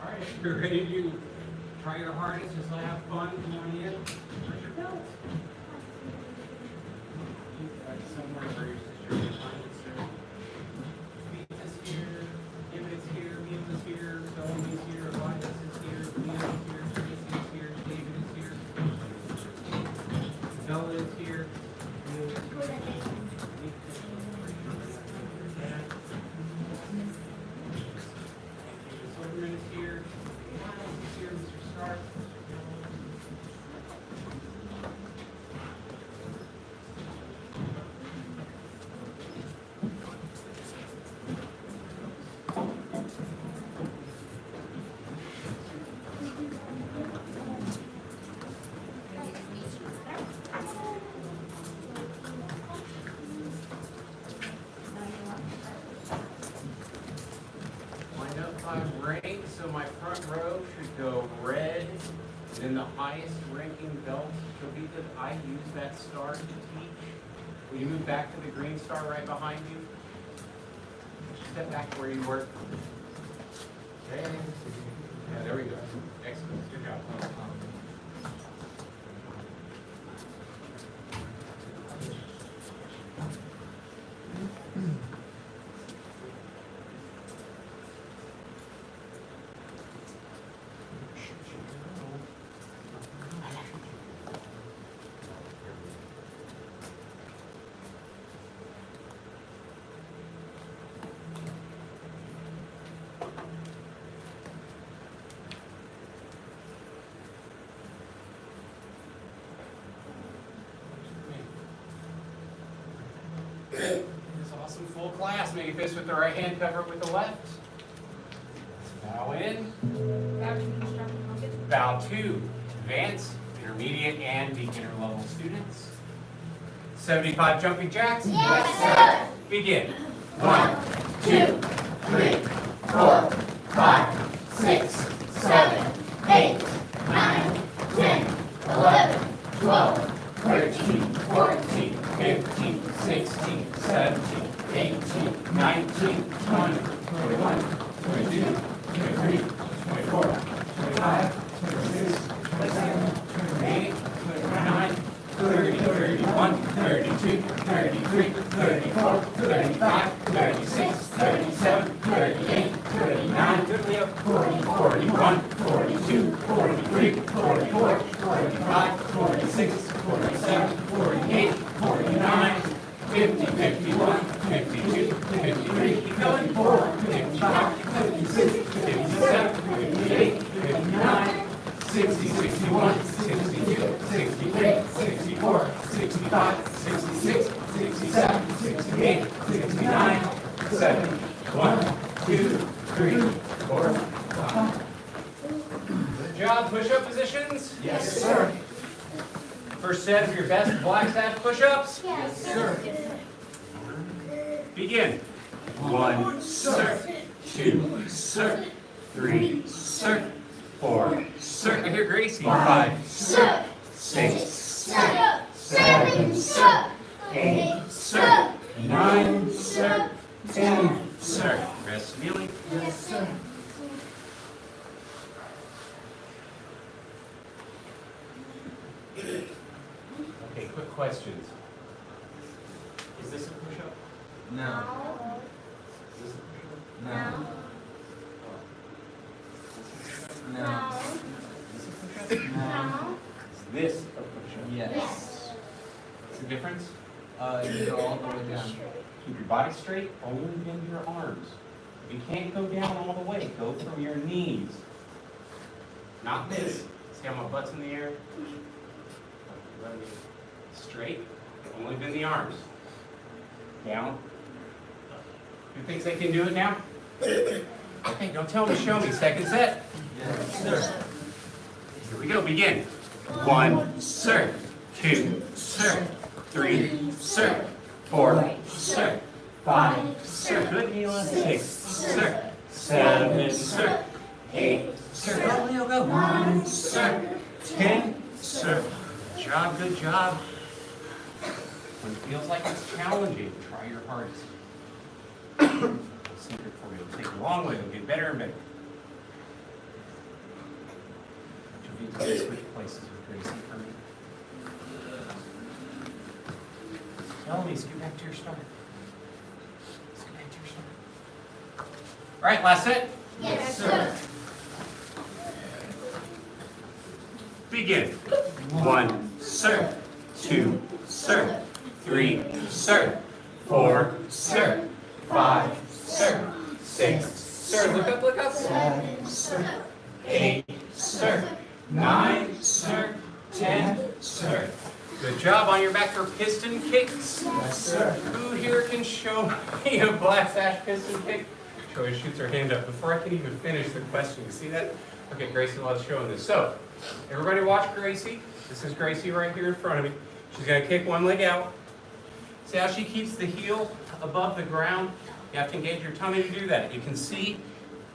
All right, if you're ready to try your hardest, just have fun, come on in. Where's your belt? Somewhere where your sister can find it, sir. Feet is here, David is here, Beans is here, Solomon is here, Elias is here, Leah is here, Tracy is here, David is here, Bella is here. Silverman is here, Miles is here, Mr. Stark. Line up by rank, so my front row should go red, then the highest ranking belt should be that I use that star to teach. Will you move back to the green star right behind you? Step back to where you were. Okay. Yeah, there we go. Excellent. Good job. This awesome full class. Make your fist with the right hand, cover it with the left. Bow in. Bow to advanced, intermediate, and beginner level students. 75 jumping jacks? Yes, sir. Begin. 1, 2, 3, 4, 5, 6, 7, 8, 9, 10, 11, 12, 13, 14, 15, 16, 17, 18, 19, 20, 21, 22, 23, 24, 25, 26, 27, 28, 29, 30, 31, 32, 33, 34, 35, 36, 37, 38, 39, 40, 41, 42, 43, 44, 45, 46, 47, 48, 49, 50, 51, 52, 53, 54, 55, 56, 57, 58, 59, 60, 61, 62, 63, 64, 65, 66, 67, 68, 69, 70, 1, 2, 3, 4, 5. Good job. Push-up positions? Yes, sir. First set of your best black staff push-ups? Yes, sir. Begin. 1, sir. 2, sir. 3, sir. 4, sir. I hear Gracie. 5, Sir. 6, Sir. 7, sir. 8, sir. 9, sir. 10, sir. Rest kneeling. Yes, sir. Okay, quick questions. Is this a push-up? No. Is this a push-up? No. No. No. Is this a push-up? No. Is this a push-up? Yes. What's the difference? You go all the way down. Keep your body straight, only bend your arms. If you can't go down all the way, go from your knees. Not this. See how my butt's in the air? Straight, only bend the arms. Down. Who thinks they can do it now? Okay, don't tell me, show me. Second set. Yes, sir. Here we go, begin. 1, sir. 2, sir. 3, sir. 4, sir. 5, sir. Good, Mila. 6, sir. 7, sir. 8, sir. Go, Leo, go. 9, sir. 10, sir. Good job, good job. When it feels like it's challenging, try your hardest. Secret for you. It'll take a long way. It'll get better and better. You can switch places with Gracie for me. Melanie, scoot back to your star. Scoot back to your star. All right, last set. Yes, sir. Begin. 1, sir. 2, sir. 3, sir. 4, sir. 5, sir. 6, sir. Look up, look up. 7, sir. 8, sir. 9, sir. 10, sir. Good job on your back for piston kicks. Yes, sir. Who here can show me a black sash piston kick? Joey shoots her hand up before I can even finish the question. You see that? Okay, Gracie loves showing this. So, everybody watch Gracie. This is Gracie right here in front of me. She's going to kick one leg out. See how she keeps the heel above the ground? You have to engage your tummy to do that. You can see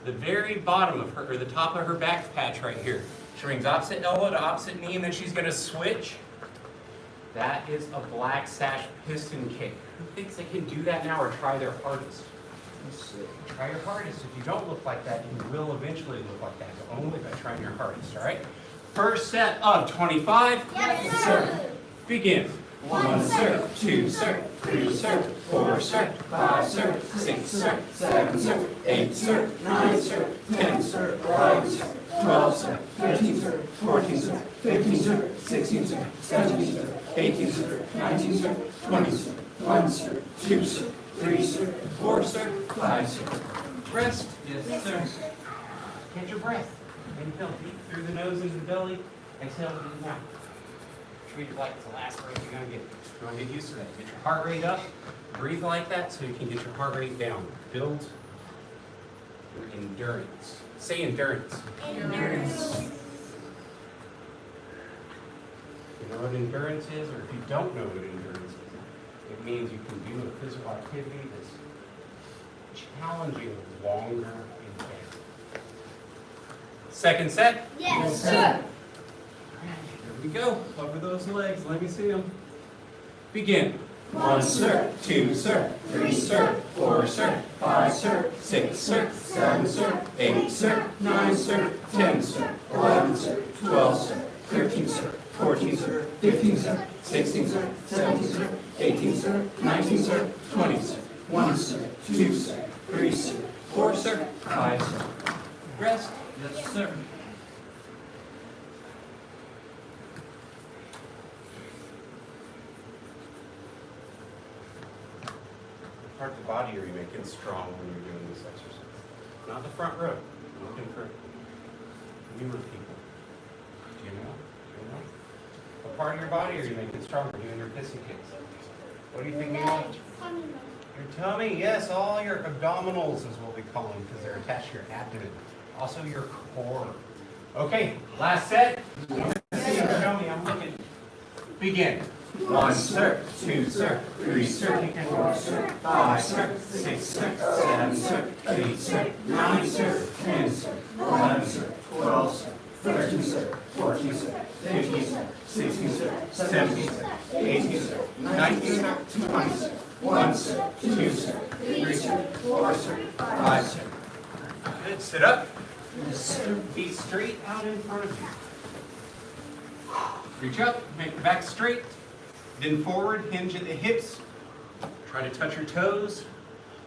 the very bottom of her, or the top of her back patch right here. She brings opposite elbow to opposite knee, and then she's going to switch. That is a black sash piston kick. Who thinks they can do that now or try their hardest? Try your hardest. If you don't look like that, you will eventually look like that, but only by trying your hardest, all right? First set of 25. Yes, sir. Begin. 1, sir. 2, sir. 3, sir. 4, sir. 5, sir. 6, sir. 7, sir. 8, sir. 9, sir. 10, sir. 11, sir. 12, sir. 13, sir. 14, sir. 15, sir. 16, sir. 17, sir. 18, sir. 19, sir. 20, sir. 1, sir. 2, sir. 3, sir. 4, sir. 5, sir. Rest. Yes, sir. Catch your breath. Inhale deep through the nose into the belly. Exhale through the mouth. Treat it like it's the last breath you're going to get. You want to get used to that. Get your heart rate up. Breathe like that so you can get your heart rate down. Build your endurance. Say endurance. Endurance. You know what endurance is, or if you don't know what endurance is, it means you can do a physical activity that's challenging longer in depth. Second set. Yes, sir. Here we go. Over those legs. Let me see them. Begin. 1, sir. 2, sir. 3, sir. 4, sir. 5, sir. 6, sir. 7, sir. 8, sir. 9, sir. 10, sir. 11, sir. 12, sir. 13, sir. 14, sir. 15, sir. 16, sir. 17, sir. 18, sir. 19, sir. 20, sir. 1, sir. 2, sir. 3, sir. 4, sir. 5, sir. Rest. Yes, sir. Part of the body are you making strong when you're doing this exercise? Not the front row. I'm looking for newer people. Do you know? What part of your body are you making stronger doing your piston kicks? What do you think you want? Your tummy, yes, all your abdominals is what we call them because they're attached to your abdomen. Also your core. Okay, last set. Show me, I'm looking. Begin. 1, sir. 2, sir. 3, sir. 4, sir. 5, sir. 6, sir. 7, sir. 8, sir. 9, sir. 10, sir. 11, sir. 12, sir. 13, sir. 14, sir. 15, sir. 16, sir. 17, sir. 18, sir. 19, sir. 20, sir. 1, sir. 2, sir. 3, sir. 4, sir. 5, sir. Good. Sit up. Feet straight out in front of you. Reach up, make the back straight. Then forward, hinge at the hips. Try to touch your toes.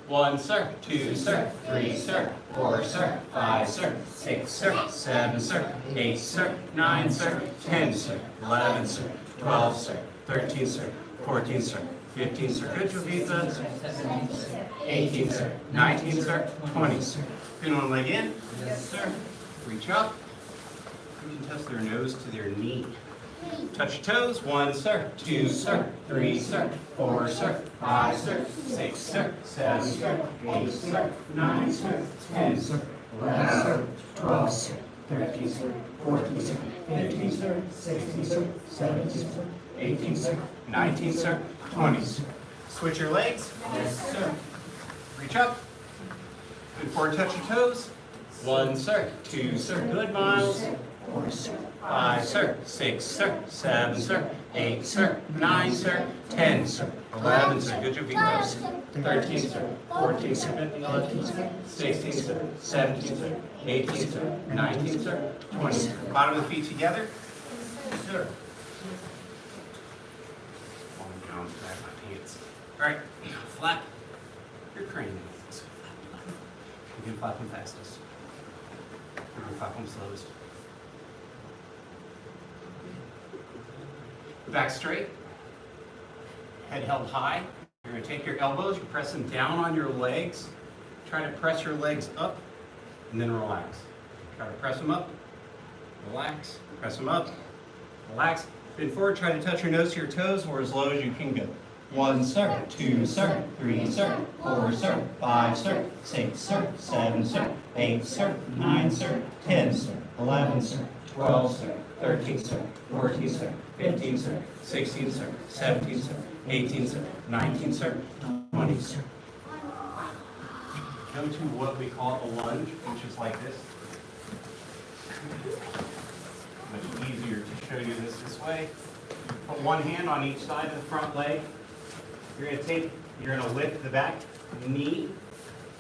1, sir. 2, sir. 3, sir. 4, sir. 5, sir. 6, sir. 7, sir. 8, sir. 9, sir. 10, sir. 11, sir. 12, sir. 13, sir. 14, sir. 15, sir. Good, Jovita. 18, sir. 19, sir. 20, sir. Pin one leg in. Yes, sir. Reach up. You can touch their nose to their knee. Touch your toes. 1, sir. 2, sir. 3, sir. 4, sir. 5, sir. 6, sir. 7, sir. 8, sir. 9, sir. 10, sir. 11, sir. 12, sir. 13, sir. 14, sir. 15, sir. 16, sir. 17, sir. 18, sir. 19, sir. 20, sir. Switch your legs. Yes, sir. Reach up. Good forward touch your toes. 1, sir. 2, sir. Good, Miles. 5, sir. 6, sir. 7, sir. 8, sir. 9, sir. 10, sir. 11, sir. Good job, Victor. 13, sir. 14, sir. 15, 11, sir. 16, sir. 17, sir. 18, sir. 19, sir. 20, sir. Bottom of the feet together. Sir. Down, grab my pants. All right, flap your cranium. You can flap them fastest. You can flap them slowest. Back straight. Head held high. You're going to take your elbows, you press them down on your legs. Try to press your legs up and then relax. Try to press them up, relax, press them up, relax. Bend forward, try to touch your nose to your toes or as low as you can go. 1, sir. 2, sir. 3, sir. 4, sir. 5, sir. 6, sir. 7, sir. 8, sir. 9, sir. 10, sir. 11, sir. 12, sir. 13, sir. 14, sir. 15, sir. 16, sir. 17, sir. 18, sir. 19, sir. 20, sir. Go to what we call a lunge, which is like this. Much easier to show you this way. Put one hand on each side of the front leg. You're going to lift the back knee.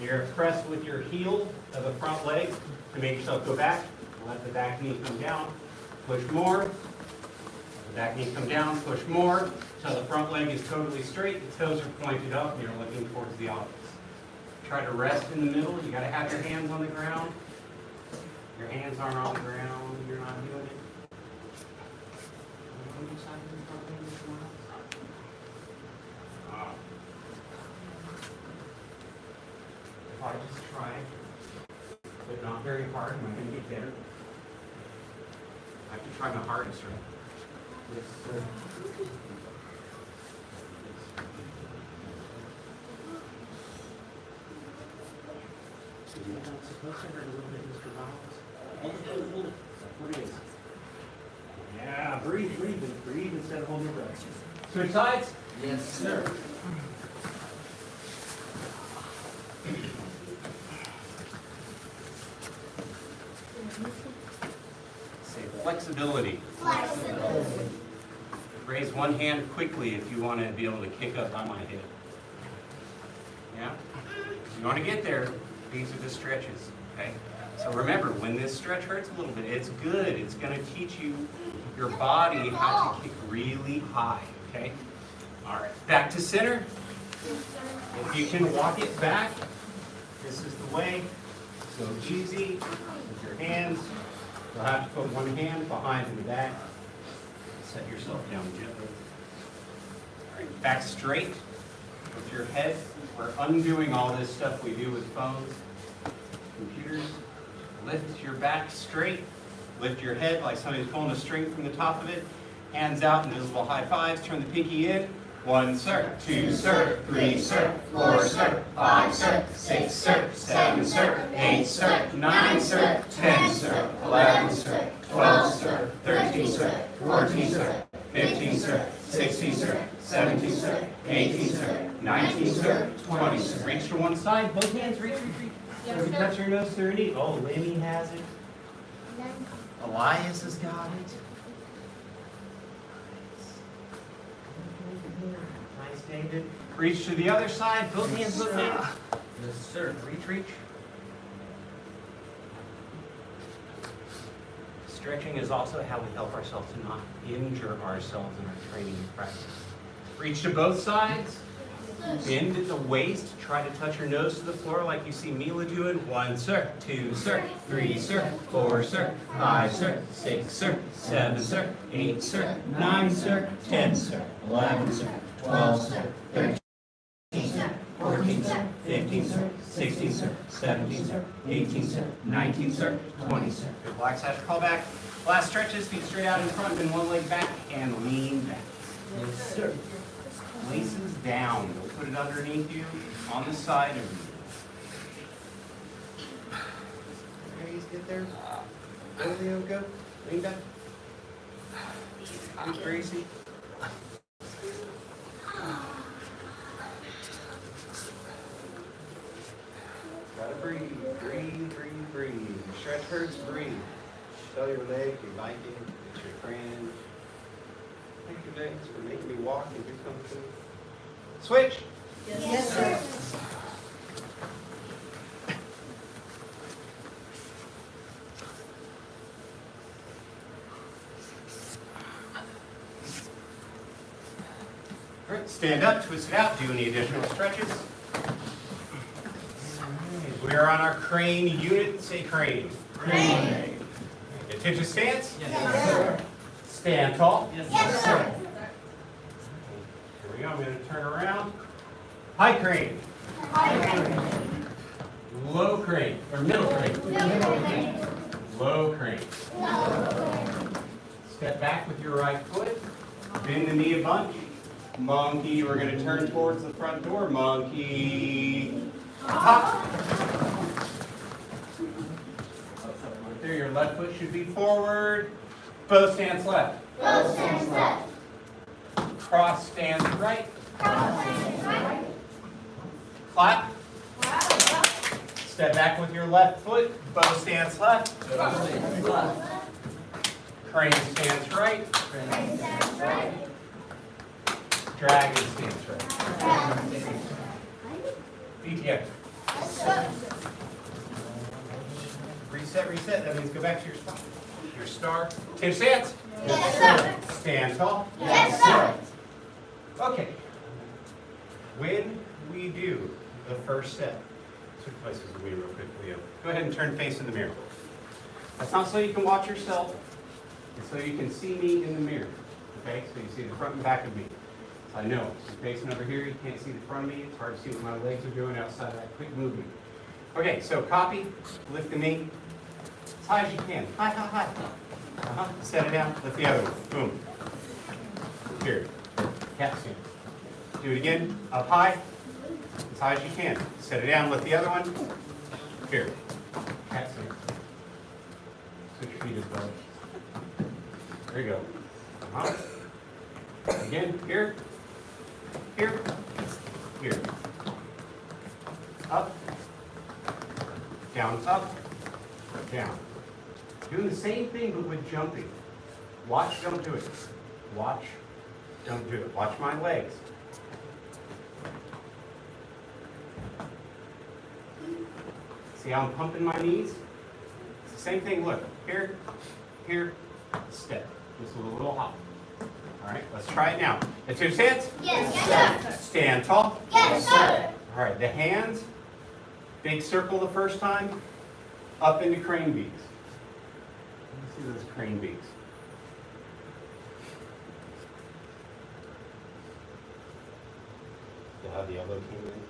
You're going to press with your heel of the front leg to make yourself go back. Let the back knee come down. Push more. The back knee come down. Push more until the front leg is totally straight. The toes are pointed up. And you're looking towards the office. Try to rest in the middle. You got to have your hands on the ground. Your hands aren't on the ground. You're not doing it. If I just try, but not very hard, am I going to get better? I have to try my hardest, right? Yes, sir. So you're not supposed to hurt a little bit, Mr. Miles? Hold it. That's what it is. Yeah, breathe instead of holding your breath. Switch sides? Yes, sir. Say flexibility. Raise one hand quickly if you want to be able to kick up on my hip. Yeah? If you want to get there, these are the stretches, okay? So remember, when this stretch hurts a little bit, it's good. It's going to teach you your body how to kick really high, okay? All right, back to center. If you can walk it back, this is the way. So easy with your hands. You'll have to put one hand behind the back. Set yourself down gently. All right, back straight with your head. We're undoing all this stuff we do with phones, computers. Lift your back straight. Lift your head like somebody's pulling a string from the top of it. Hands out, invisible high fives. Turn the pinky in. 1, sir. 2, sir. 3, sir. 4, sir. 5, sir. 6, sir. 7, sir. 8, sir. 9, sir. 10, sir. 11, sir. 12, sir. 13, sir. 14, sir. 15, sir. 16, sir. 17, sir. 18, sir. 19, sir. 20, sir. Reach to one side. Both hands. Reach. Yes, touch your nose through your knee. Oh, Lemmy has it. Elias has got it. Nice, David. Reach to the other side. Both hands. Yes, sir. Reach. Stretching is also how we help ourselves to not injure ourselves in our training and practice. Reach to both sides. Bend at the waist. Try to touch your nose to the floor like you see Mila doing. 1, sir. 2, sir. 3, sir. 4, sir. 5, sir. 6, sir. 7, sir. 8, sir. 9, sir. 10, sir. 11, sir. 12, sir. 13, sir. 14, sir. 15, sir. 16, sir. 17, sir. 18, sir. 19, sir. 20, sir. Good black sash call back. Last stretches. Feet straight out in front. Bend one leg back and lean back. Yes, sir. Laces down. You'll put it underneath you on the side of you. Grace, get there. There you go. Lean back. Good, Gracie. Gotta breathe. Tell your leg you like it, it's your friend. Thank you, legs, for making me walk and do something. Switch. Yes, sir. All right, stand up, twist it out, do any additional stretches. We are on our crane unit. Say crane. Crane. Attention stance. Yes, sir. Stand tall. Yes, sir. Here we go. I'm going to turn around. High crane. Low crane. Or middle crane. Low crane. Step back with your right foot. Bend the knee a bunch. Monkey. We're going to turn towards the front door. Monkey. Hop. Right there. Your left foot should be forward. Both stance left. Both stands left. Cross stance right. Cross stands right. Clap. Step back with your left foot. Both stance left. Crane stance right. Crane stands right. Dragon stance right. Feet together. Yes, sir. Reset, reset. That means go back to your spot. Your star. Attention stance. Yes, sir. Stand tall. Yes, sir. Okay. When we do the first set, switch places with me real quick, Leo. Go ahead and turn face in the mirror. That's not so you can watch yourself. It's so you can see me in the mirror. Okay? So you see the front and back of me. So I know. I'm facing over here. You can't see the front of me. It's hard to see what my legs are doing outside of that quick movement. Okay, so copy. Lift the knee. As high as you can. High, high, high. Set it down. Lift the other one. Boom. Here. Cat stand. Do it again. Up high. As high as you can. Set it down. Lift the other one. Here. Cat stand. Switch your feet as well. There you go. Again. Here. Here. Here. Up. Down. Up. Down. Doing the same thing but with jumping. Watch, don't do it. Watch, don't do it. Watch my legs. See how I'm pumping my knees? It's the same thing. Look, here, here, step. Just with a little hop. All right, let's try it now. The two stance. Yes, sir. Stand tall. Yes, sir. All right, the hands, big circle the first time, up into crane beaks. Let me see those crane beaks. See how the elbow came in?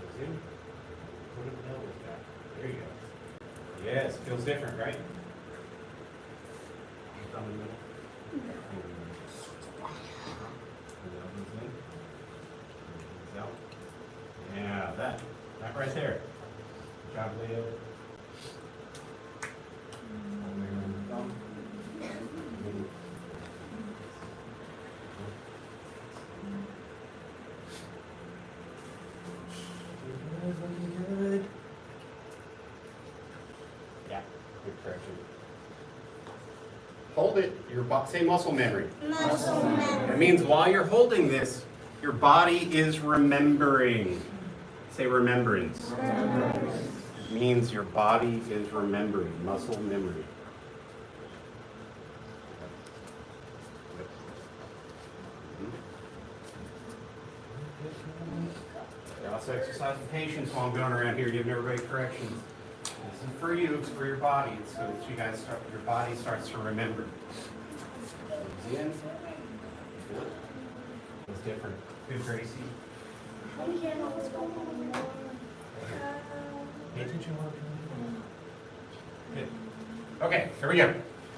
Goes in. Put the elbow back. There you go. Yes, feels different, right? Thumb in the middle. Yeah, that right there. Good job, Leo. Good. Yeah, good correction. Hold it. Say muscle memory. Muscle memory. That means while you're holding this, your body is remembering. Say remembrance. It means your body is remembering. Muscle memory. You're also exercising patience while I'm going around here giving everybody corrections. This isn't for you, it's for your body. It's so that you guys start, your body starts to remember. Breathe in. Feel it. It's different. Good, Gracie. Pay attention while I'm doing it. Good. Okay, here we go.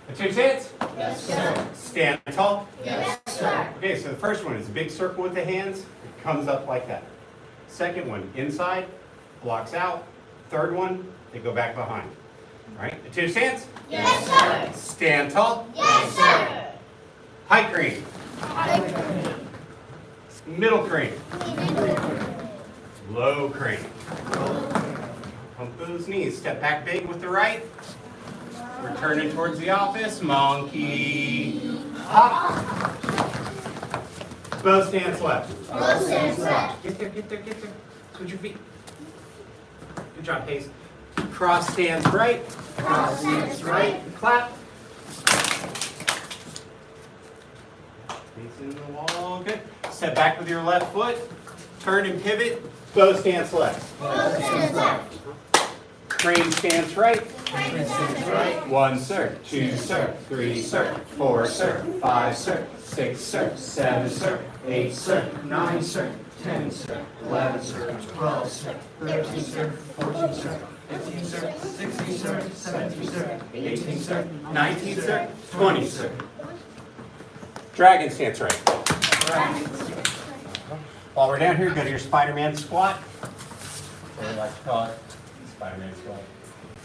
The two stance. Yes, sir. Stand tall. Yes, sir. Okay, so the first one is a big circle with the hands. It comes up like that. Second one, inside, blocks out. Third one, they go back behind. All right, the two stance. Yes, sir. Stand tall. Yes, sir. High crane. Middle crane. Low crane. Pump those knees. Step back big with the right. We're turning towards the office. Monkey. Hop. Bow stance left. Bow stance left. Get there, get there, get there. Switch your feet. Good job, Pace. Cross stance right. Cross stance right. Clap. Facing the wall. Good. Step back with your left foot. Turn and pivot. Bow stance left. Bow stance left. Crane stance right. Crane stance right. 1 sir, 2 sir, 3 sir, 4 sir, 5 sir, 6 sir, 7 sir, 8 sir, 9 sir, 10 sir, 11 sir, 12 sir, 13 sir, 14 sir, 15 sir, 16 sir, 17 sir, 18 sir, 19 sir, 20 sir. Dragon stance right. While we're down here, go to your Spider-Man squat. What do we like to call it? Spider-Man squat.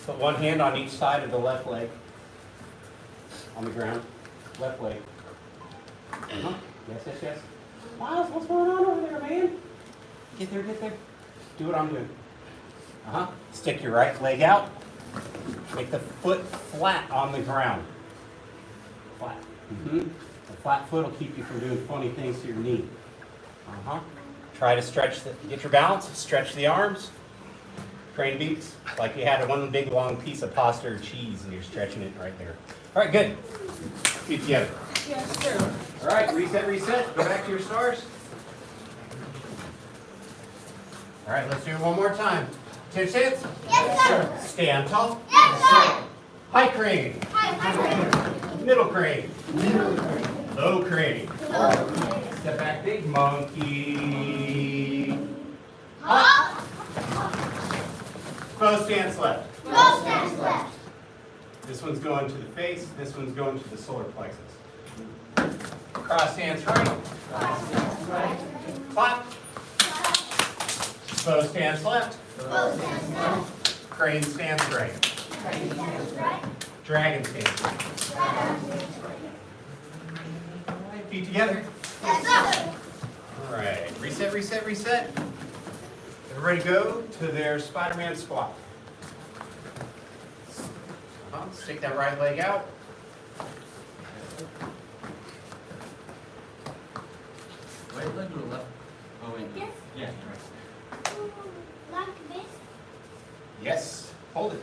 Put one hand on each side of the left leg. On the ground. Left leg. Yes, yes, yes. Miles, what's going on over there, man? Get there, get there. Do what I'm doing. Stick your right leg out. Make the foot flat on the ground. Flat. The flat foot will keep you from doing funny things to your knee. Try to stretch, get your balance, stretch the arms. Crane beats, like you had one big long piece of pasta or cheese and you're stretching it right there. All right, good. Feet together. Yes, sir. All right, reset, reset. Go back to your stars. All right, let's do it one more time. 10 stance. Yes, sir. Stand tall. Yes, sir. High crane. High Middle crane. crane. Low crane. Low crane. Step back big. Monkey. Hop. Bow stance left. Bow stance left. This one's going to the face. This one's going to the solar plexus. Cross stance right. Cross stance right. Clap. Bow stance left. Bow stance left. Crane stance right. Crane stance right. Dragon stance right. Dragon stance right. All right, feet together. Yes, sir. All right, reset, reset, reset. Everybody go to their Spider-Man squat. Stick that right leg out. Right leg or left? Oh, wait. Yes. Yeah, right. Like this. Yes, hold it.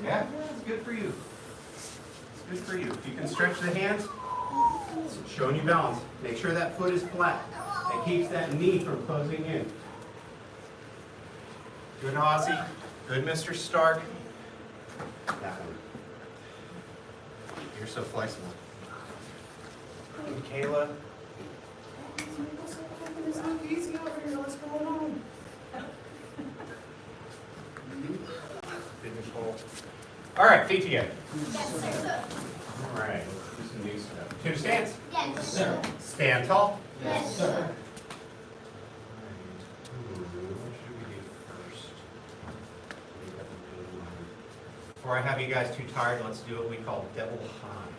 Yeah, it's good for you. It's good for you. If you can stretch the hands, it's showing you balance. Make sure that foot is flat. It keeps that knee from closing in. Good Ozzy. Good Mr. Stark. That one. You're so flexible. Good Kayla. It's not easy over here. What's going on? Good Nicole. All right, feet together. Yes, sir. All right, let's do some new stuff. To stance. Yes, Sir. Stand tall. Yes, sir. What should we do first? Before I have you guys too tired, let's do what we call double high.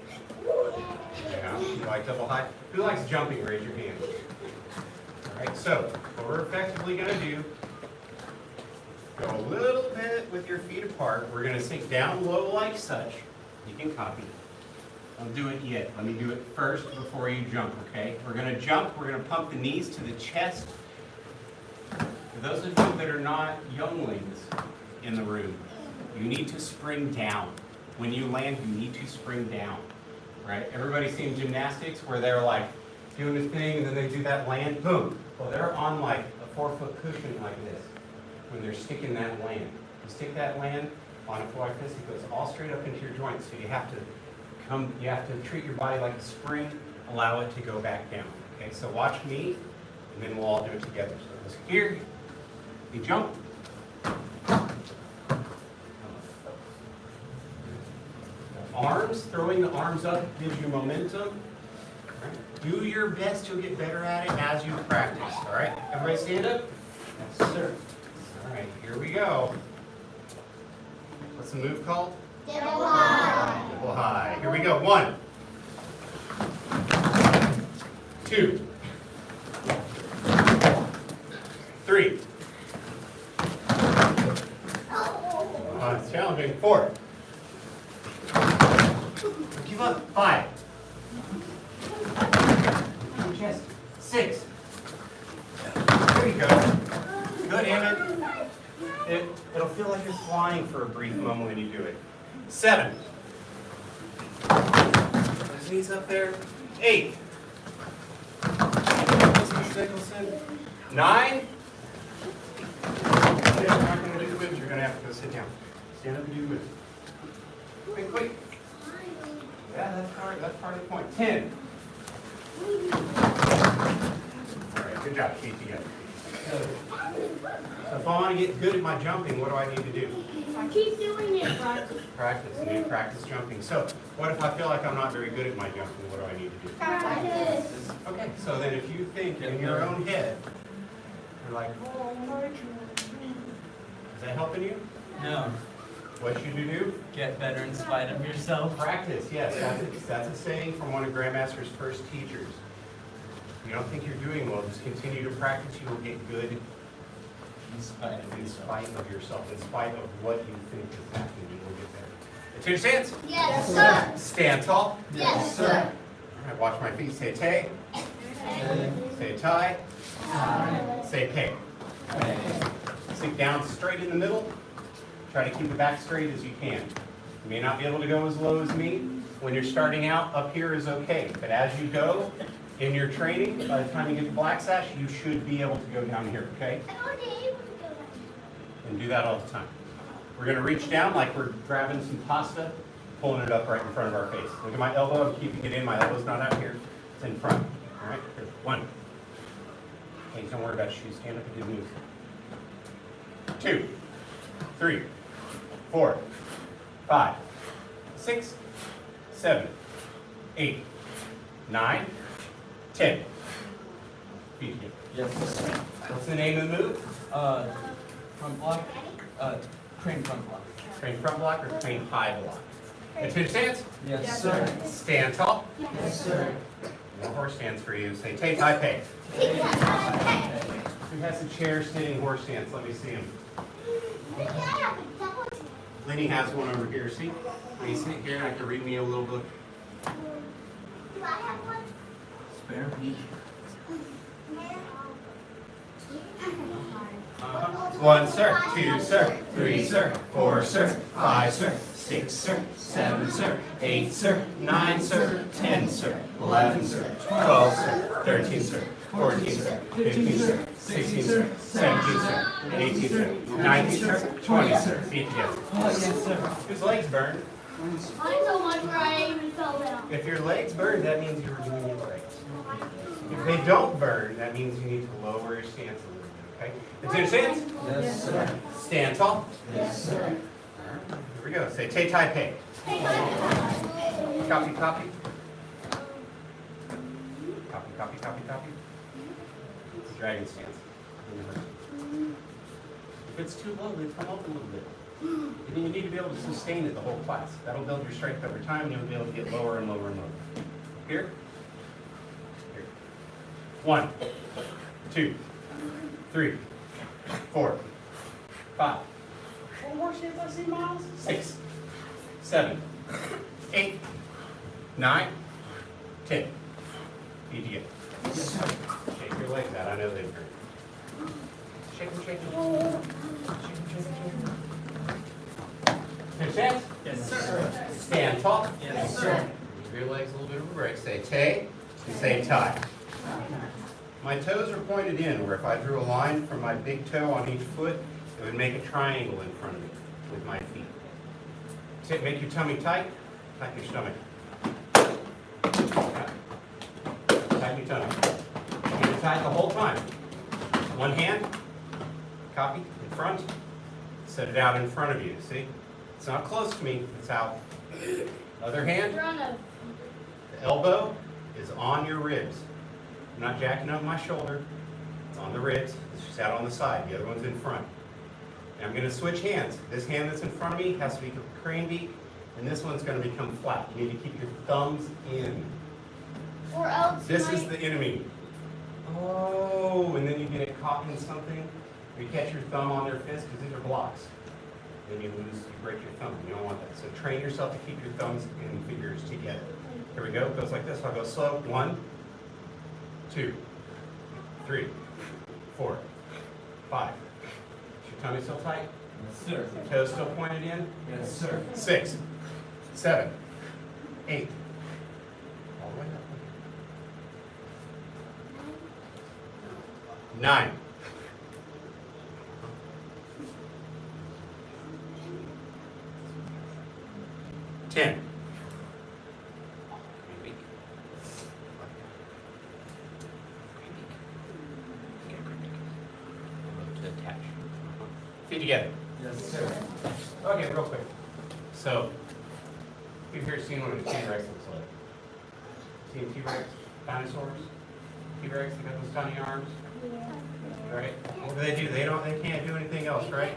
Yeah, you like double high? Who likes jumping? Raise your hand. All right, so what we're effectively going to do, go a little bit with your feet apart. We're going to sink down low like such. You can copy. Don't do it yet. Let me do it first before you jump, okay? We're going to jump. We're going to pump the knees to the chest. For those of you that are not younglings in the room, you need to spring down. When you land, you need to spring down, right? Everybody's seen gymnastics where they're like doing this thing and then they do that land, boom. Well, they're on like a 4-foot cushion like this when they're sticking that land. You stick that land on a floor like this, it goes all straight up into your joints. So you have to treat your body like a spring, allow it to go back down. Okay, so watch me, and then we'll all do it together. So this here, you jump. Arms, throwing the arms up gives you momentum. Right. Do your best, you'll get better at it as you practice. All right, everybody stand up. Yes, sir. All right, here we go. What's the move called? Double high. Double high. Here we go. 1, 2, 3. It's challenging. 4. Give up. 5. Chest. 6. There you go. Good, Emmett. It'll feel like you're flying for a brief moment when you do it. 7. Those knees up there. 8. Mr. Nicholson. 9. You're not going to do the moves. You're going to have to go sit down. Stand up and do the moves. Quick, quick. Yeah, that's part of the point. 10. All right, good job. Keep together. So if I want to get good at my jumping, what do I need to do? Keep doing it, practice. Practice. I need to practice jumping. So what if I feel like I'm not very good at my jumping? What do I need to do? Practice. Okay, so then if you think in your own head, you're like, oh, my God. Is that helping you? No. What should you do? Get better in spite of yourself. Practice, yes. That's a saying from one of Grandmaster's first teachers. If you don't think you're doing well, just continue to practice. You will get good In spite of in yourself. spite of yourself, in spite of what you think is happening. You will get there. To your stance. Yes, sir. Stand tall. Yes, sir. All right, watch my feet. Say tay. Say tie. Say pay. Sit down straight in the middle. Try to keep the back straight as you can. You may not be able to go as low as me. When you're starting out, up here is okay. But as you go in your training, by the time you get to black sash, you should be able to go down here, okay? I'm already able to go down. And do that all the time. We're going to reach down like we're grabbing some pasta, pulling it up right in front of our face. Look at my elbow. I'm keeping it in. My elbow's not out here. It's in front. All right? Here. 1. Okay, don't worry about shoes. Stand up and do moves. 2, 3, 4, 5, 6, 7, 8, 9, 10. Feet together. Yes. What's the name of the move? Front block. Crane front block. Crane front block or crane high block? Attention stance. Yes, sir. Stand tall. Yes, sir. No horse stance for you. Say tay tai pei. Who has a chair standing horse stance? Let me see him. Lenny has one over here. See? When you sit here, I can read me a little book. Do I have one? Spare me. 1, sir. 2, sir. 3, sir. 4, sir. 5, sir. 6, sir. 7, sir. 8, sir. 9, sir. 10, sir. 11, sir. 12, sir. 13, sir. 14, sir. 15, sir. 16, sir. 17, sir. 18, sir. 19, sir. 20, sir. Feet together. Oh, yes, sir. Whose legs burned? Mine's so much where I even fell down. If your legs burn, that means you're doing it right. If they don't burn, that means you need to lower your stance a little bit, okay? Attention stance. Yes, sir. Stand tall. Yes, sir. Here we go. Say tay tai pei. Copy, copy. Copy, copy, copy, copy. It's a dragon stance. If it's too low, then come up a little bit. And then you need to be able to sustain it the whole class. That'll build your strength over time, and you'll be able to get lower and lower and lower. Here. Here. 1, 2, 3, 4, 5. One more stance, I see, Miles. 6, 7, 8, 9, 10. Feet together. Shake your legs out. I know they hurt. Shake them, shake them. Shake them, shake them, shake them. Good chance? Yes, sir. Stand tall. Yes, sir. Give your legs a little bit of a break. Say tay and say tie. My toes are pointed in, where if I drew a line from my big toe on each foot, it would make a triangle in front of me with my feet. Sit, make your tummy tight, tighten your stomach. Tighten your tummy. Keep it tight the whole time. One hand, copy, in front, set it out in front of you, see? It's not close to me, it's out. Other hand, the elbow is on your ribs. I'm not jacking up my shoulder, it's on the ribs, it's just out on the side, the other one's in front. And I'm gonna switch hands. This hand that's in front of me has to be crane beak, and this one's gonna become flat. You need to keep your thumbs in. Or else This is the enemy. Oh, and then you get it caught in something. You catch your thumb on their fist because these are blocks. Then you break your thumb. You don't want that. So train yourself to keep your thumbs and fingers together. Here we go. It goes like this. I'll go slow. 1, 2, 3, 4, 5. Is your tummy still tight? Yes, sir. Your toes still pointed in? Yes, sir. 6, 7, 8. All the way up. 9. 10. To attach. Feet together. Yes, sir. Okay, real quick. So, you've here seen what a T-Rex looks like. Seen T-Rex? Dinosaurs? T-Rex, they got those tiny arms, right? What do? They can't do anything else, right?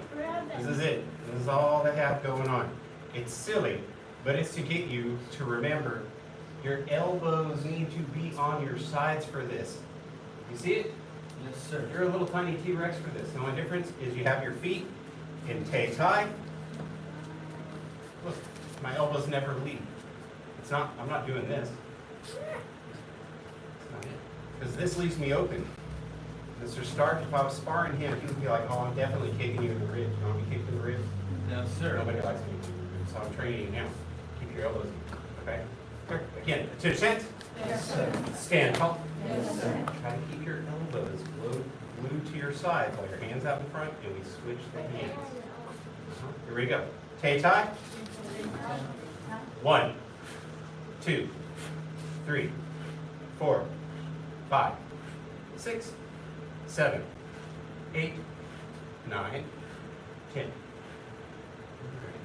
This is it. This is all they have going on. It's silly, but it's to get you to remember your elbows need to be on your sides for this. You see it? Yes, sir. You're a little tiny T-Rex for this. The only difference is you have your feet in Tai. Look, my elbows never leave. I'm not doing this. It's not it. Because this leaves me open. Mr. Stark, if I was sparring him, he would be like, oh, I'm definitely kicking you in the ribs. You want me kicked in the ribs? No, sir. Nobody likes me kicking in the ribs, so I'm training you now. Keep your elbows in, okay? Again, to the chest. Yes, sir. Stand tall. Yes, sir. Try to keep your elbows glued to your sides while your hands out in front, and we switch the hands. Here we go. Tai. 1, 2, 3, 4, 5, 6, 7, 8, 9, 10.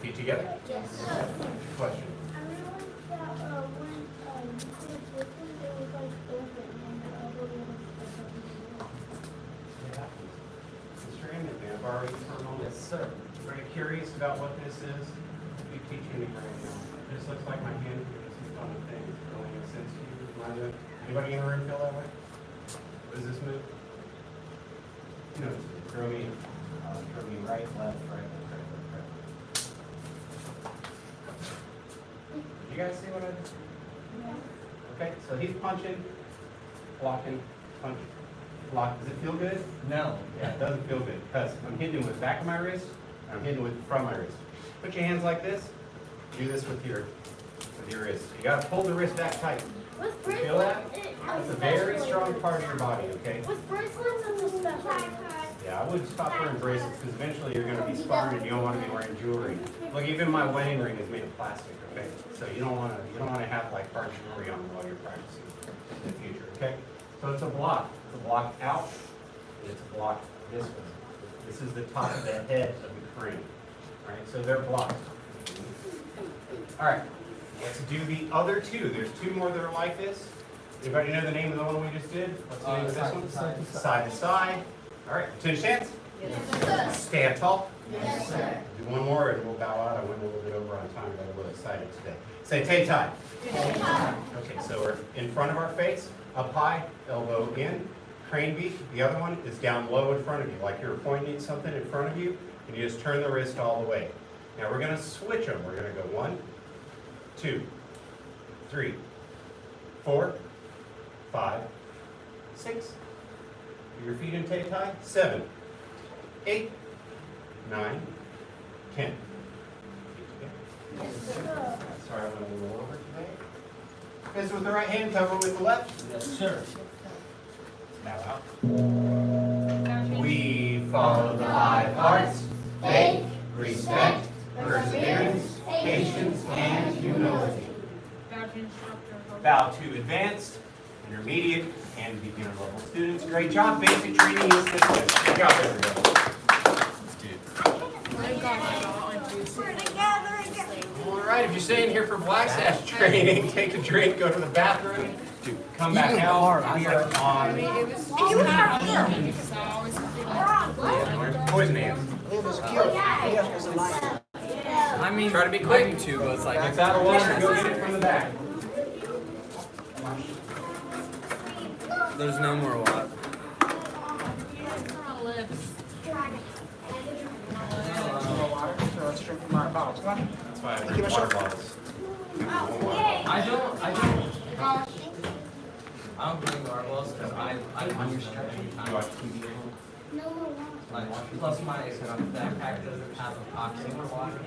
Feet together. Yes, sir. Question. I realized that when you put it this way, it was like open and the other one was It happens. Mr. Emmett, I've already turned on Yes, this. sir. Very curious about what this is. You teaching me right now. This looks like my hand. This is fun thing. It really makes sense to you. Anybody in the room feel that way? What does this move? No, throw me right, left, right, left, right, left, right. Did you guys see what I did? Okay, so he's punching, blocking, punching, block. Does it feel good? No. Yeah, it doesn't feel good because I'm hitting with the back of my wrist, and I'm hitting with the front of my wrist. Put your hands like this. Do this with your wrist. You gotta pull the wrist back tight. With You feel that? bracelets, That's a very strong part of your body, okay? with bracelets and the special. Yeah, I would stop wearing bracelets because eventually you're gonna be sparring and you don't wanna be wearing jewelry. Look, even my wedding ring is made of plastic, okay? So you don't wanna have like hard jewelry on while you're practicing in the future, okay? So it's a block. It's a block out, and it's a block this way. This is the top of the head of the crane. All right, so they're blocked. All right, let's do the other two. There's two more that are like this. Anybody know the name of the one we just did? What's the name of this one? Side to side. All right, to the chance. Yes, Stand tall. Yes, sir. Do one more and we'll bow out. I went a little bit over on time, got a little excited today. Say Tai. Okay, so we're in front of our face, up high, elbow in, crane beak. The other one is down low in front of you, like you're pointing at something in front of you, and you just turn the wrist all the way. Now we're going to switch them. We're going to go 1, 2, 3, 4, 5, 6. Your feet in Tai. 7, 8, 9, 10. Yes, sir. Sorry, I went a little over today. Fist with the right hand, cover with the left. Yes, sir. Bow out. We follow the 5 hearts: faith, respect, perseverance, patience, and humility. Bow to advanced, intermediate, and beginner level students. Great job. Basic training is this way. Good job, everybody. All right, if you're staying here for Black Sash training, take a drink, go to the bathroom, come back out. We are on poison ants. I mean, Try to be quick. I do too, but it's like It's out of water, go get it from the back. there's no more water. drink from our bottles. Come on. That's why I Thank you, drink water Michelle. bottles. I don't drink marbles because I punch them every You time. watch TV? No more water. Like, plus my backpack doesn't have epoxy for water.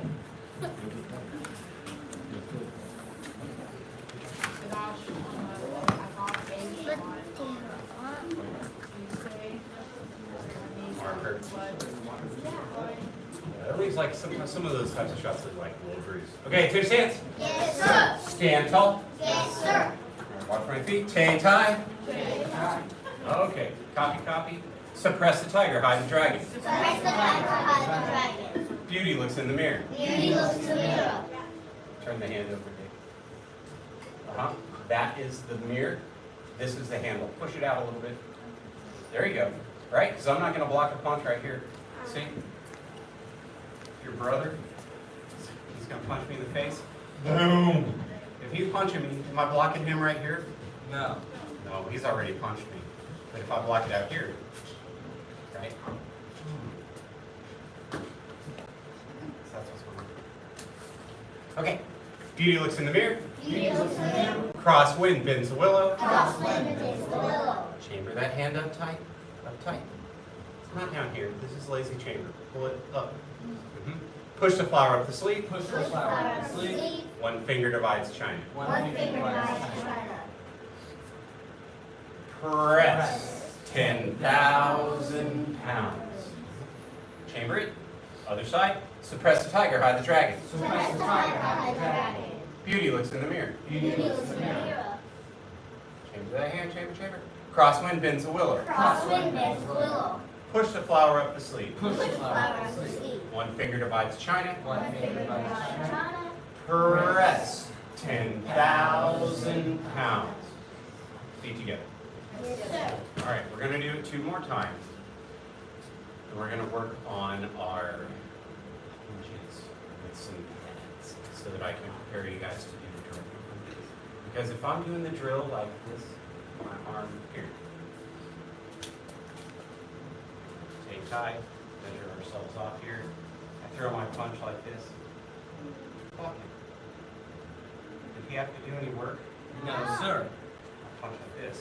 Marker. At least like some of those types of shots look like a little bruise. Okay, two stance. Yes, sir. Stand tall. Yes, sir. Watch my feet. Tay tie. Okay. Copy. Suppress the tiger. Hide the dragon. Suppress the tiger, hide the dragon. Beauty looks in the mirror. Beauty looks in the mirror. Turn the hand over, Dave. That is the mirror. This is the handle. Push it out a little bit. There you go. Right? Because I'm not going to block a punch right here. See? Your brother, he's going to punch me in the face. Boom! If he's punching me, am I blocking him right here? No. No, he's already punched me. But if I block it out here, right? So that's what's going on. Okay. Beauty looks in the mirror. Beauty looks in the mirror. Crosswind bends the willow. Crosswind bends the willow. Chamber that hand up tight. Up tight. It's not down here. This is lazy chamber. Pull it up. Push the flower up the sleeve. Push the flower up the sleeve. One finger divides China. One finger divides China. Press 10,000 pounds. Chamber it. Other side. Suppress the tiger, hide the dragon. Suppress the tiger, hide the dragon. Beauty looks in the mirror. Beauty looks in the mirror. Chamber that hand, chamber. Crosswind bends the willow. Crosswind bends the willow. Push the flower up the sleeve. Push Push the the flower flower up up the the sleeve. sleeve. One finger divides China. One finger divides China. China. Press 10,000 pounds. Feet together. Yes, sir. All right, we're going to do it 2 more times. And we're going to work on our hinges with some pads so that I can prepare you guys to do the drill. Because if I'm doing the drill like this, my arm here. Take tie, measure ourselves off here. I throw my punch like this. Block it. If you have to do any work, No, sir. I'll punch like this.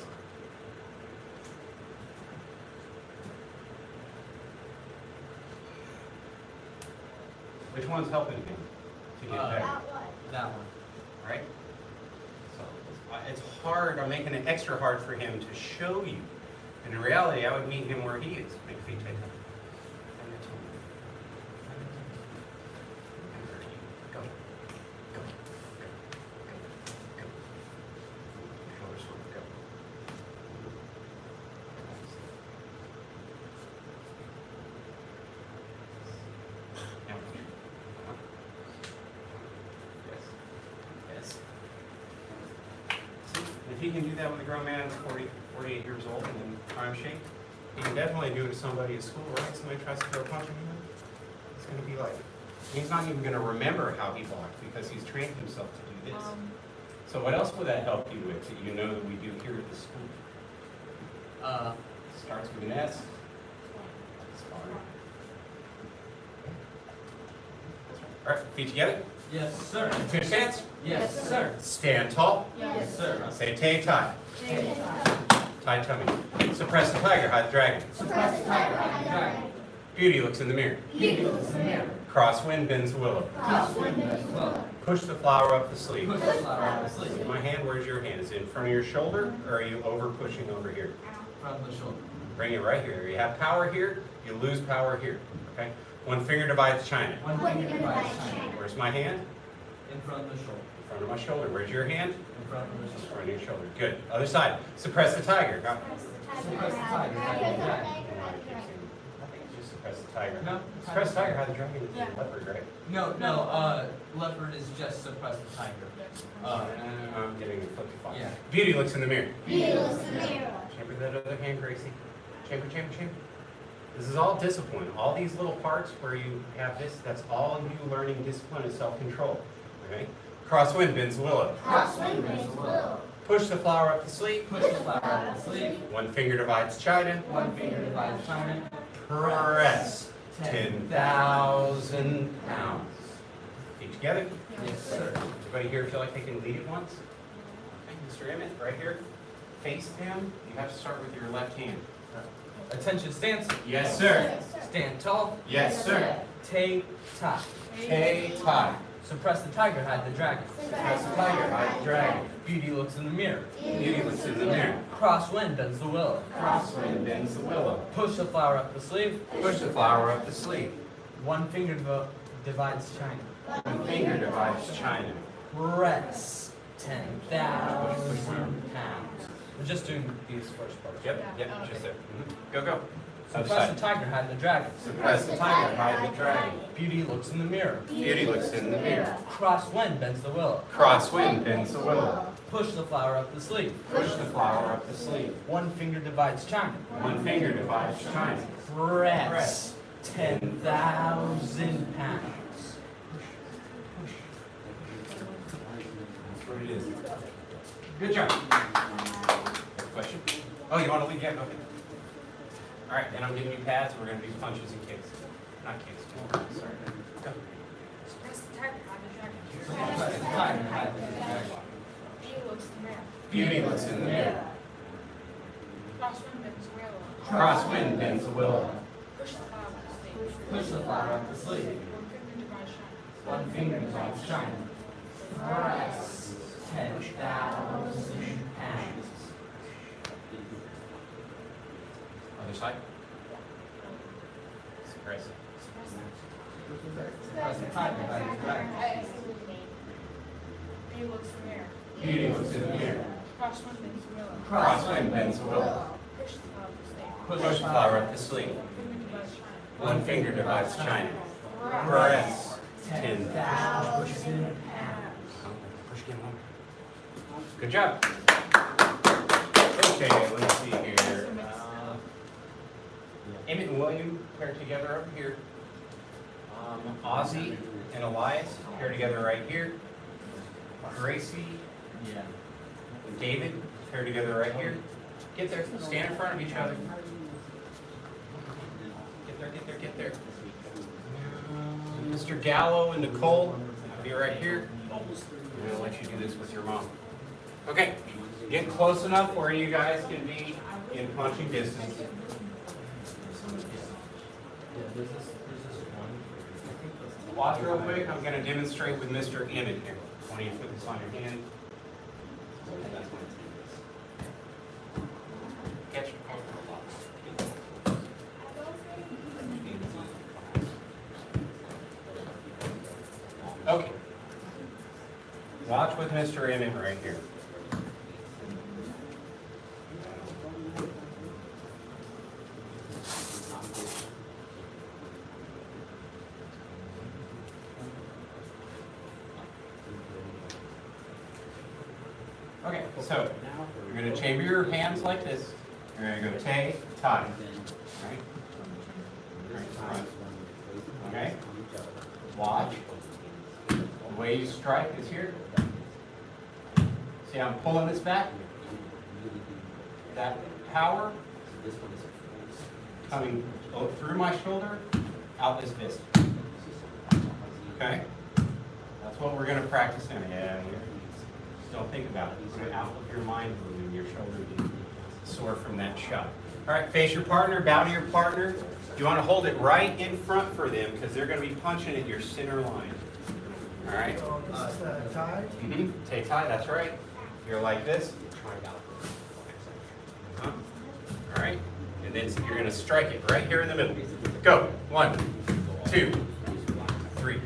Which one's helping him to get better? That one. That one. Right? So it's hard, I'm making it extra hard for him to show you. And in reality, I would meet him where he is. Make feet take up. Go. Go. Go. Go. Shoulders forward. Go. Now. Yes. See, if he can do that with a grown man that's 48 years old and in prime shape, he can definitely do it to somebody at school, right? Somebody tries to throw a punch at him, it's going to be like, he's not even going to remember how he blocked because he's trained himself to do this. So what else would that help you with that you know that we do here at the school? Starts with an S. Sparring. All right, feet together. Yes, sir. Two stance. Yes, sir. Stand tall. Yes, sir. Say tay tie. Tie tummy. Suppress the tiger, hide the dragon. Suppress the tiger, hide the dragon. Beauty looks in the mirror. Beauty looks in the mirror. Crosswind bends the willow. Crosswind bends the willow. Push the flower up the sleeve. Push the flower up the sleeve. My hand, where's your hand? Is it in front of your shoulder or are you over pushing over here? From the shoulder. Bring it right here. You have power here, you lose power here. Okay? One finger divides China. One finger divides China. Where's my hand? In front of the shoulder. In front of my shoulder. Where's your hand? In front of the In shoulder. front of your shoulder. Good. Other side. Suppress the tiger. Go. Suppress the tiger, hide the dragon. I think it's just suppress the tiger. No. Suppress the tiger, hide the dragon. Yeah. Leopard, right? No, leopard is just suppress the tiger. I'm getting a flip to Yeah. Beauty looks in the mirror. Beauty looks in the mirror. Chamber that other hand, Gracie. Chamber. This is all discipline. All these little parts where you have this, that's all you learning discipline and self-control. Okay? Crosswind bends the willow. Crosswind bends the willow. Push the flower up the sleeve. Push the flower up the sleeve. One finger divides China. One finger divides China. Press 10,000 pounds. together? Yes, sir. Everybody here feel like they can lead it once? Okay, Mr. Emmett, right here. Face him. You have to start with your left hand. Attention stance. Yes, sir. Stand tall. Yes, sir. Tay tie. Tay tie. Suppress the tiger, hide the dragon. Suppress the tiger, hide the dragon. Beauty looks in the mirror. Beauty looks in the mirror. Crosswind bends the willow. Crosswind bends the willow. Push the flower up the sleeve. Push the flower up the sleeve. One finger divides China. One finger divides China. Press 10,000 pounds. We're just doing these first parts. Yep, just there. Go, go. Other Suppress the side. tiger, hide the dragon. Suppress the tiger, hide the dragon. Beauty looks in the mirror. Beauty looks in the mirror. Crosswind bends the willow. Crosswind bends the willow. Push the flower up the sleeve. Push the flower up the sleeve. One finger divides China. One finger divides China. Press 10,000 pounds. That's what it is. Good job. Question? Oh, you want to leave yet? Okay. All right, then I'm giving you pads. We're going to do punches and kicks. Not kicks. Sorry. Go. Suppress the tiger, hide the dragon. Beauty looks in the mirror. Crosswind bends the willow. Push the flower up the sleeve. One finger divides China. Press 10,000 pounds. Other side. Suppress it. Suppress the tiger, hide the dragon. Beauty looks in the mirror. Crosswind Crosswind bends the willow. Push the flower up the sleeve. One finger divides China. Press 10,000 pounds. Push again. Good job. Okay, let's see here. Emmett and William pair together up here. Ozzy and Elias pair together right here. Gracie and David pair together right here. Get there. Stand in front of each other. Get there. Mr. Gallo and Nicole, be right here. I'm going to let you do this with your mom. Okay, get close enough where you guys can be in punching distance. Watch real quick. I'm going to demonstrate with Mr. Emmett here. I want you to put this on your hand. Catch your Okay. Watch with Mr. Emmett right here. Okay, so you're going to chamber your hands like this. You're going to go tay, tie. Right? Front. Okay? Watch. The way you strike is here. See, I'm pulling this back. That power coming through my shoulder, out this fist. Okay? That's what we're going to practice now. Yeah, just don't think about it. It's going to out of your mind moving, your shoulder being sore from that shot. All right, face your partner, bow to your partner. You want to hold it right in front for them because they're going to be punching at your center line. All right? Tie? Mm-hmm. Tay tie, that's right. You're like this. All right? And then you're going to strike it right here in the middle. Go. 1, 2, 3.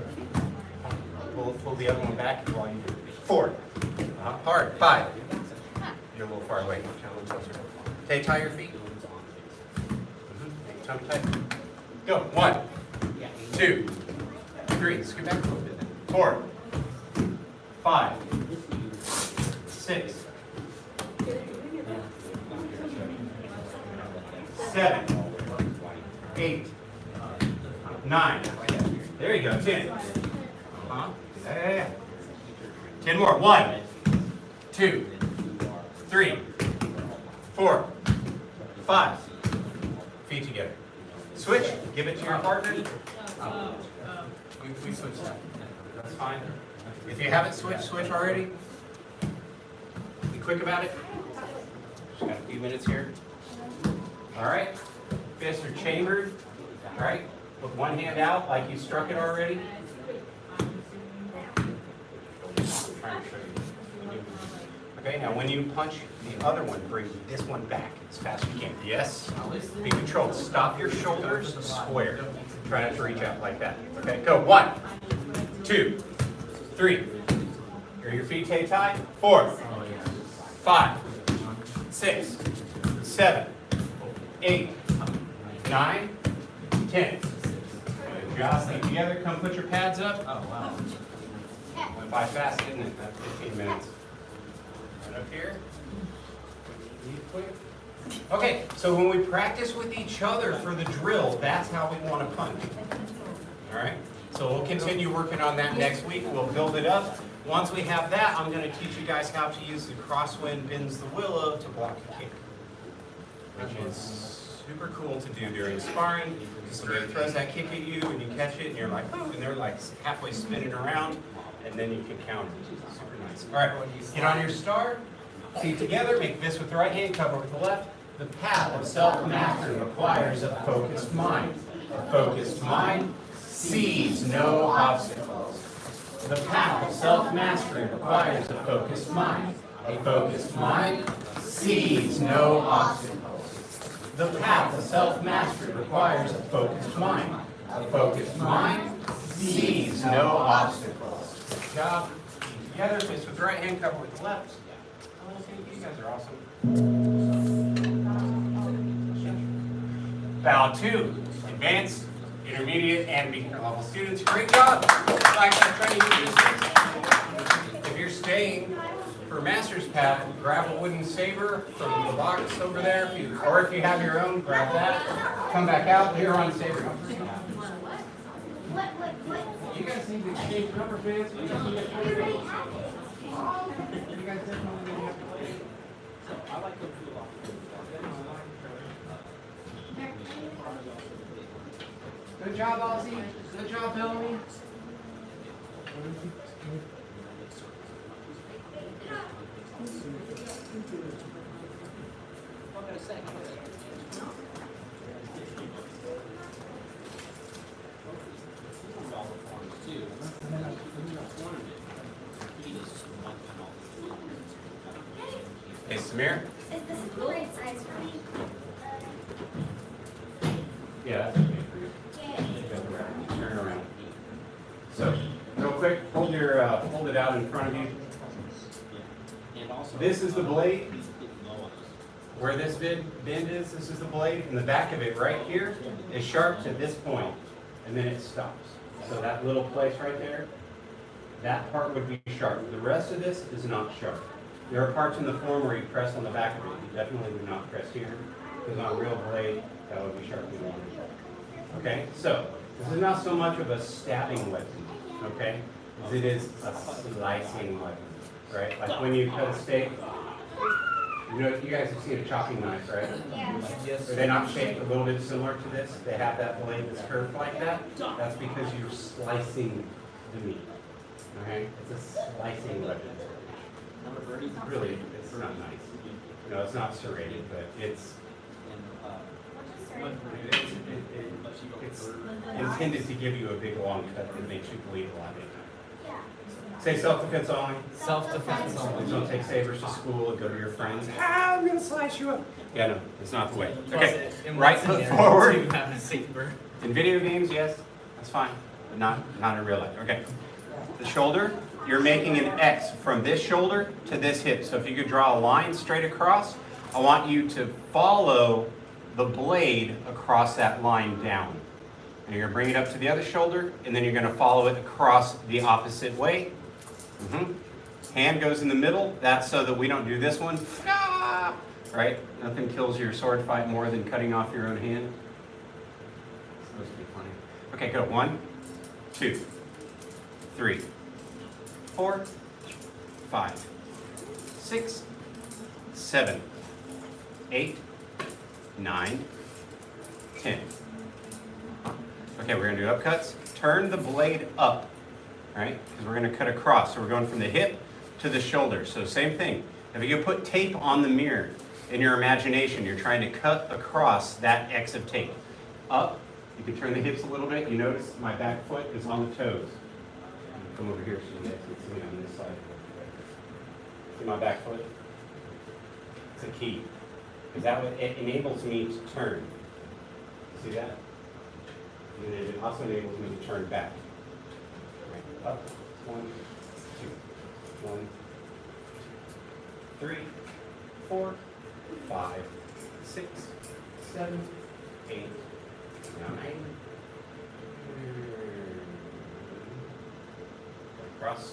Pull the other one back while you do it. 4. Hard. 5. You're a little far away. A little closer. Tay tie your feet. Tongue tight. Go. 1, 2, 3. Scoot back a little bit. 4, 5, 6, 7, 8, 9. There you go. 10. Yeah. 10 more. 1, 2, 3, 4, 5. Feet together. Switch. Give it to your partner. We switch that. That's fine. If you haven't switch already. Be quick about it. Just got a few minutes here. All right. Fists are chambered. All right. Put one hand out like you struck it already. I'm trying to show you. Okay, now when you punch the other one, bring this one back as fast as you can. Yes? Be controlled. Stop your shoulders square. Try not to reach out like that. Okay, go. 1, 2, 3. Are your feet tight? 4, 5, 6, 7, 8, 9, 10. Good job. Stay together. Come put your pads up. Oh, wow. Went by fast, didn't it? That's 15 minutes. Right up here. Okay, so when we practice with each other for the drill, that's how we want to punch. All right? So we'll continue working on that next week. We'll build it up. Once we have that, I'm going to teach you guys how to use the crosswind bends the willow to block a kick, which is super cool to do during sparring. Somebody throws that kick at you and you catch it and you're like, oh, and they're like halfway spinning around, and then you can counter. Super nice. All right, get on your start. Feet together, make this with the right hand, cover with the left. The path of self-mastery requires a focused mind. A focused mind sees no obstacles. The path of self-mastery requires a focused mind. A focused mind sees no obstacles. The path of self-mastery requires a focused mind. A focused mind sees no obstacles. Good job. Feet together, fist with the right hand, cover with the left. Oh, thank you. You guys are awesome. Bow 2, advanced, intermediate, and beginner level students. Great job. If you're staying for master's path, grab a wooden saber from the box over there. Or if you have your own, grab that. Come back out here on saber. You guys need to exchange rubber bands. You guys definitely have to play. I like those two a lot. Good job, Ozzy. Good job, Bellamy. Hey, Samir? Is this the right size for me? Yeah, that's okay for you. Turn around. So, real quick, hold it out in front of you. This is the blade. Where this bend is, this is the blade, and the back of it right here is sharp to this point, and then it stops. So that little place right there, that part would be sharp. The rest of this is not sharp. There are parts in the form where you press on the back of it. You definitely would not press here, because on a real blade, that would be sharp. Okay, so this is not so much of a stabbing weapon, okay, as it is a slicing weapon, right? Like when you cut a steak, you know, you guys have seen a chopping knife, right? Yes. Are they not shaped a little bit similar to this? They have that blade that's curved like that. That's because you're slicing the meat, okay? It's a slicing weapon. Really, it's not nice. You know, it's not serrated, but it's intended to give you a big long cut that makes you bleed a lot. Say self-defense only. Self-defense only. Please don't take sabers to school and go to your friends. I'm going to slice you up. Yeah, no, it's not the way. Okay, right foot forward. In video games, yes, that's fine, but not in real life. Okay, the shoulder, you're making an X from this shoulder to this hip. So if you could draw a line straight across, I want you to follow the blade across that line down. And you're going to bring it up to the other shoulder, and then you're going to follow it across the opposite way. Hand goes in the middle. That's so that we don't do this one. Ah! Right? Nothing kills your sword fight more than cutting off your own hand. It's supposed to be funny. Okay, go. 1, 2, 3, 4, 5, 6, 7, 8, 9, 10. Okay, we're going to do upcuts. Turn the blade up all right? Because we're going to cut across. So we're going from the hip to the shoulder. So same thing. If you put tape on the mirror in your imagination, you're trying to cut across that X of tape. Up, you can turn the hips a little bit. You notice my back foot is on the toes. Come over here so you guys can see me on this side. See my back foot? It's a key. Because it enables me to turn. See that? And it also enables me to turn back. Right. Up. 1, 2, 1, 3, 4, 5, 6, 7, 8, 9. Across.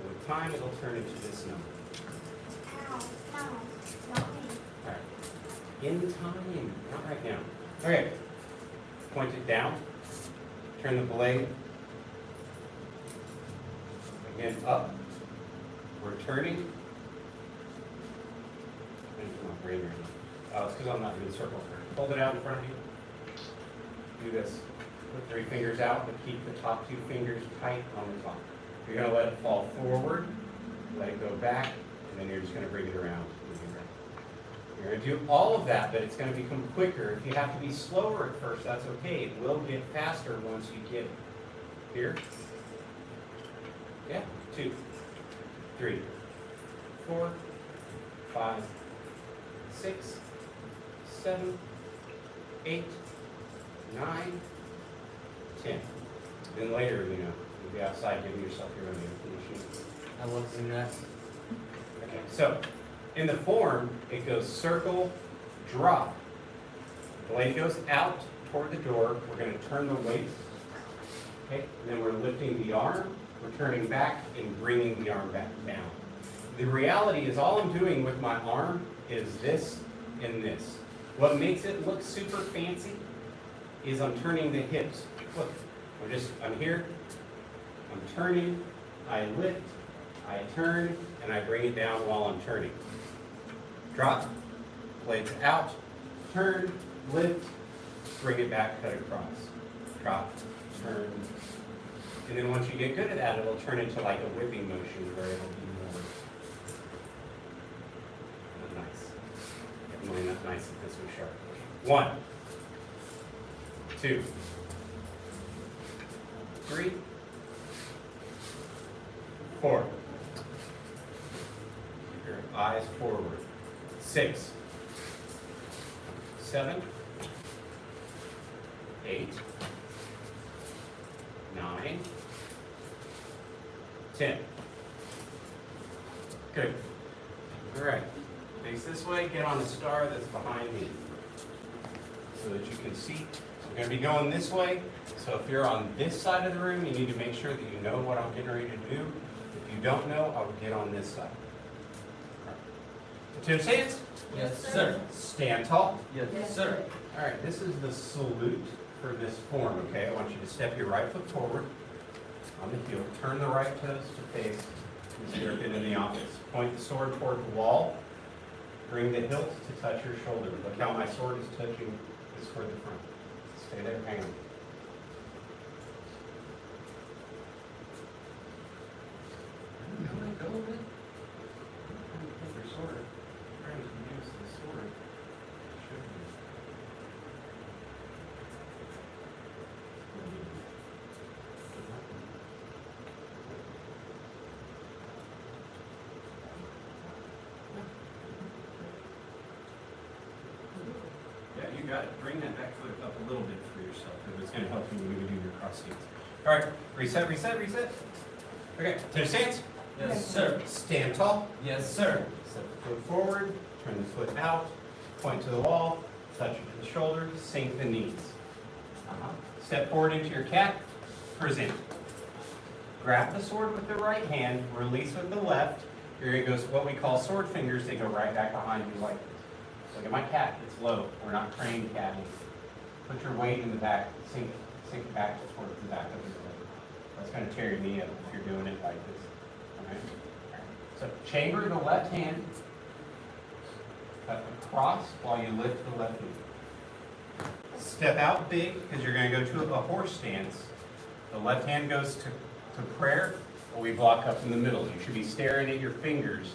With time, it'll turn into this number. Ow, no, not me. All right. In time, not right now. Okay. Point it down. Turn the blade. Again, up. We're turning. My brain right now. Oh, it's because I'm not doing circles. Hold it out in front of you. Do this. Put 3 fingers out, but keep the top 2 fingers tight on the top. You're going to let it fall forward, let it go back, and then you're just going to bring it around. You're going to do all of that, but it's going to become quicker. If you have to be slower at first, that's okay. It will get faster once you get it. Here. Yeah. 2, 3, 4, 5, 6, 7, 8, 9, 10. Then later, you'll be outside giving yourself your own information. I love doing that. Okay, so in the form, it goes circle, drop. Blade goes out toward the door. We're going to turn the waist. Okay, and then we're lifting the arm. We're turning back and bringing the arm back down. The reality is all I'm doing with my arm is this and this. What makes it look super fancy is I'm turning the hips. Look, I'm here, I'm turning, I lift, I turn, and I bring it down while I'm turning. Drop, blades out, turn, lift, bring it back, cut across. Drop, turn. And then once you get good at that, it'll turn into like a whipping motion where it'll be more nice. Definitely not nice if this was sharp. 1, 2, 3, 4. Keep your eyes forward. 6, 7, 8, 9, 10. Good. All right. Face this way. Get on the star that's behind me so that you can see. I'm going to be going this way. So if you're on this side of the room, you need to make sure that you know what I'm getting ready to do. If you don't know, I will get on this side. To the stance? Yes, sir. Stand tall. Yes, sir. All right, this is the salute for this form, okay? I want you to step your right foot forward on the heel. Turn the right toes to face as you've been in the office. Point the sword toward the wall. Bring the hilt to touch your shoulder. Look how my sword is touching this toward the front. Stay there, hang on. Go a bit. Put your sword. Trying to use the sword. Yeah, you got it. Bring that back foot up a little bit for yourself because it's going to help you when you do your cross stance. All right, reset, reset, reset. Okay, to the stance. Yes, sir. Stand tall. Yes, sir. Step the foot forward, turn the foot out, point to the wall, touch the shoulder, sink the knees. Step forward into your cat, present. Grab the sword with the right hand, release with the left. Here it goes, what we call sword fingers. They go right back behind you like this. Look at my cat, it's low. We're not trained catting. Put your weight in the back, sink it back towards the back of your leg. That's going to tear your knee up if you're doing it like this. All right? So chamber the left hand, cut across while you lift the left knee. Step out big because you're going to go to a horse stance. The left hand goes to prayer, or we block up in the middle. You should be staring at your fingers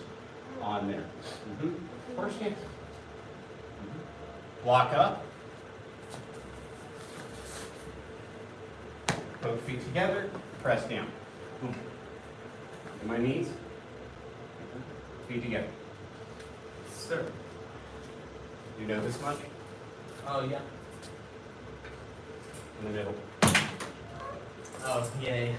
on there. Horse stance. Block up. Both feet together, press down. And my knees. Feet together. Sir. You know this much? Oh, yeah. In the middle. Oh, yay.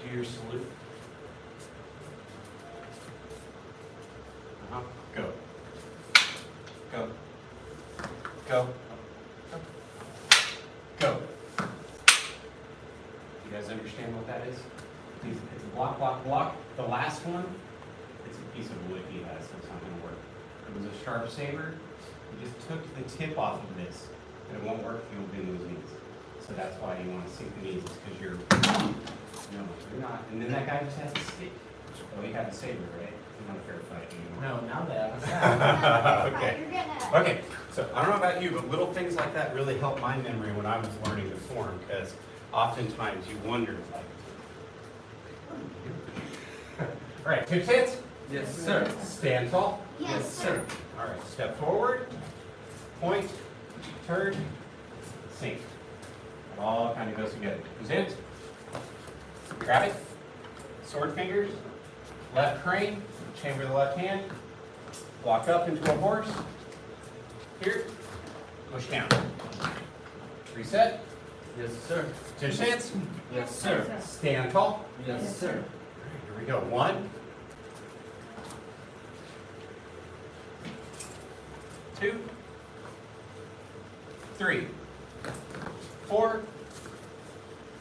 Do your salute. Go. Go. Go. Go. You guys understand what that is? It's a block, block, block. The last one, it's a piece of wood he has, so it's not going to work. It was a sharp saber. He just took the tip off of this, and it won't work if you'll bend those knees. So that's why you want to sink the knees, because you're, no, you're not. And then that guy just has a stick. Oh, he had a saber, right? He's not a fair fight anymore. No, now they have a sound. Okay. Okay, so I don't know about you, but little things like that really helped my memory when I was learning the form, because oftentimes you wonder, like, all right, 2 sets. Yes, sir. Stand tall. Yes, sir. All right, step forward, point, turn, sink. It all kind of goes together. Present. Grab it. Sword fingers. Left crane. Chamber the left hand. Walk up into a horse. Here. Push down. Reset. Yes, sir. 2 stance. Yes, sir. Stand tall. Yes, sir. Here we go. 1, 2, 3, 4,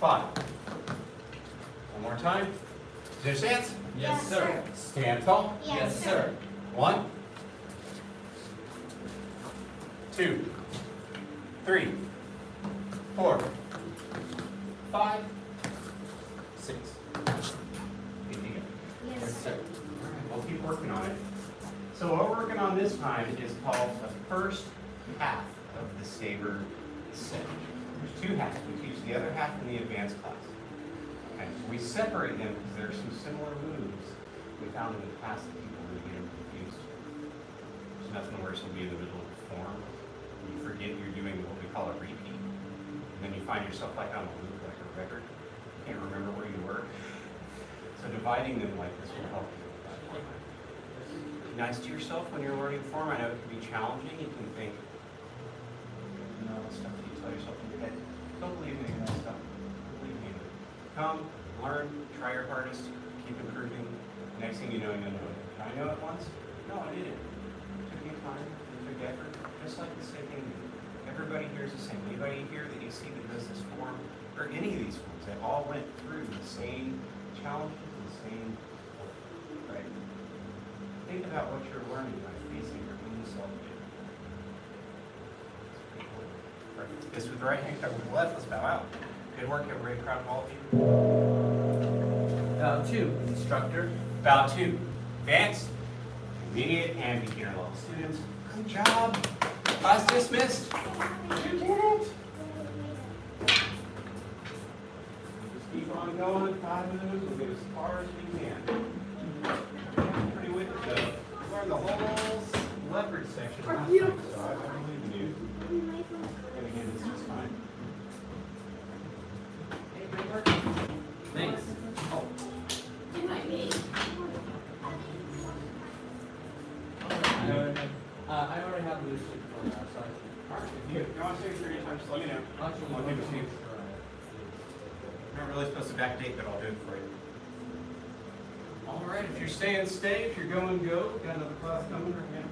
5. One more time. 2 stance. Yes, sir. Stand tall. Yes, sir. 1, 2, 3, 4, 5, 6. Good deal. Yes, sir. All right, we'll keep working on it. So what we're working on this time is called the first half of the saber set. There's 2 halves. We teach the other half in the advanced class. Okay, so we separate them because there are some similar moves we found in the past that people really get them confused. There's nothing worse than being in the middle of a form and you forget you're doing what we call a repeat. And then you find yourself like on a loop, like a record. You can't remember where you were. So dividing them like this will help you with that. Be nice to yourself when you're learning form. I know it can be challenging. You can think, stuff that you tell yourself in your head. Don't believe any of that stuff. Believe me. Come, learn, try your hardest, keep improving. Next thing you know, you'll know it. Did I know it once? No, I didn't. It took me time, it took effort, just like the same thing. Everybody here is the same. Anybody here that you see that does this form, or any of these forms, they all went through the same challenges, the same work, right? Think about what you're learning by facing your own self-image. Perfect. This with the right hand, cover with the left. Let's bow out. Good work, everybody. Proud of all of you. Bow 2, instructor. Bow 2. Advanced, intermediate, and beginner level students. Good job. Class dismissed. You did it. Just keep on going. 5 minutes. We'll get as far as we can. Pretty wicked though. We learned the whole leopard section last time, so I believe in you. And again, this is fine. Hey, good work. Thanks. Oh. I already have the leadership for now, so All right. If you want to stay for your time, just let me know. actually, I'll give it to you. I'm not really supposed to backdate, but I'll do it for you. All right, if you're staying, stay. If you're going, go. Got another class coming right now.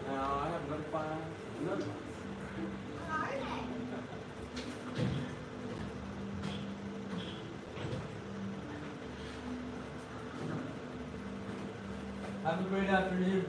No, I have another class. Another class. have a great afternoon.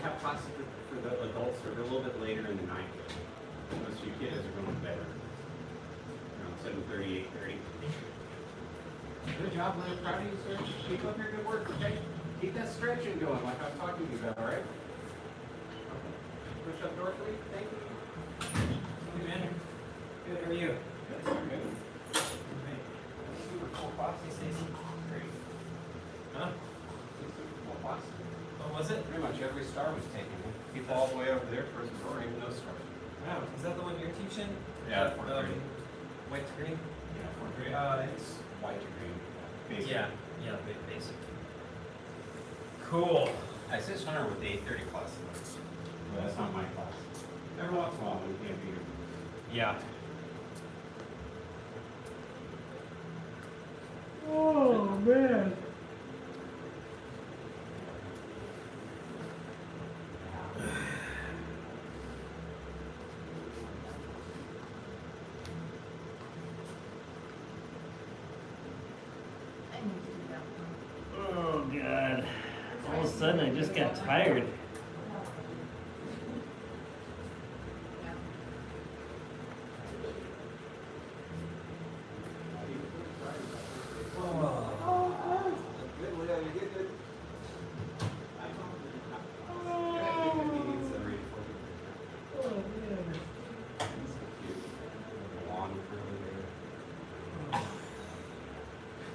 have classes for the adults that are a little bit later in the night. Most of you kids are going to bed around 7:30, 8:30. Good job, Lynn. Proud of you, sir. Keep up your good work, okay? Keep that stretching going like I'm talking to you about, all right? Push up door, please. Thank you. Hey, man. Good, how are you? Good, sir. Good. Super cool class, Stacy. Great. Huh? Super cool class. What was it? Pretty much every star was taken. People all the way over there towards Gohring, no stars. Wow, is that the one you're teaching? Yeah, 4:30. White to green? Yeah, 4:30. It's white to green. Basic. Yeah, basic. Cool. I assist Hunter with the 8:30 class. Well, that's not my class. Every once in a while, we can't be here. Yeah. Oh man. Oh god. All of a sudden I just got tired.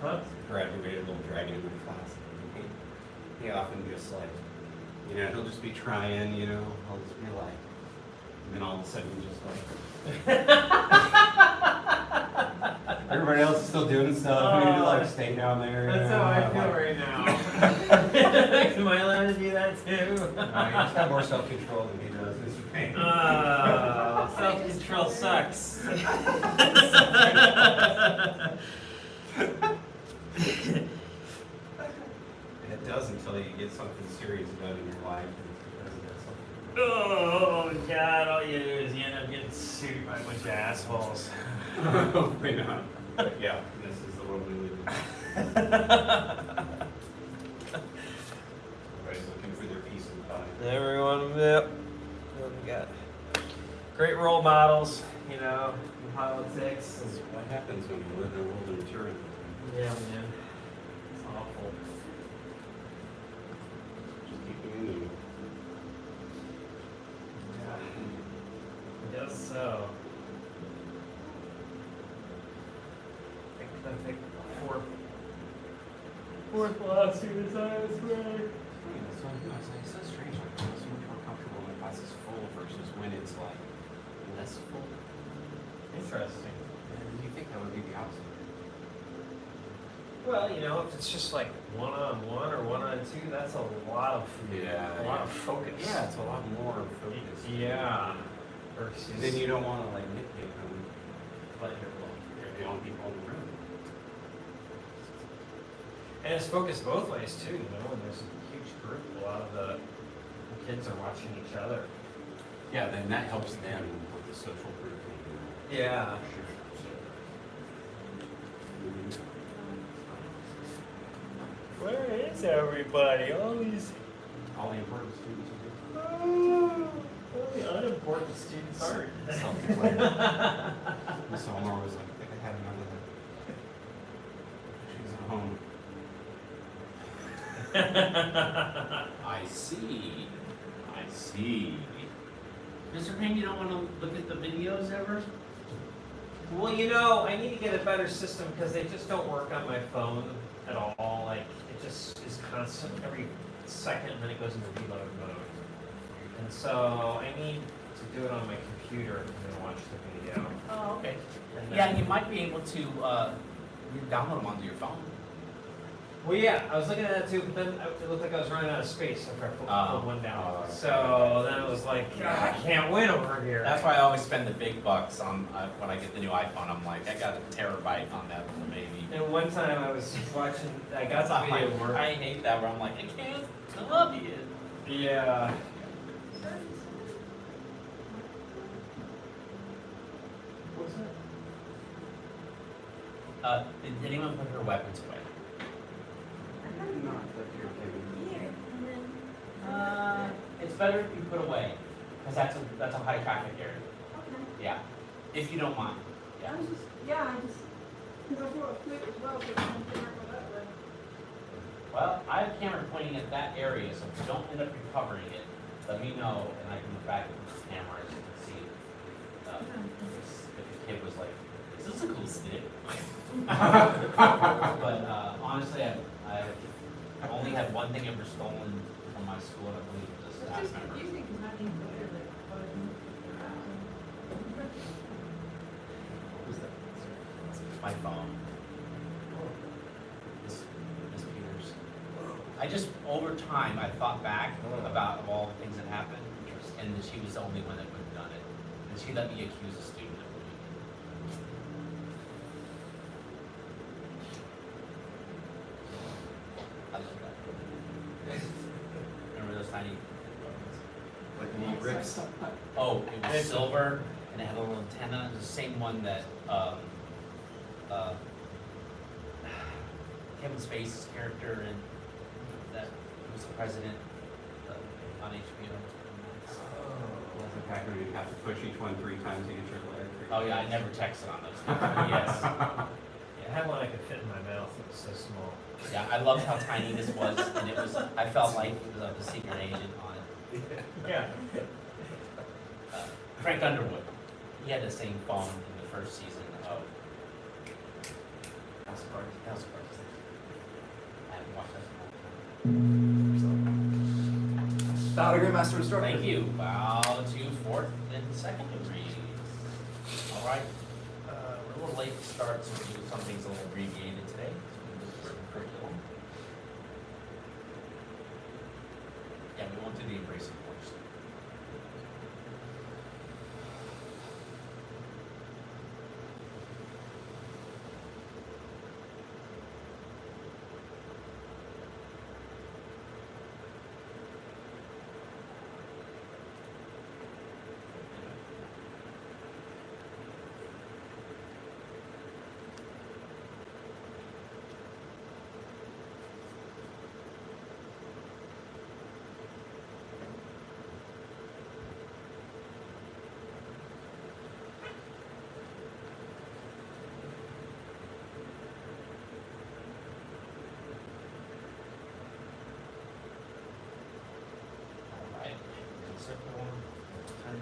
Huh? Graduated, little dragon in the class. He often just like, he'll just be trying, I'll just be like, and then all of a sudden just like, everybody else is still doing stuff, and you just like stay down there. That's how I feel like, right now. Am I allowed to do that too? You just have more self-control than he does. It's pain. Self-control sucks. It does until you get something serious done in your life. Oh god, all you do is you end up getting sued by a bunch of assholes. Hopefully not. But yeah, this is the world we live in. Everybody's looking for their piece of the pie. Everyone, yep. What we got? Great role models, in politics. This is what happens when you live in a world of tyranny. Yeah, man. It's awful. Just keep doing it. Yeah. I guess so. I think fourth lawsuit is on its way. It's so strange. Like, I'm so much more comfortable when the class is full versus when it's like less full. Interesting. And you think that would be the opposite? Well, if it's just like one-on-one or one-on-two, that's a lot of focus. Yeah, it's a lot more focused. Yeah. Versus And then you don't want to like nitpick them, but you're the only people in the room. And it's focused both ways too, when there's a huge group, a lot of the kids are watching each other. Yeah, then that helps them with the social group. Yeah. Where is everybody? All the important students are all the unimportant students aren't. self-declared. Miss Omar was like, I think I had another. She's at home. I see. Mr. Payne, you don't want to look at the videos ever? Well, I need to get a better system because they just don't work on my phone at all. Like, it just is constant every second, and then it goes into reload mode. And so I need to do it on my computer and then watch the video. Oh, okay. And Yeah, then- you might be able to download them onto your phone. Well, yeah, I was looking at that too, but then it looked like I was running out of space after I put one down. Oh, So then it was like, I can't win over here. That's why I always spend the big bucks on when I get the new iPhone. I'm like, I got a terabyte on that little baby. And one time I was watching, I got the video where, I hate that where I'm like, I can't, I love you. yeah. What's that? Did anyone put her weapons away? Not that you're kidding. Here, and then It's better if you put away, because that's a high traffic area. Okay. Yeah, if you don't mind. Yeah. I just, because I brought a flip as well, so I can go that way. Well, I have a camera pointing at that area, so if you don't end up recovering it, let me know, and I can look back at the camera as you can see. If the kid was like, is this a cool stick? But honestly, I've only had one thing ever stolen from my school, and I believe it was a staff member. What was that? My phone. Miss Peters. I just, over time, I thought back about all the things that happened, and that she was the only one that would have done it. And she let me accuse a student of doing it. I love that. Remember those tiny phones? Like knee bricks. Oh, it was silver, and it had a little antenna, the same one that, Kevin Spacey's character in, that was the president on HBO. Was the pack where you'd have to push each one 3 times to get your letter? Oh yeah, I never texted on those things, but yes. Yeah, I had one I could fit in my mouth, it was so small. Yeah, I loved how tiny this was, and it was, I felt like it was the secret agent on it. Yeah. Frank Underwood, he had the same phone in the first season of House of Cards. I haven't watched that in a long time. Bow to Grandmaster Instructor. Thank you. Bow to fourth and second degree. All right. We're a little late to start, so something's a little abbreviated today. So we'll curriculum. Yeah, we won't do the embracing course. All right. Circle. Turn.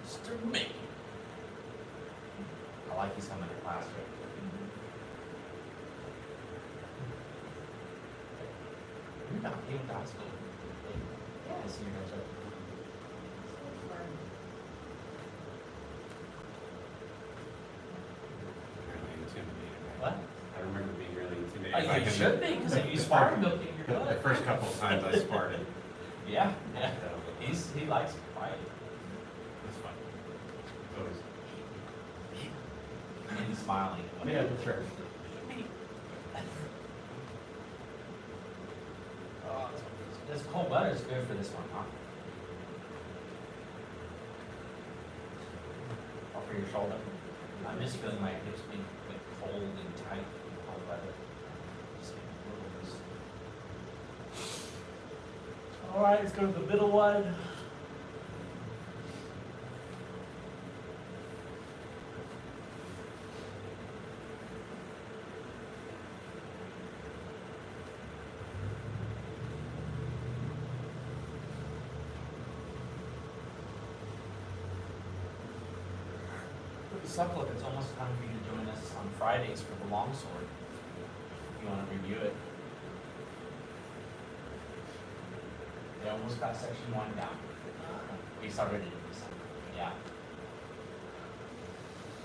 Mr. May. I like he's coming to class, right? You're not even to high school. I see you guys are. Really intimidated. What? I remember being really intimidated. Oh, by you him. should be, because if you sparred, you'll think you're The good. first couple of times I sparred it. Yeah, yeah. He likes quiet. It's fun. It's always. And he's smiling. Yeah, that's right. Oh, this cold weather is good for this one, huh? Or for your shoulder. I miss feeling my hips being like cold and tight in cold weather. Just a little loose. All right, let's go to the middle one. Look, it's almost time for you to join us on Fridays for the longsword. If you want to review it. They almost got section 1 down. We started in December. Yeah.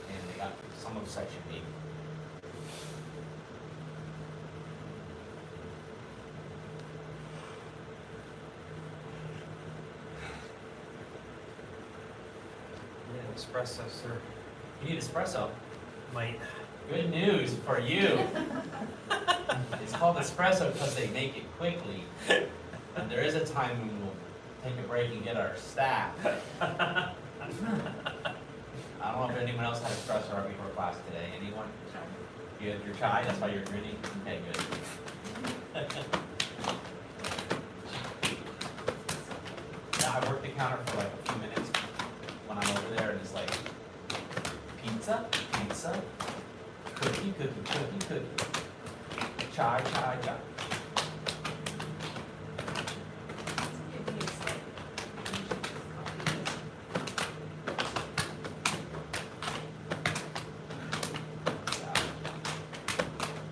And they got some of section 8. espresso, sir. You need espresso. Might. Good news for you. It's called espresso because they make it quickly. And there is a time when we'll take a break and get our staff. I don't know if anyone else had espresso right before class today. Anyone? You had your chai, that's why you're grinning? Okay, good. Yeah, I worked the counter for like a few minutes when I'm over there and it's like, pizza, pizza, cookie, cookie, cookie, cookie, chai, chai, chai.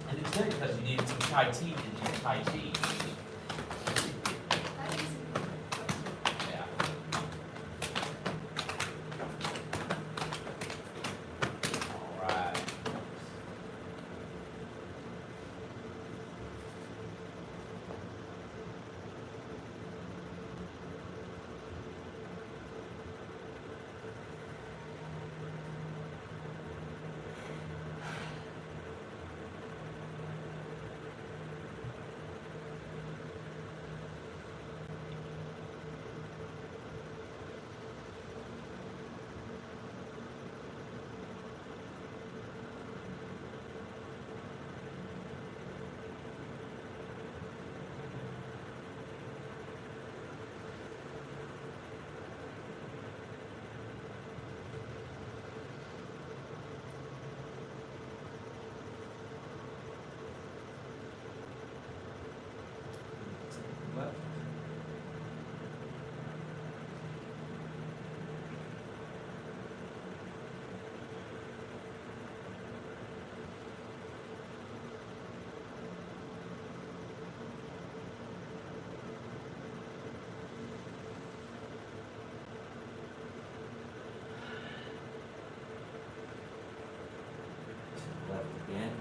And it's good because you need some chai tea to do chai tea. Yeah. All right. Left. Left again.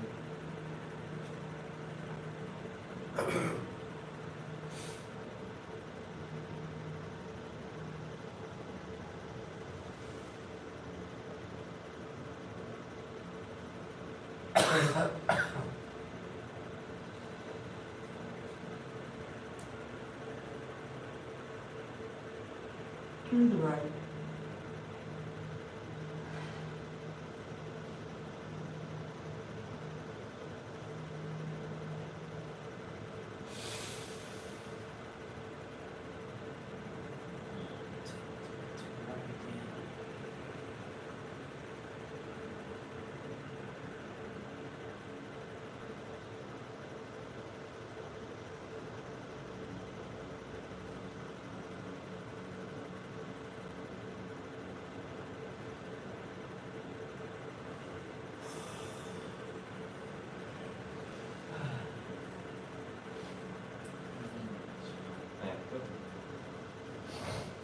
To the right.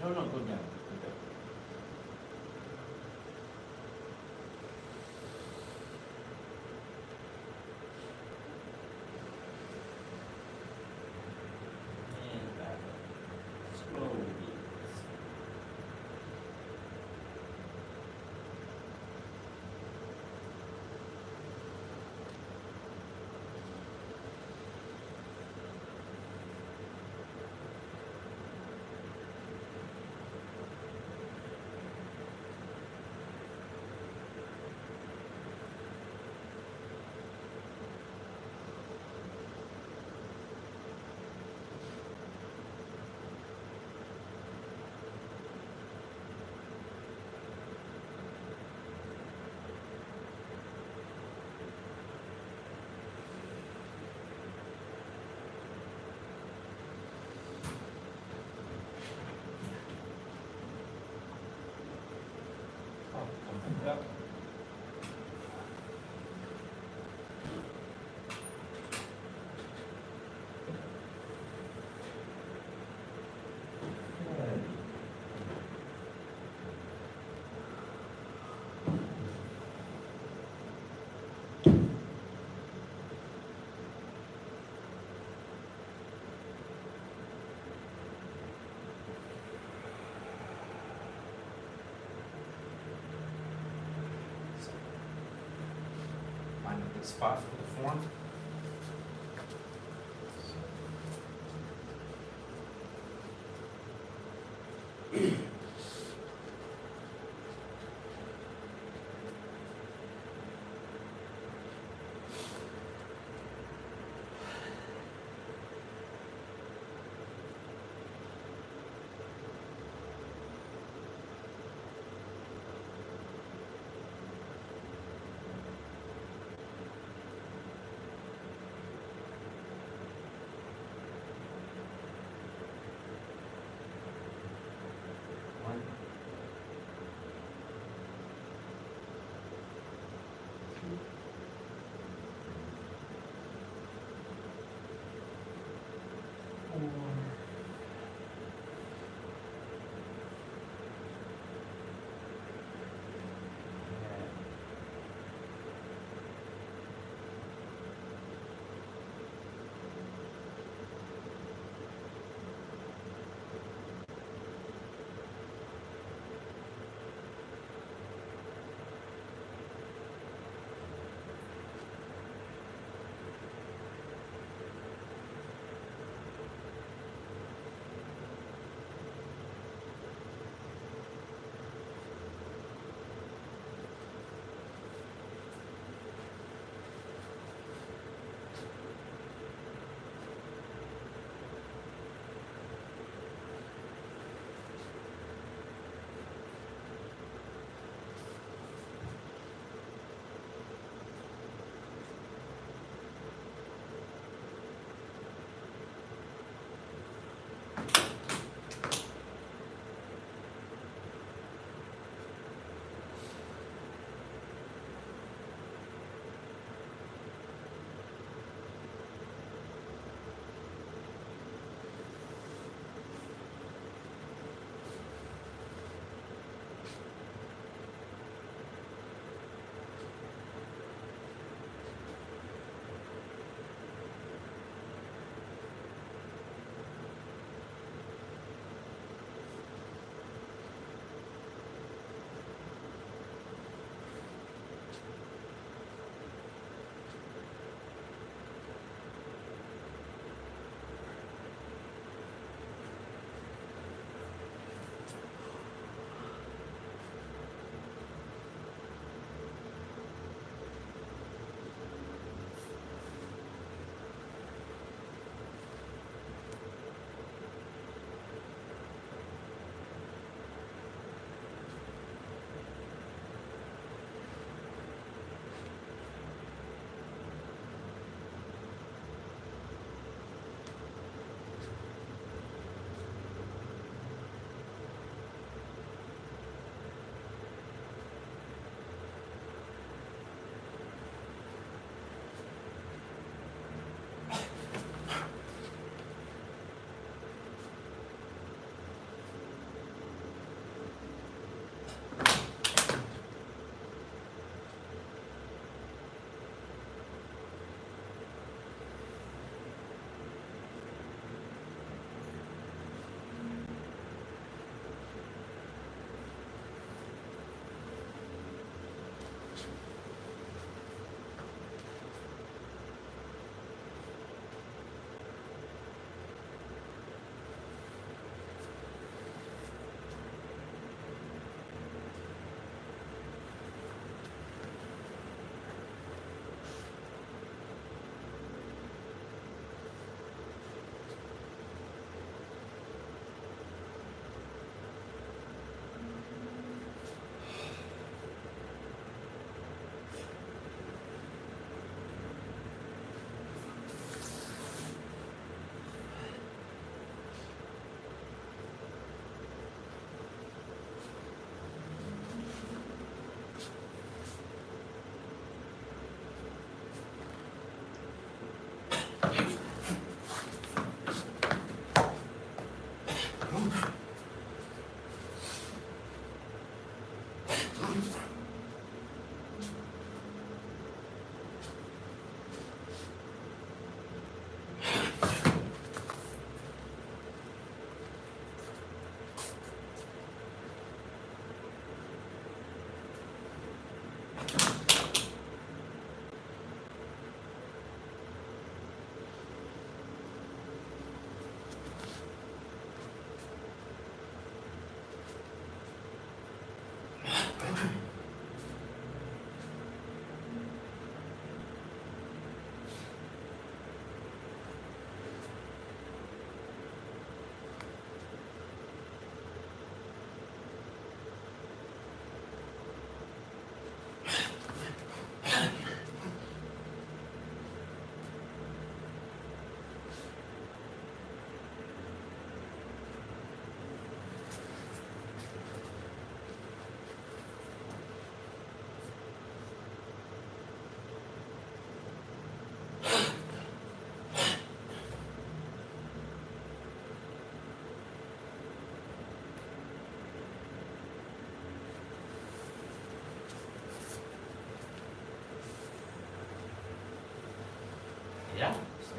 No, no, go down. And back up. Slowly. Yep. spot for the form.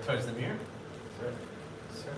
Towards the mirror? Sir. Sir.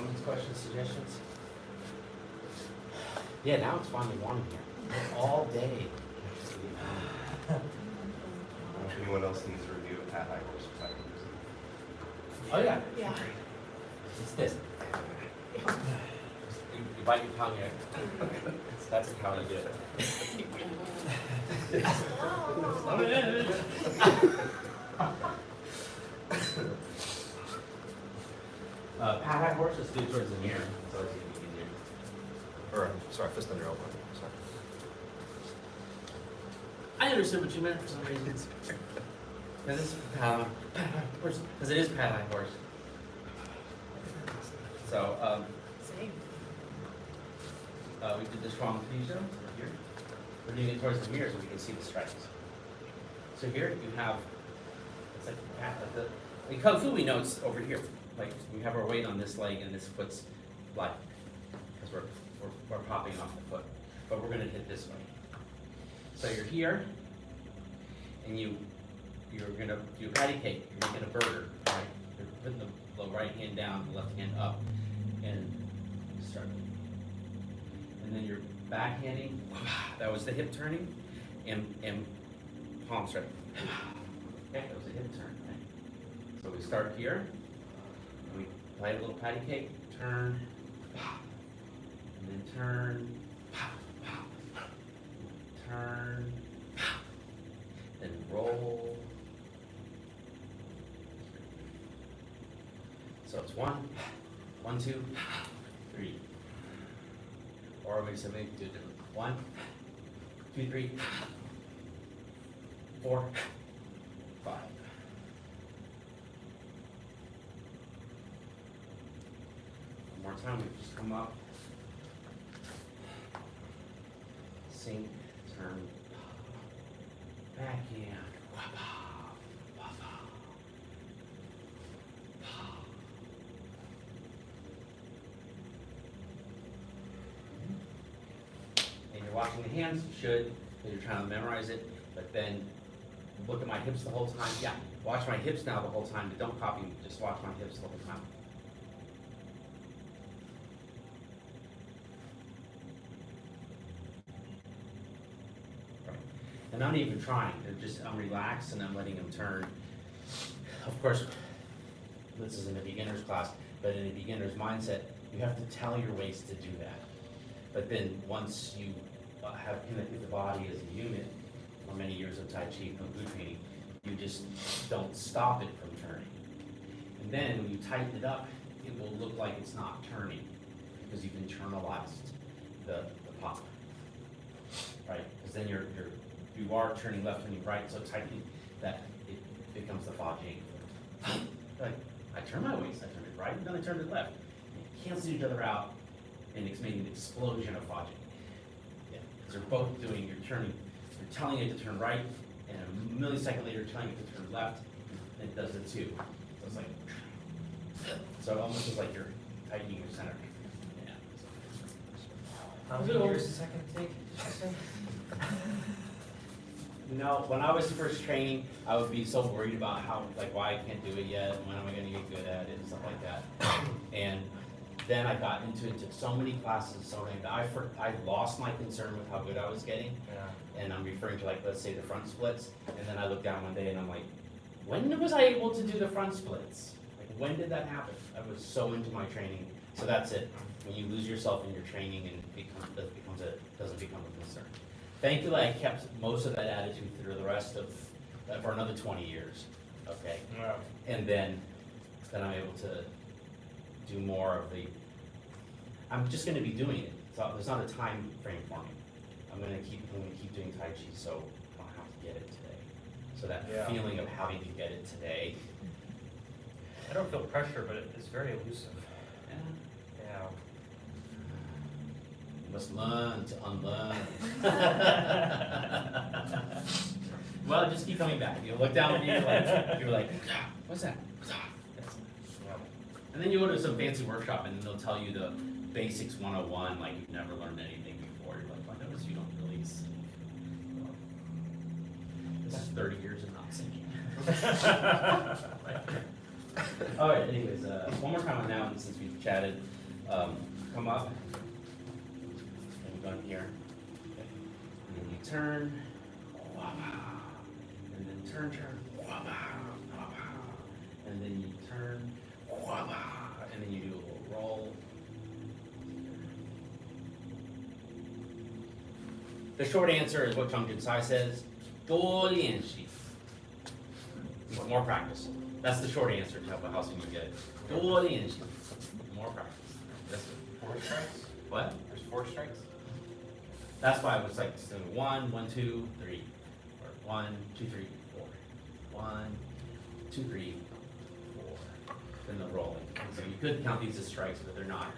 Comments, questions, suggestions? Yeah, now it's finally warm here. All day. If anyone else needs a review of Pat Highhorse, Oh, yeah. Yeah. It's this. You bite your tongue here. That's how you do it. Pat Highhorse, let's do it towards the mirror. It's always gonna be easier. Or, sorry, fist under elbow. Sorry. I understood what you meant for some reason. Because it's because it is Pat Highhorse. So, we did this wrong. Can you show? Here. We're doing it towards the mirror so we can see the stripes. So here you have, it's like the in Kung Fu we know it's over here. Like we have our weight on this leg and this foot's light. Because we're popping off the foot. But we're gonna hit this way. So you're here and you're gonna do a patty cake. You're making a burger, right? You're putting the right hand down, the left hand up, and start. And then you're backhanding. That was the hip turning, and palm strike. Okay, that was a hip turn. Right? So we start here, and we play a little patty cake. Turn, and then turn, turn, then roll. So it's 1, 2, 3. Or we said maybe do it different. 1, 2, 3, 4, 5. One more time, we just come up. Sink, turn, backhand. Watching the hands, you should, because you're trying to memorize it, but then look at my hips the whole time. Yeah, watch my hips now the whole time, but don't copy me, just watch my hips the whole time. Right. And I'm not even trying, I'm relaxed and I'm letting them turn. Of course, this is in a beginner's class, but in a beginner's mindset, you have to tell your waist to do that. But then once you have connected the body as a unit for many years of Tai Chi Kung Fu training, you just don't stop it from turning. And then when you tighten it up, it will look like it's not turning because you've internalized the pop, right? Because then you are turning left, turning right so tightly that it becomes the fa jing. Like I turn my waist, I turn it right, and then I turn it left. You cancel each other out, and it's making an explosion of fa jing. They're both doing, you're you're telling it to turn right, and a millisecond later, you're telling it to turn left, and it does it too. So it's like, so it almost looks like you're tightening your center. Yeah. How many years a second take, did you say? When I was first training, I would be so worried about why I can't do it yet, and when am I gonna get good at it, and stuff like that. And then I got into it, took so many classes, so many, I lost my concern with how good I was getting. Yeah. And I'm referring to let's say the front splits. And then I looked down one day and I'm like, when was I able to do the front splits? Like, when did that happen? I was so into my training. So that's it. When you lose yourself in your training and doesn't become a concern. Thankfully, I kept most of that attitude through the rest of, for another 20 years. Okay. Yeah. And then I'm able to do more of the, I'm just going to be doing it. So there's not a time frame for me. I'm going to keep doing Tai Chi so I don't have to get it today. So that feeling of having to get it today. I don't feel pressure, but it's very elusive. Yeah. You must learn to unlearn. Well, just keep coming back. You look down at me, you're like, what's that? And then you go to some fancy workshop and they'll tell you the basics 101, like you've never learned anything before. You're like, I notice you don't really see. Well, this is 30 years of not sinking. All right, anyways, one more time on that one since we've chatted. Come up. And you go in here. Okay. And then you turn. And then turn. And then you turn. And then you do a little roll. The short answer is what Chung Jun Sai says. 多练习. More practice. That's the short answer to how soon you get it. 多练习. More practice. That's it. 4 strikes? What? There's 4 strikes? That's why it was like 1, 1, 2, 3. Or 1, 2, 3, 4. 1, 2, 3, 4. Then the rolling. So you could count these as strikes, but they're not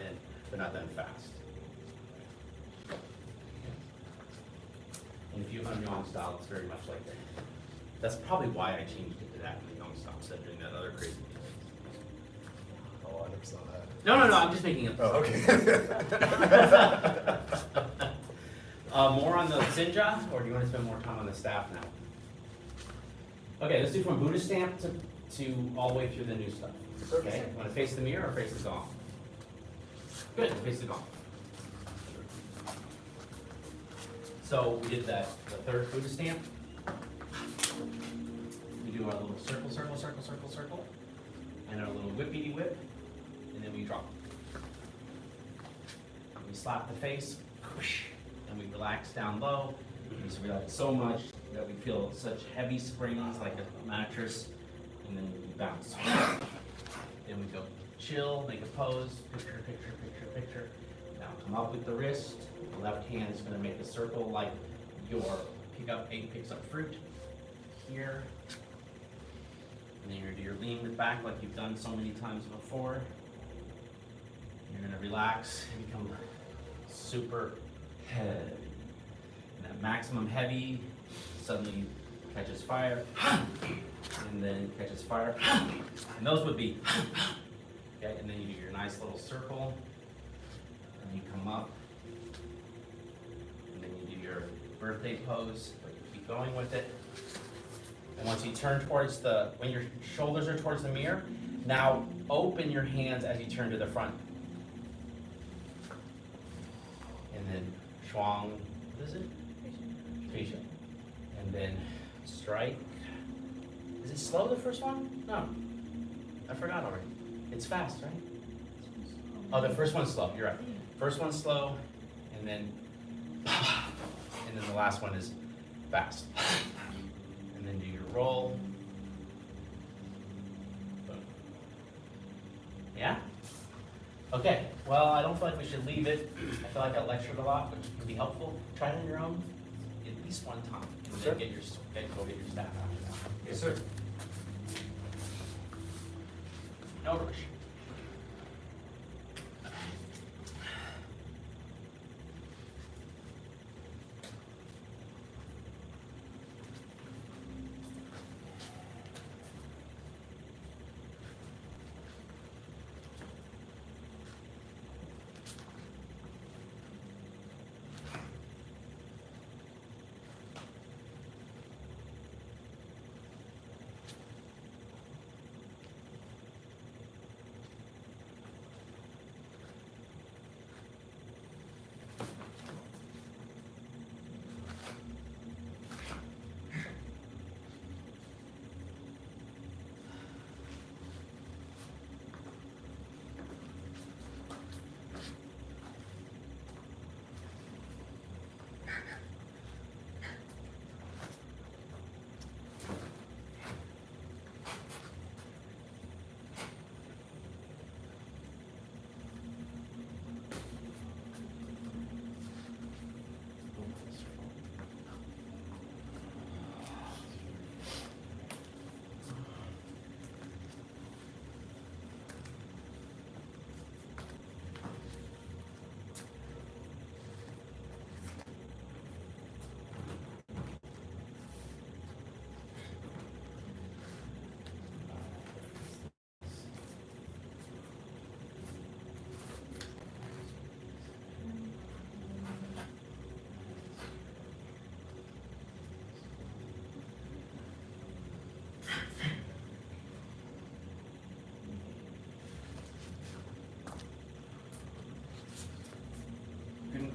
done fast. And if you have Yong style, it's very much like that. That's probably why I changed it to that in the Yong style instead of doing that other crazy thing. Oh, I never saw that. No, I'm just making it. Oh, okay. More on the Sinja, or do you want to spend more time on the staff now? Okay, let's do from Buddhist stamp to all the way through the new stuff. Okay, you want to face the mirror or face the gong? Good, face the gong. So we did the third Buddhist stamp. We do our little circle, and our little whippity whip, and then we drop. And we slap the face, and we relax down low. We relax so much that we feel such heavy springs like a mattress, and then we bounce. Then we go chill, make a pose, picture. Now come up with the wrist. The left hand is going to make a circle like egg picks up fruit here. And then you're going to do your lean with back like you've done so many times before. You're going to relax and become super heavy. And that maximum heavy suddenly catches fire, and then catches fire. And those would be, okay, and then you do your nice little circle, and you come up, and then you do your birthday pose, but you keep going with it. And once you turn towards when your shoulders are towards the mirror, now open your hands as you turn to the front. And then shuang, what is it? Fisha. And then strike. Is it slow, the first one? No. I forgot already. It's fast, right? Oh, the first one's slow, you're right. First one's slow, and then the last one is fast. And then do your roll. Boom. Yeah? Okay, well, I don't feel like we should leave it. I feel like I lectured a lot, which can be helpful. Try it on your own at least one time, and then go get your staff after that. Yes, sir. No rush.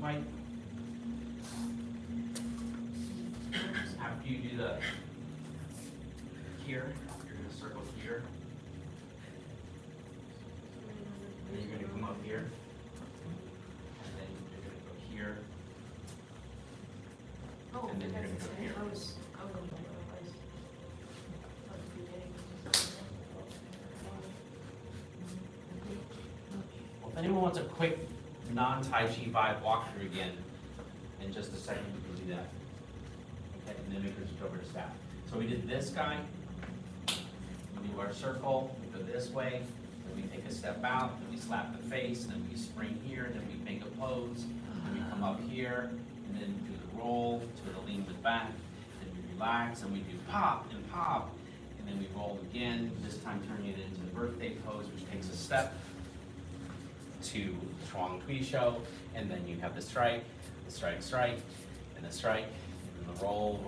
right. After you do the here, you're gonna circle here. And then you're gonna come up here. And then you're gonna go here. Oh, And then you're that's gonna go it. here. I was realized at the beginning. Well, if anyone wants a quick non-Tai Chi vibe walkthrough again, in just a second, we can do that. Okay, and then we can switch over to staff. So we did this guy, we do our circle, we go this way, then we take a step out, then we slap the face, then we spring here, then we make a pose, then we come up here, and then do the roll to the lean with back, then we relax, and we do pop, and then we roll again, this time turning it into the birthday pose, which takes a step to Chuang Tui Show, and then you have the strike, and the strike, and the roll,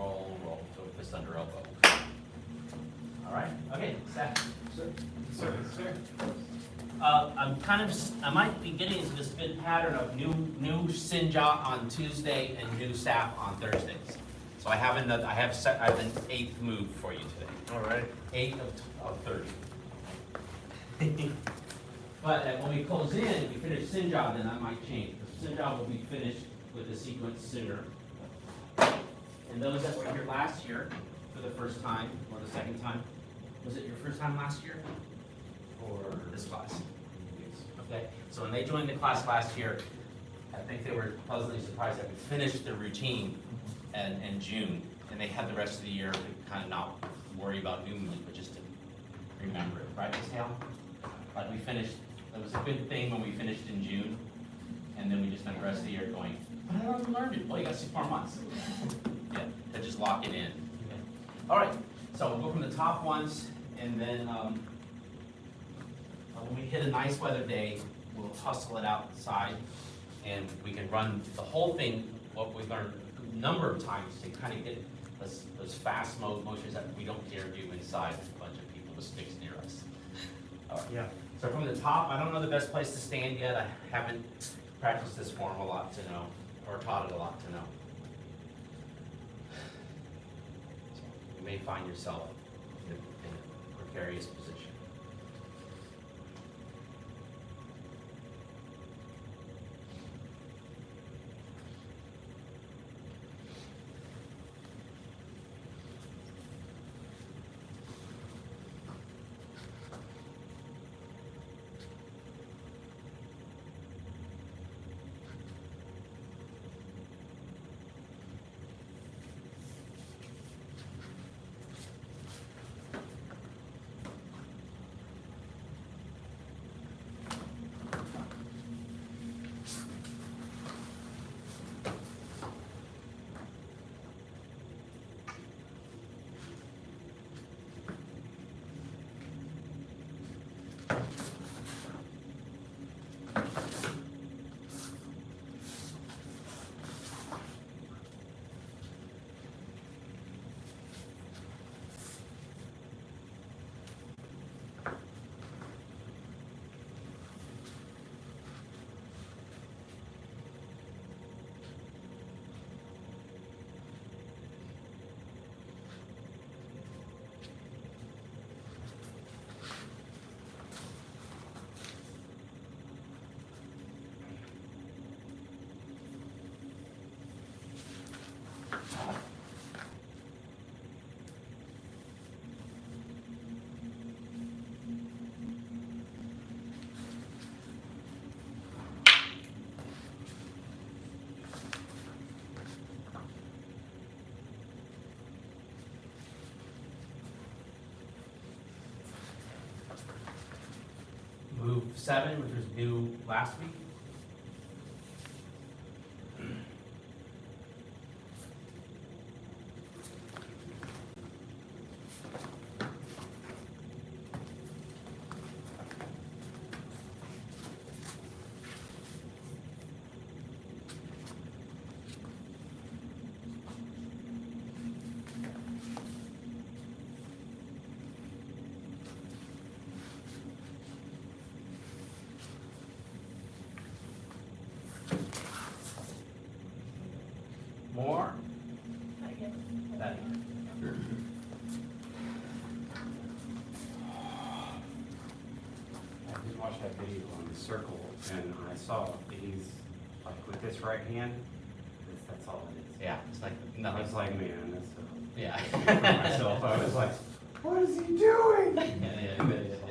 so fist under elbow. All right, okay, Seth. Sir. I might be getting into this good pattern of new Sinja on Tuesday and new staff on Thursdays. So I have an eighth move for you today. All right. 8 of 30. But when we close in, if we finish Sinja, then that might change. Sinja will be finished with the sequence sooner. And those that were here last year for the first time or the second time, was it your first time last year? Or this class? Okay, so when they joined the class last year, I think they were pleasantly surprised that we finished the routine in June, and they had the rest of the year to kind of not worry about new movement, but just to remember it, right, Ms. Hale? Like we finished, it was a good thing when we finished in June, and then we just spent the rest of the year going, but I already learned it. Well, you got 6 more months. Yeah, to just lock it in. Okay. All right, so we'll go from the top once, and then when we hit a nice weather day, we'll hustle it outside, and we can run the whole thing, what we've learned a number of times to kind of get those fast motions that we don't dare do inside a bunch of people with sticks near us. All right. Yeah. So from the top, I don't know the best place to stand yet. I haven't practiced this form a lot to know, or taught it a lot to know. So you may find yourself in a precarious position. Move 7, which was new last week. More? I guess. That. I did watch that video on the circle, and I saw he's like with this right hand. That's all it is. Yeah, it's like I nothing. was like, man, that's. Yeah. For myself, I was like, what is he doing? Yeah.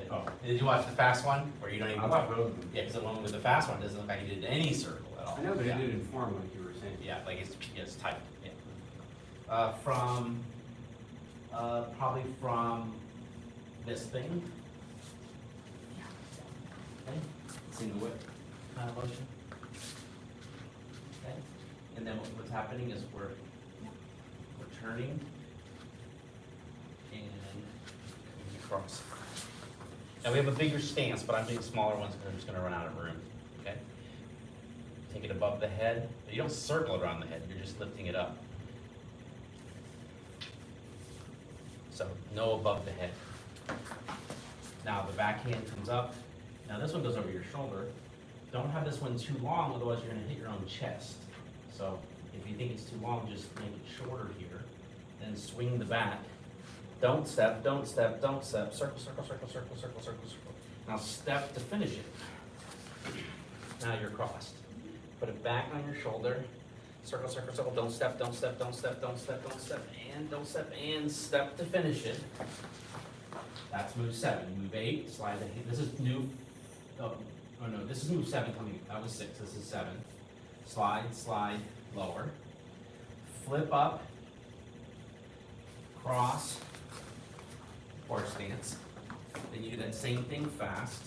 Oh. Did you watch the fast one where you don't I even? watched both of them. Yeah, because the one with the fast one doesn't look like he did any circle at all. I know, but Yeah. it did inform like you were saying. Yeah, like it's tight. Yeah. Probably from this thing. Okay. Single whip kind of motion. Okay. And then what's happening is we're turning and coming across. Now we have a bigger stance, but I'm doing smaller ones because I'm just going to run out of room. Okay. Take it above the head. You don't circle it around the head. You're just lifting it up. So no above the head. Now the backhand comes up. Now this one goes over your shoulder. Don't have this one too long, otherwise you're going to hit your own chest. So if you think it's too long, just make it shorter here. Then swing the back. Don't step, don't step, don't step. Circle, circle, circle, circle, circle, circle, circle. Now step to finish it. Now you're crossed. Put it back on your shoulder. Circle, circle, circle. Don't step, don't step, don't step, don't step, don't step, and don't step, and step to finish it. That's move 7. Move 8, slide the hand. This is new. Oh no, this is move 7 coming. That was 6. This is 7. Slide, slide, lower. Flip up. Cross. Horse stance. Then you do that same thing fast.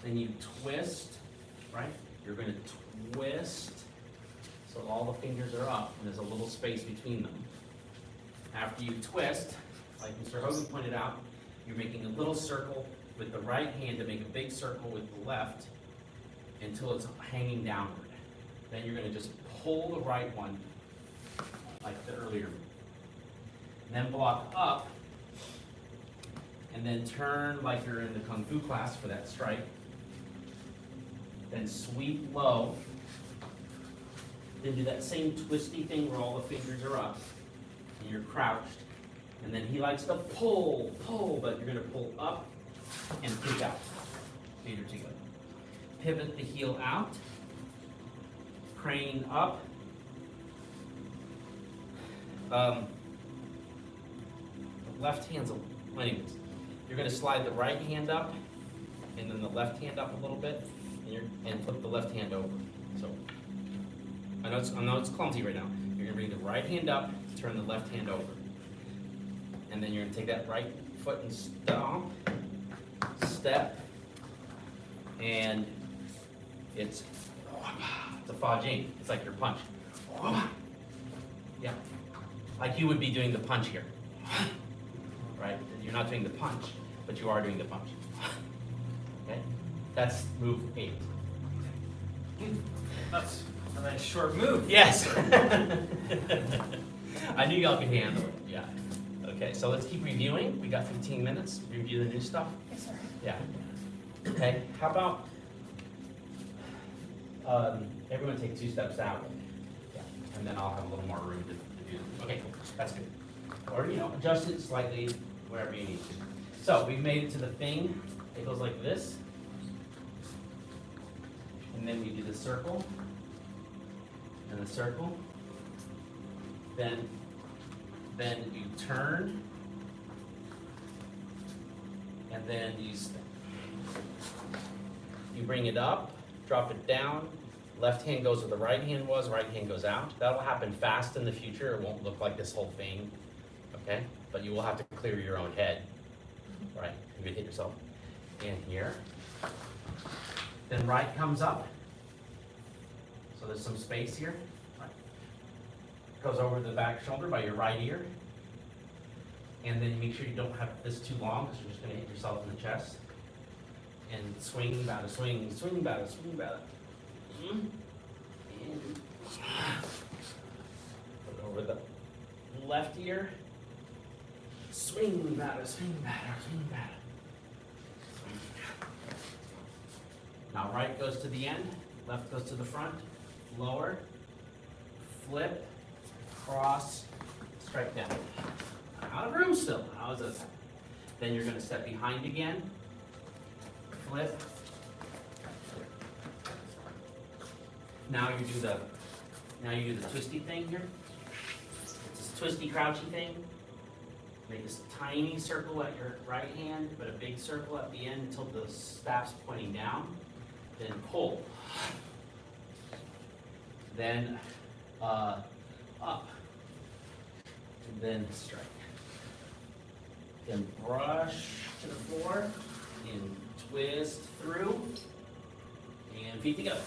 Then you twist, right? You're going to twist so all the fingers are up and there's a little space between them. After you twist, like Mr. Hogan pointed out, you're making a little circle with the right hand to make a big circle with the left until it's hanging downward. Then you're going to just pull the right one like the earlier move. And then block up and then turn like you're in the Kung Fu class for that strike. Then sweep low. Then do that same twisty thing where all the fingers are up and you're crouched. And then he likes to pull, but you're going to pull up and kick out. Okay, you're together. Pivot the heel out. Crane up. The left hand's, anyways, you're going to slide the right hand up and then the left hand up a little bit and flip the left hand over. So I know it's clumsy right now. You're going to bring the right hand up, turn the left hand over. And then you're going to take that right foot and stomp, step, and it's a fa jing. It's like your punch. Yeah. Like you would be doing the punch here. Right? You're not doing the punch, but you are doing the punch. Okay? That's move 8. That's a nice short move. Yes. I knew y'all could handle it. Yeah. Okay, so let's keep reviewing. We got 15 minutes. Review the new stuff. Yes, sir. Yeah. Okay, how about everyone take 2 steps out? Yeah. And then I'll have a little more room to do it. Okay, cool. That's good. Or, adjust it slightly, wherever you need to. So we've made it to the thing. It goes like this. And then we do the circle. And the circle. Then you turn. And then you bring it up, drop it down. Left hand goes where the right hand was, right hand goes out. That'll happen fast in the future. It won't look like this whole thing. Okay? But you will have to clear your own head. Right? You could hit yourself in here. Then right comes up. So there's some space here. Right. Goes over the back shoulder by your right ear. And then you make sure you don't have this too long because you're just going to hit yourself in the chest. And swing, batter, swing, swing, batter, swing, batter. And put it over the left ear. Swing, batter, swing, batter, swing, batter. Now right goes to the end. Left goes to the front, lower, flip, cross, strike down. Out of room still, how is this? Then you're gonna step behind again, flip. Now you do the twisty thing here. It's this twisty, crouchy thing. Make this tiny circle at your right hand, but a big circle at the end until the staff's pointing down. Then pull. Then up. And then strike. Then brush to the floor and twist through. And feet together.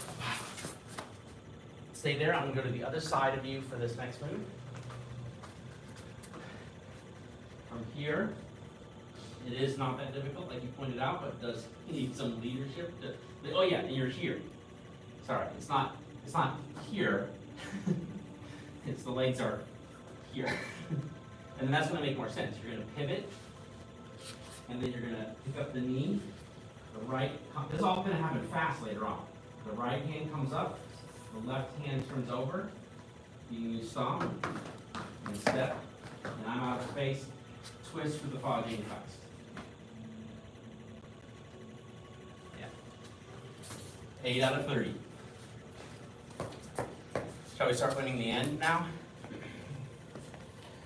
Stay there. I'm going to go to the other side of you for this next move. From here, it is not that difficult, like you pointed out, but it does need some leadership. Oh yeah, and you're here. Sorry, it's not here. It's the legs are here. And that's going to make more sense. You're going to pivot, and then you're going to pick up the knee. The right, this is all going to happen fast later on. The right hand comes up, the left hand turns over. You stomp and step, and I'm out of space. Twist for the fogging fast. Yeah. 8 out of 30. Shall we start winning the end now?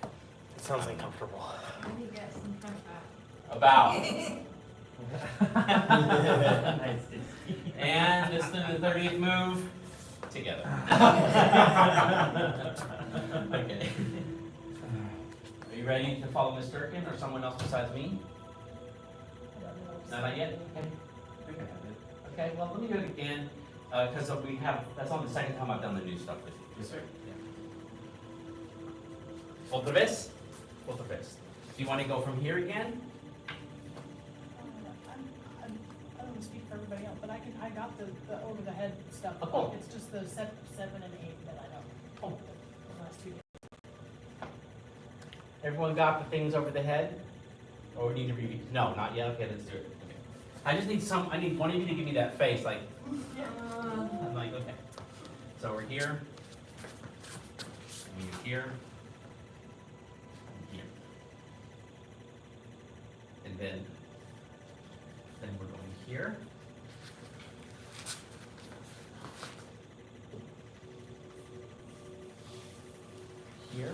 It sounds uncomfortable. What do you get some front back? About. Nice. And this is the 30th move. Together. Okay. Are you ready to follow Ms. Durkin or someone else besides me? Not yet? Okay. Okay, well, let me do it again, because that's only the second time I've done the new stuff with you. Yes, sir. Otra vez? Otra vez. Do you want to go from here again? I don't speak for everybody else, but I got the over the head stuff. Oh, cool. It's just the 7 and 8 that I don't. Oh. The last 2 days. Everyone got the things over the head? Or we need to review? No, not yet. Okay, let's do it. Okay. I need one of you to give me that face, like, I'm like, okay. So we're here. And you're here. And here. And then we're going here. Here.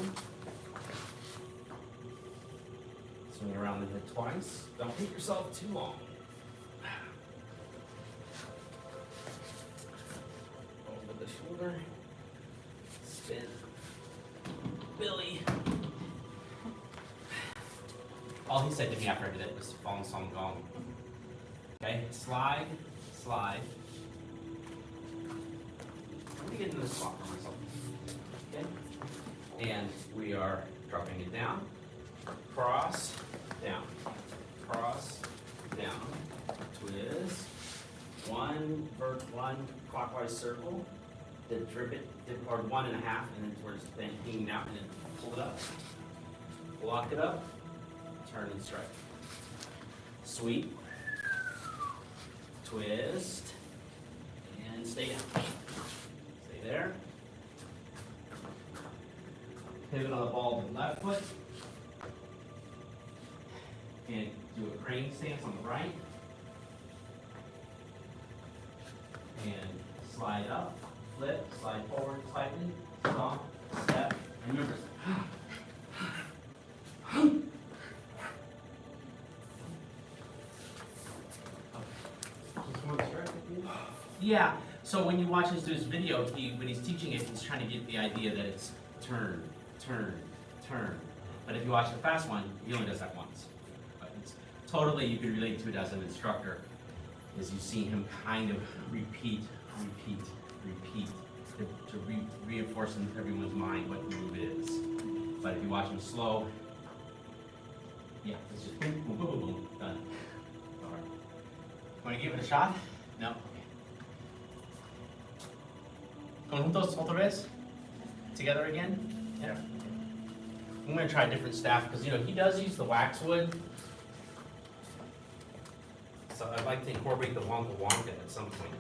Swing around the head twice. Don't hit yourself too long. Over the shoulder. Spin. Billy. All he said to me after I did it was Fallen Song Gong. Okay, slide, slide. Let me get into this spot for myself. Okay. And we are dropping it down. Cross, down. Cross, down. Twist. One clockwise circle. Then drip it, or 1.5, and then towards then hanging out, and then pull it up. Lock it up. Turn and strike. Sweep. Twist. And stay down. Stay there. Pivot on the ball with the left foot. And do a crane stance on the right. And slide up, flip, slide forward slightly, stomp, step, and remember. Yeah, so when you watch us do his video, when he's teaching it, he's trying to get the idea that it's turn, turn, turn. But if you watch the fast one, he only does that once. But it's totally, you can relate to it as an instructor, is you see him kind of repeat, to reinforce in everyone's mind what the move is. But if you watch him slow, yeah, it's just boom, boom, boom, boom, boom, done. All right. Want to give it a shot? No? Okay. Juntos otra vez? Together again? Yeah. I'm going to try a different staff because, he does use the waxwood. So I'd like to incorporate the Wonka Wonka at some point.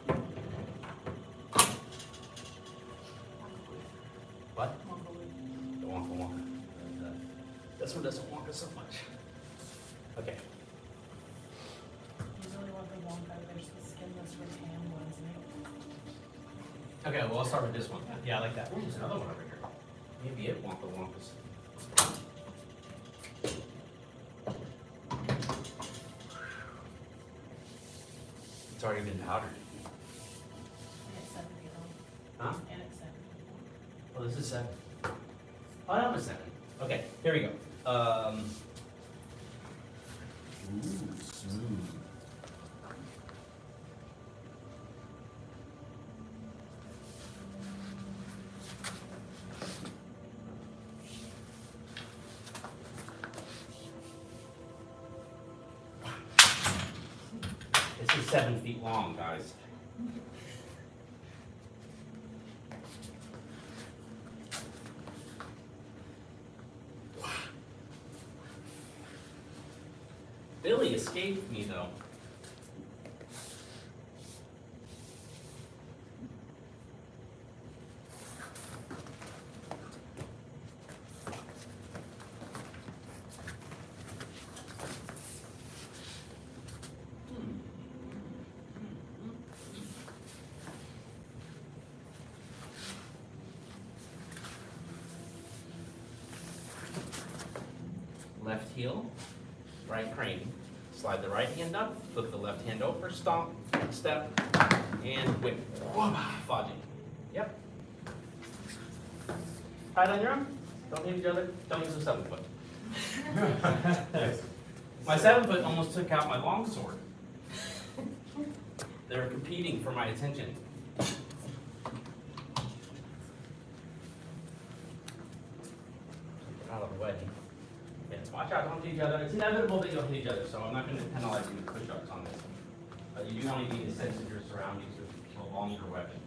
This one doesn't want us so much. Okay. You really want the Wonka, there's the skinless rattan ones, Nick. Okay, well, I'll start with this one. Yeah, I like that. Ooh, there's another one over here. Maybe it want the Wonkas. It's already been powdered. And it's 7 feet long. Huh? And it's 7. Oh, this is 7. Oh, that was 7. Okay, here we go. Ooh, smooth. This is 7 feet long, guys. Billy escaped me though. Left heel, right crane. Slide the right hand up, flip the left hand over, stomp, step, and whip. Fudging. Yep. Try it on your own. Don't use the other. Don't use the 7 foot. My 7 foot almost took out my long sword. They were competing for my attention. Get out of the way. Yes, watch out, don't hit each other. It's inevitable that you'll hit each other, so I'm not going to penalize you with push-ups on this. But you do want to be a sense of your surroundings with a longer weapon.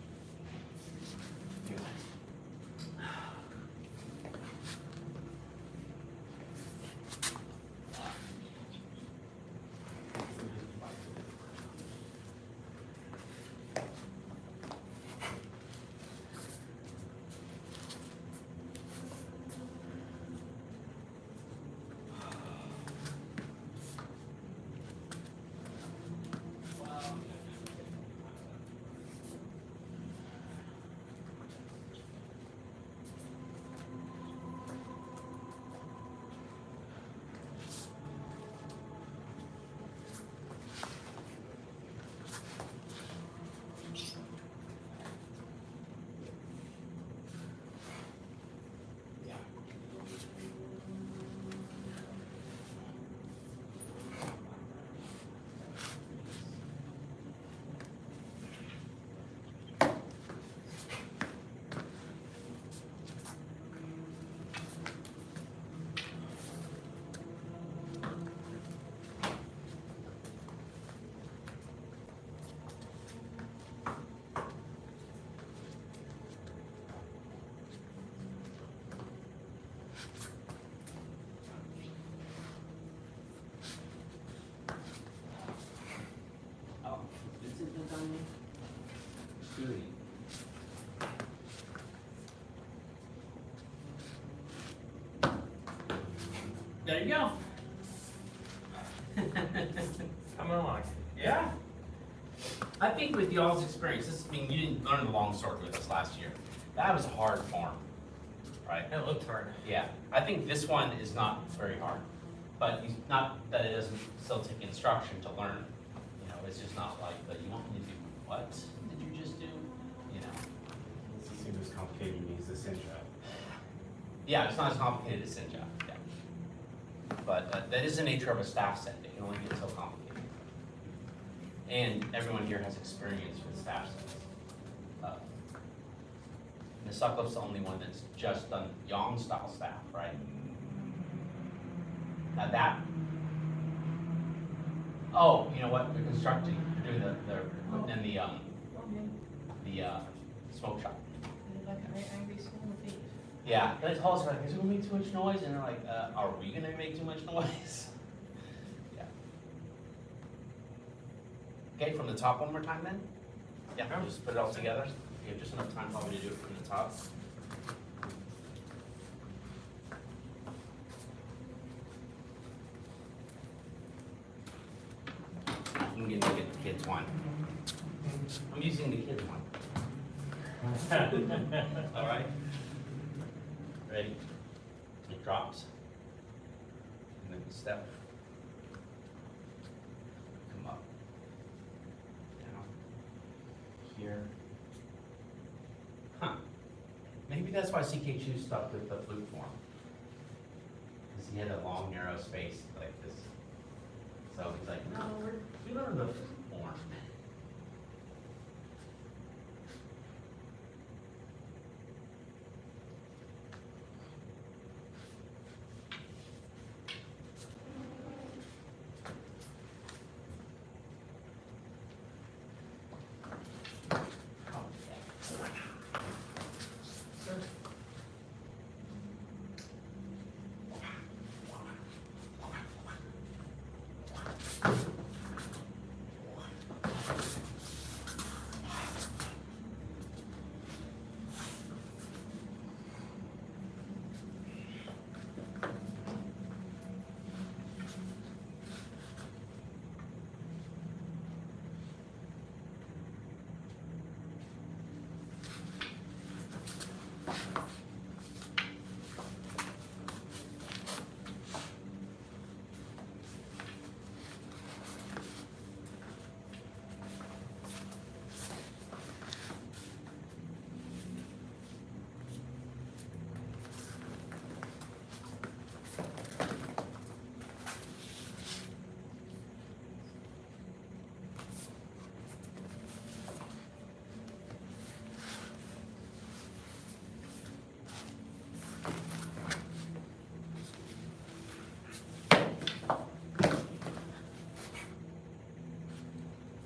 Oh, this is the done. Really? There you go. Coming along. Yeah. I think with y'all's experience, I mean, you didn't learn the long sword with us last year. That was a hard form, right? It looked hard. Yeah. I think this one is not very hard, but not that it doesn't still take instruction to learn. You know, it's just not like the, you want me to do what did you just do? You know. It doesn't seem as complicated as the cinch up. Yeah, it's not as complicated as Sinja. Yeah. But that is the nature of a staff set. It can only get so complicated. And everyone here has experience with staff sets. The Sucklift's the only one that's just done Yang style staff, right? Now that. Oh, you know what? They're constructing. They're doing they're putting in the smoke shop. Like an angry school of thieves. Yeah, they told us, like, is it gonna make too much noise? And they're like, are we gonna make too much noise? Yeah. Okay, from the top one more time then? Yeah, just put it all together. You have just enough time probably to do it from the top. kids one. I'm using the kids one. All right. Ready? It drops. And then we step. Come up. Down. Here. Huh. Maybe that's why CK Chu stuck with the flute form. Because he had a long, narrow space like this. So he's like, no, we learned the form.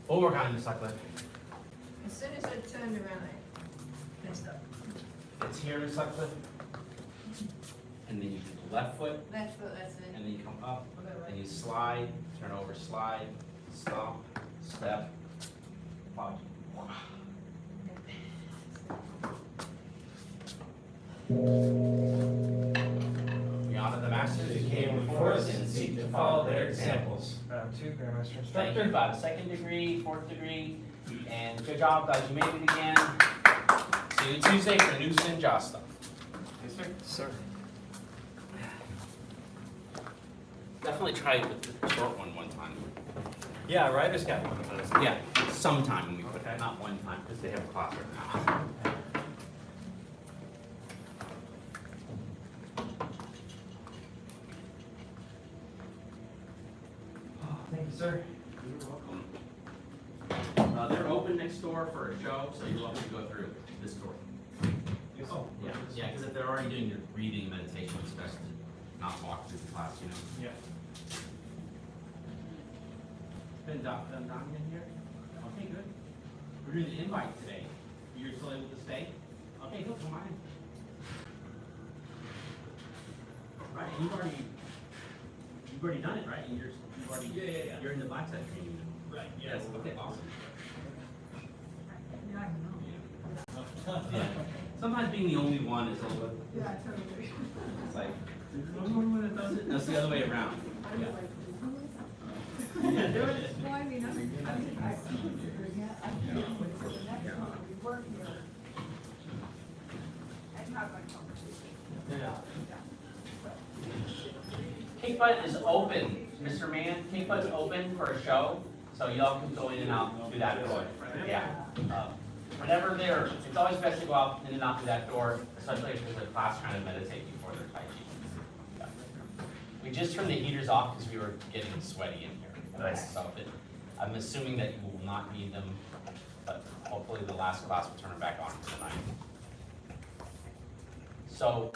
One more time, Miss Sutcliffe. As soon as I turned around, I messed up. It's here, Miss Sutcliffe. And then you do the left foot, Left foot, that's it. and then you come up, I'll go and right. you slide, turn over, slide, stop, step, pause. We honor the masters who came before us and seek to follow their examples. Round 2, Grandmaster Thank Instructor. you, about a second degree, fourth degree, and good job, guys, you made it again. See you Tuesday for Newson and Joss stuff. Yes, sir. Sir. Definitely try it with the short one time. Yeah, Ryder's got one of those. Yeah, sometime when we put Okay. it, not one time, because they have a class right now. Oh, thank you, sir. You're welcome. They're open next door for a show, so you're welcome to go through this door. Oh, Yeah, because if they're already doing your reading and meditation, it's best to not walk through the class, you know? Yeah. Been done in here? Okay, good. We're doing the invite today. You're still able to stay? Okay, go, come on in. Right, and you've already done it, right? And you've already, you're in the black side training now. Right, yes, okay, awesome. Yeah. Sometimes being the only one is a little bit, Yeah, totally. it's like, there's no one that does it. No, it's the other way around. Yeah. Well, I mean, I work here. That's not my conversation. Cape Bud is open, Mr. Mann. Cape Bud's open for a show, so y'all can go in and out through that door. Yeah. Whenever it's always best to go out in and out through that door, especially if there's a class trying to meditate before their Tai Chi. Yeah. We just turned the heaters off because we were getting sweaty in here. Nice. So I'm assuming that you will not need them, but hopefully the last class will turn it back on tonight. So,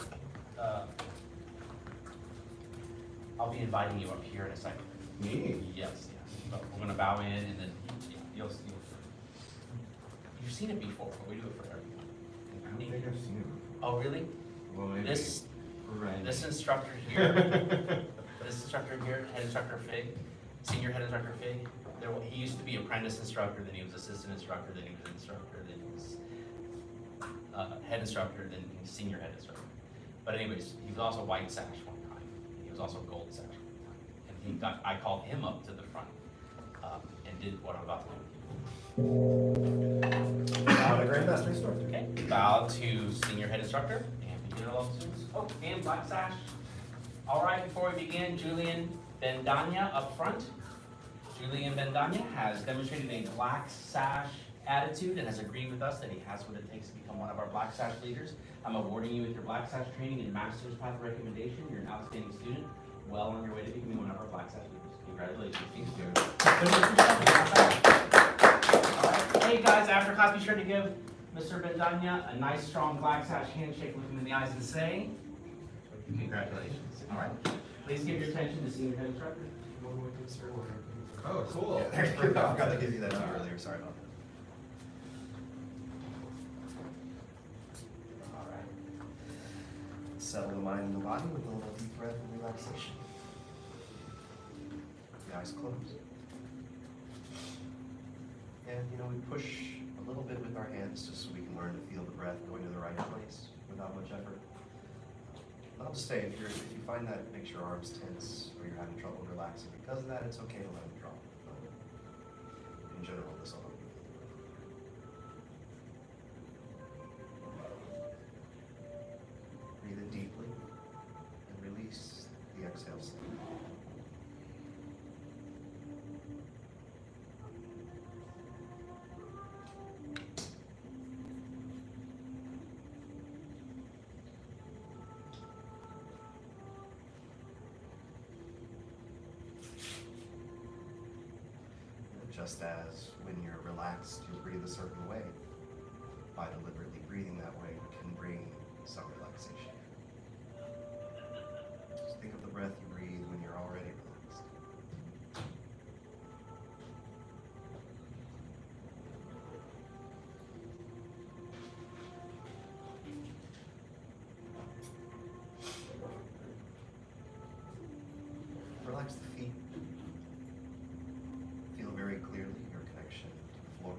I'll be inviting you up here in a second. Me? Yes. But we're gonna bow in and then you've seen it before, but we do it for everyone. I don't think I've seen it before. Oh, really? Well, maybe. This Right. instructor here, head instructor Fig, senior head instructor Fig, he used to be apprentice instructor, then he was assistant instructor, then he was instructor, then he was head instructor, then he was senior head instructor. But anyways, he was also white sash one time. He was also gold sash one time. And I called him up to the front. and did what I'm about to do. Bow to Grandmaster Instructor. Okay, bow to senior head instructor and beginner level students. Oh, and black sash. All right, before we begin, Julian Bendanya up front. Julian Bendanya has demonstrated a black sash attitude and has agreed with us that he has what it takes to become one of our black sash leaders. I'm awarding you with your black sash training and master's path recommendation. You're an outstanding student, well on your way to becoming one of our black sash leaders. Congratulations. Thank you. All right. Hey guys, after class, be sure to give Mr. Bendanya a nice, strong black sash handshake, look him in the eyes and say, congratulations. All right. Please give your attention to senior head instructor. Oh, cool. Yeah, there you go. I forgot to give you that number earlier, sorry about that. All right. Settle the mind and the body with a little deep breath and relaxation. The eyes closed. And we push a little bit with our hands just so we can learn to feel the breath going to the right place without much effort. I'll just say, if you find that it makes your arms tense or you're having trouble relaxing because of that, it's okay to let them drop. But in general, this will help you. Breathe in deeply and release the exhale slowly. Just as when you're relaxed, you breathe a certain way. By deliberately breathing that way, you can bring some relaxation. Just think of the breath you breathe when you're already relaxed. Relax the feet. Feel very clearly your connection to the floor.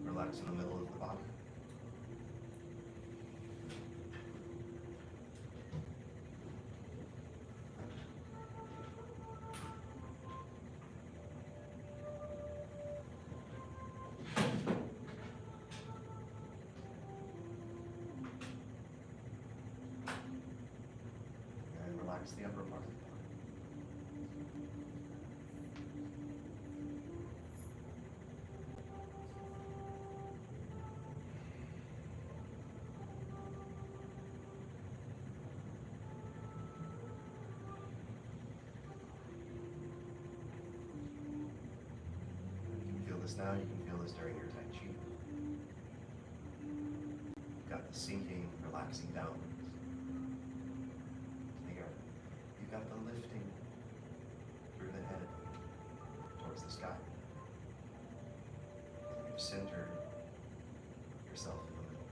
Relax in the middle of the body. And relax the upper part of the body. You can feel this now, you can feel this during your Tai Chi. You've got the sinking, relaxing downwards. You've got the lifting through the head towards the sky. You've centered yourself in the middle.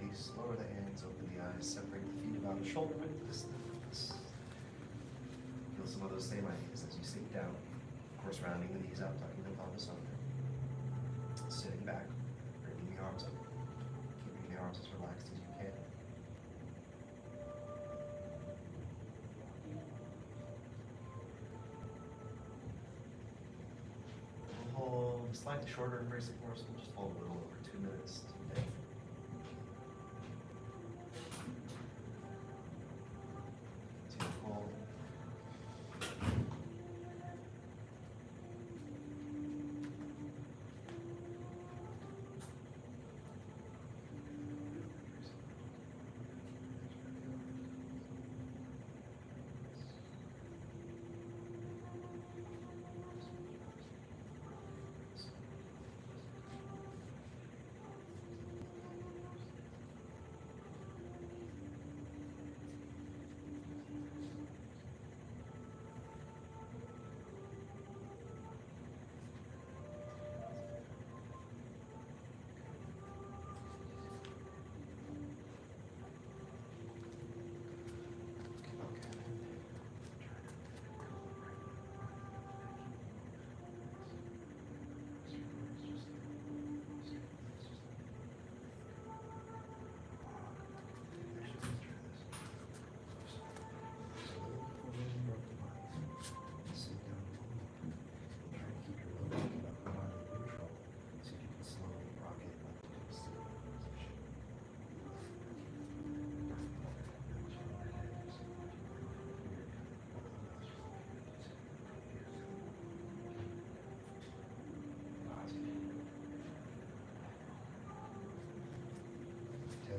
Release, lower the hands, open the eyes, separate the feet about a shoulder width distance. Feel some of those same ideas as you sink down. Of course, rounding the knees out, tucking the pelvis under. Sitting back, bringing the arms up, keeping the arms as relaxed as you can. We'll hold a slightly shorter embracing course. We'll just hold a little over 2 minutes today. Hold.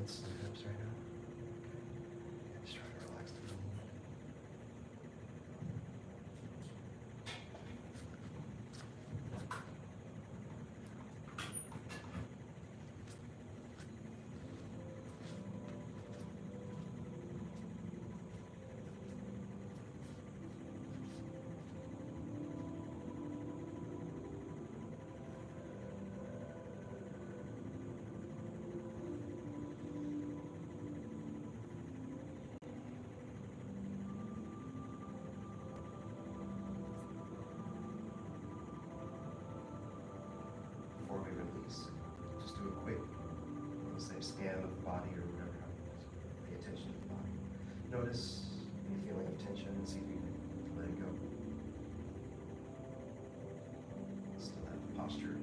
tense in the hips right now? Yeah, just try to relax the knee. Before we release, just do a quick, let's say, scan of the body or whatever happens. Pay attention to the body. Notice any feeling of tension and see if you can let it go. Still have the posture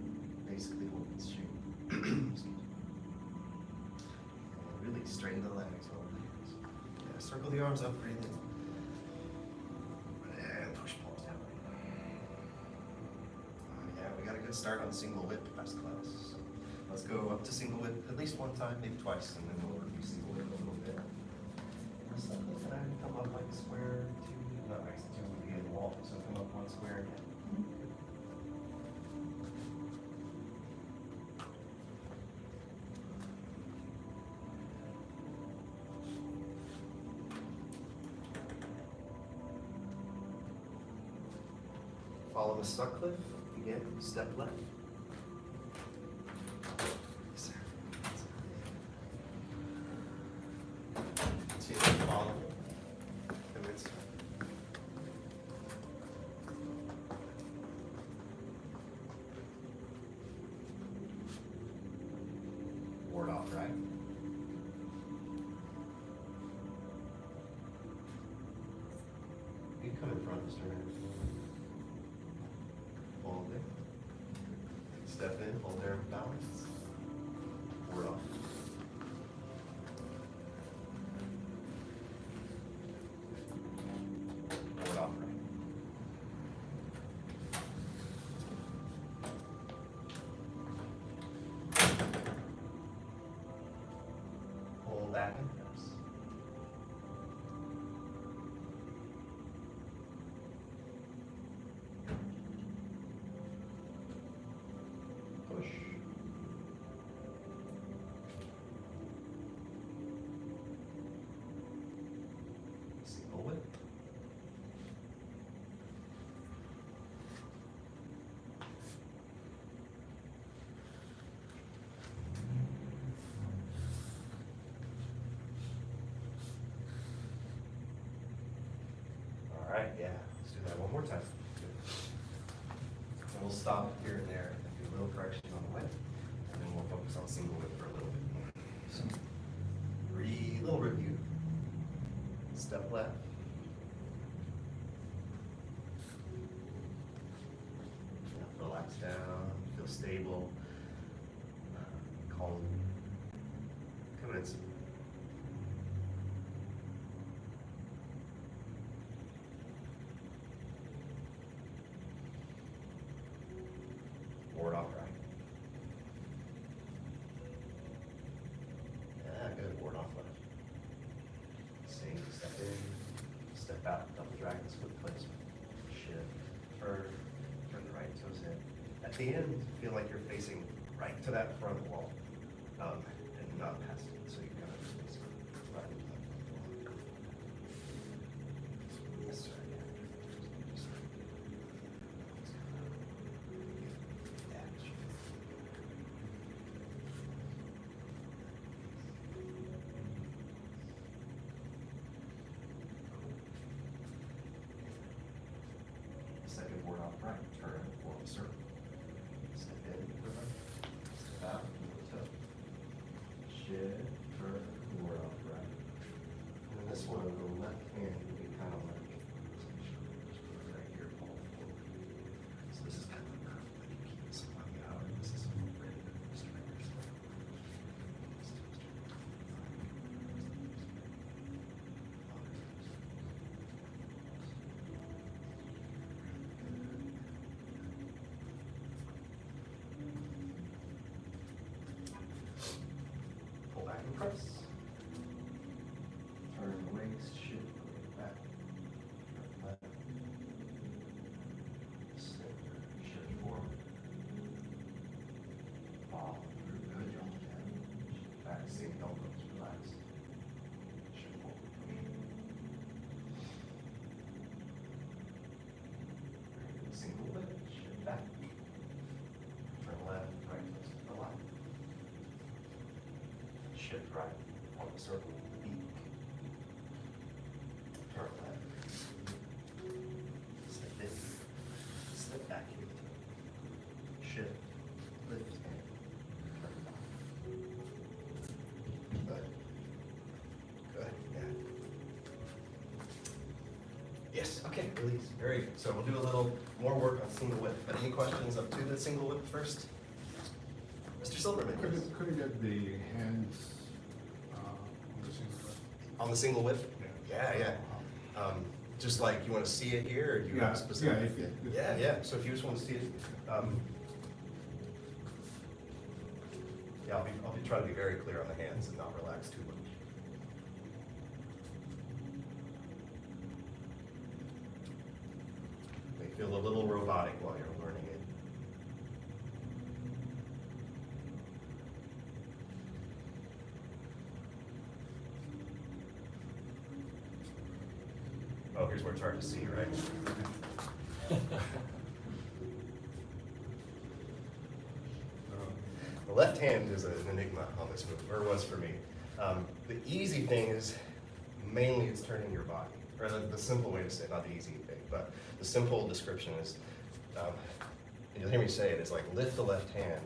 basically holding shape. Excuse me. And really straighten the legs over the hands. Yeah, circle the arms up, breathe in. And push palms down. Yeah, we got a good start on single whip last class. Let's go up to single whip at least one time, maybe twice, and then we'll review single whip a little bit. Just like this, and I come up like a square, two, no, actually two would be in the wall, so come up one square again. Follow the Sutcliffe, again, step left. Yes, sir. Continue to follow. And it's ward off, right? You come in front, Mr. Anderson. Hold it. Step in, hold there, balance. Ward off. Ward off, right. Hold back and press. Push. Single whip. All right, yeah, let's do that one more time. Good. And we'll stop here and there and do a little correction on the whip, and then we'll focus on single whip for a little bit more. So, little review. Step left. Yeah, relax down, feel stable, calm. Commence. Ward off right. Yeah, good. Ward off left. Same. Step in, step out, double dragons foot placement. Shift, turn the right toes in. At the end, feel like you're facing right to that front wall, and not past it. So you kind of face right to that wall. Yes, sir. Yeah. Second board off right, turn, form a circle. Step in, river. Step out, toe. Shift, turn, board off right. And this one, the left hand will be kind of like, right here, fall forward. So this is kind of a curve, like you keep this one out, and this is ready to straight yourself. Pull back. back and press. Turn the waist, shift the weight back. Turn left. Step, shift forward. Follow through, good, jump down. Shift back, sink elbows, relax. Shift forward. Single lift, shift back. Turn left, right, twist to the left. Shift right, on the circle, beat. Turn left. Step in, step back here. Shift, lift, and turn back. Good. Good, yeah. Yes, okay, release, very good. So we'll do a little more work on single whip. But any questions up to the single whip first? Mr. Silverman, yes. Could you get the hands on the single whip? On the single whip? Yeah. Just like, you want to see it here, or do you have a specific? Yeah. So if you just want to see it, I'll be trying to be very clear on the hands and not relax too much. May feel a little robotic while you're learning it. Oh, here's where it's hard to see, right? The left hand is an enigma on this move, or was for me. The easy thing is, mainly it's turning your body, or the simple way to say it, not the easy thing, but the simple description is, and you'll hear me say it, is like lift the left hand,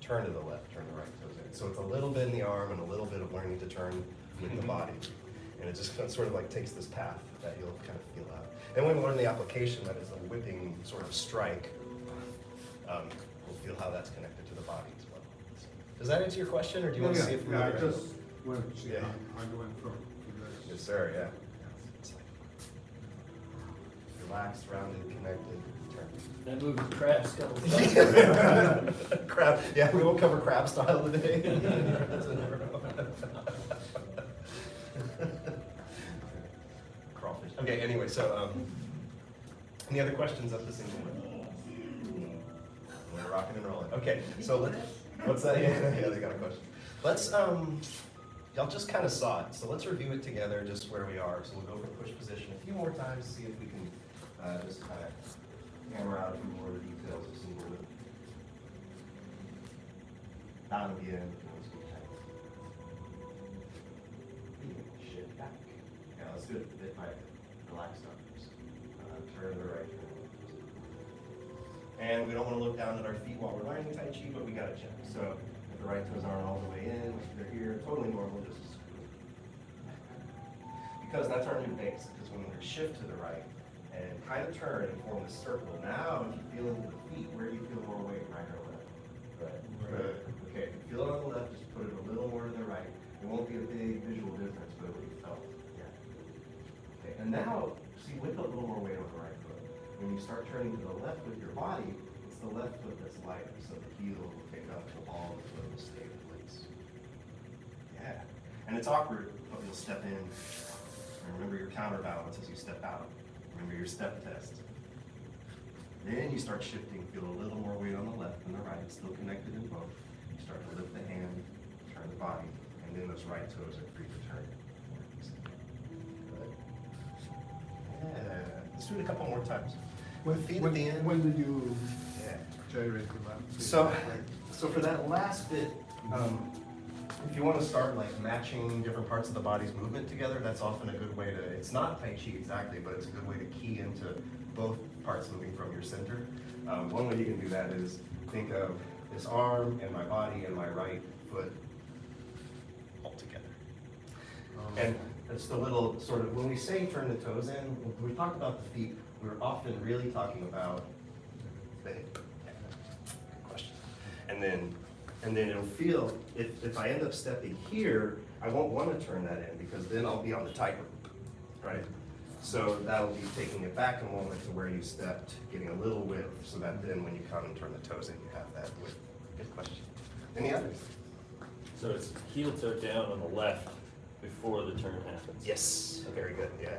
turn to the left, turn the right toes in. So it's a little bit in the arm and a little bit of learning to turn with the body. And it just sort of like takes this path that you'll kind of feel out. And when we learn the application, that is a whipping sort of strike, we'll feel how that's connected to the body as well. So, does that answer your question, or do you want to see if we I just want to see Yeah. how you went from to this. Yes, sir, yeah. It's like relaxed, rounded, connected, turn. That move is crab skull. Crab, yeah, we won't cover crab style today. Crawfish. Okay, anyway, so any other questions up the single one? We're rocking and rolling. Okay, so what's that? Yeah, they got a question. Let's y'all just kind of saw it, so let's review it together, just where we are. So we'll go for push position a few more times to see if we can just kind of hammer out a few more of the details of single whip. Down again. Shift back. Yeah, let's do it a bit by relaxed arms. Turn to the right, turn to the left. And we don't want to look down at our feet while we're learning Tai Chi, but we got to check. So if the right toes aren't all the way in, they're here, totally normal, just because that's our new base. Because when we shift to the right and kind of turn and form this circle, now if you feel into the feet, where do you feel more weight, right or left? Right. Good. Okay, if you feel it on the left, just put it a little more to the right. It won't be a big visual difference, but it will be felt. Yeah. Okay, and now, see, with a little more weight on the right foot. When you start turning to the left with your body, it's the left foot that's lighter, so the heel will pick up the ball of the foot will stay in place. Yeah. And it's awkward, but you'll step in. And remember your counterbalance as you step out. Remember your step test. Then you start shifting, feel a little more weight on the left than the right, still connected in both. You start to lift the hand, turn the body, and then those right toes are free to turn. Good. Yeah. Let's do it a couple more times. Feet at the end. When did you Yeah. gyrate the left? So for that last bit, if you want to start like matching different parts of the body's movement together, that's often a good way to, it's not Tai Chi exactly, but it's a good way to key into both parts moving from your center. One way you can do that is think of this arm and my body and my right foot all together. And it's the little sort of, when we say turn the toes in, when we talk about the feet, we're often really talking about the hip. Yeah. Good question. And then it'll feel, if I end up stepping here, I won't want to turn that in because then I'll be on the tightrope, right? So that'll be taking it back a moment to where you stepped, getting a little width, so that then when you come and turn the toes in, you have that width. Good question. Any others? So it's heel toe down on the left before the turn happens. Yes, very good, yeah.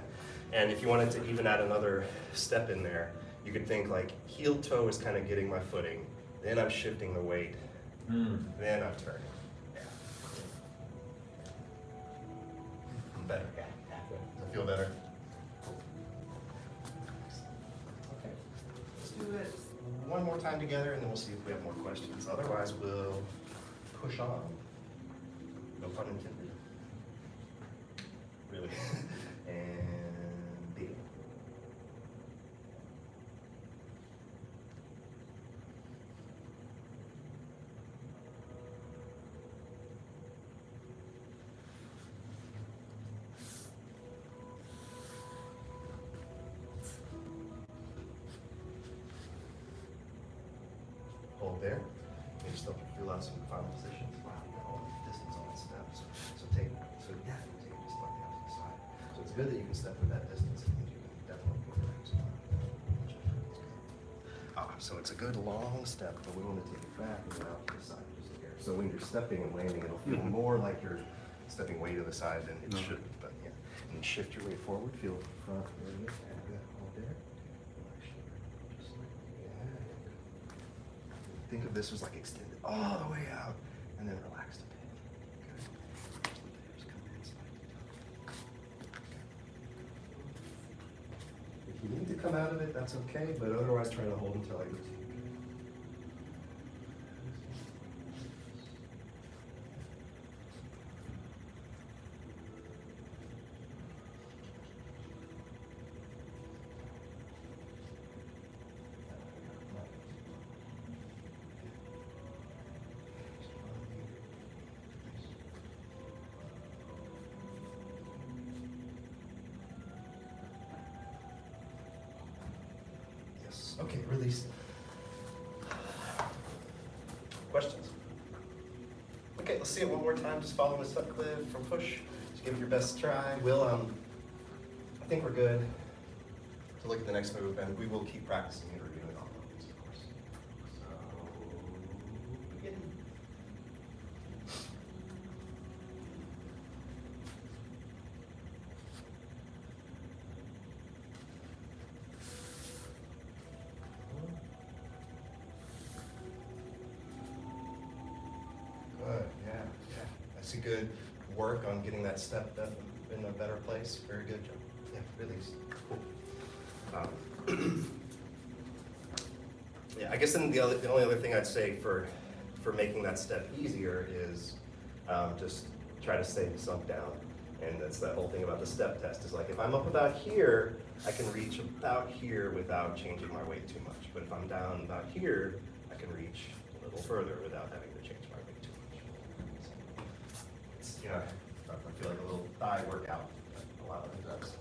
And if you wanted to even add another step in there, you could think like heel toe is kind of getting my footing, then I'm shifting the weight, then I'm turning. Yeah. Better, yeah. Does it feel better? Okay, let's do it one more time together and then we'll see if we have more questions. Otherwise, we'll push on. No pun intended. Really. And begin. Hold there. Maybe still feel out some final positions. Wow, you got all the distance on that step. So take it just like the opposite side. So it's good that you can step with that distance. It means you can definitely go right spot. So it's a good long step, but we want to take it back and go out to the side just here. So when you're stepping and landing, it'll feel more like you're stepping way to the side than it should. But yeah, and you shift your weight forward. Feel front. There it is. And good. Hold there. Just like that. Think of this as like extended all the way out and then relaxed a bit. Good. Hips come in slightly. If you need to come out of it, that's okay, but otherwise try to hold until I go to you. Okay, release. Questions? Okay, let's see it one more time. Just follow this up cliff from push. Just give it your best try. We'll, I think we're good to look at the next move, and we will keep practicing and reviewing all of these, of course. So, begin. Good, yeah. I see good work on getting that step in a better place. Very good, Joe. Yeah, release. Cool. Yeah, I guess then the only other thing I'd say for making that step easier is just try to stay sunk down. And that's that whole thing about the step test is like if I'm up about here, I can reach about here without changing my weight too much. But if I'm down about here, I can reach a little further without having to change my weight too much. It's, you know, I feel like a little thigh workout. A lot of it does.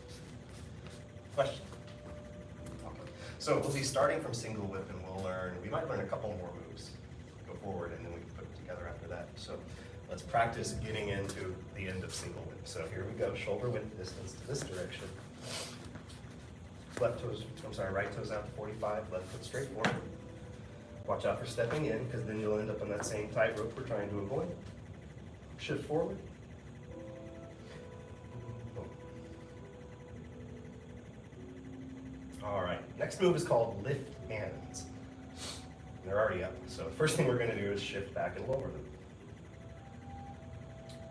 Question? Okay. So we'll be starting from single whip and we might learn a couple more moves. Go forward and then we can put it together after that. So let's practice getting into the end of single whip. So here we go, shoulder width distance to this direction. Right toes out to 45, left foot straight forward. Watch out for stepping in, because then you'll end up on that same tightrope we're trying to avoid. Shift forward. All right, next move is called lift hands. They're already up. So the first thing we're going to do is shift back and lower them.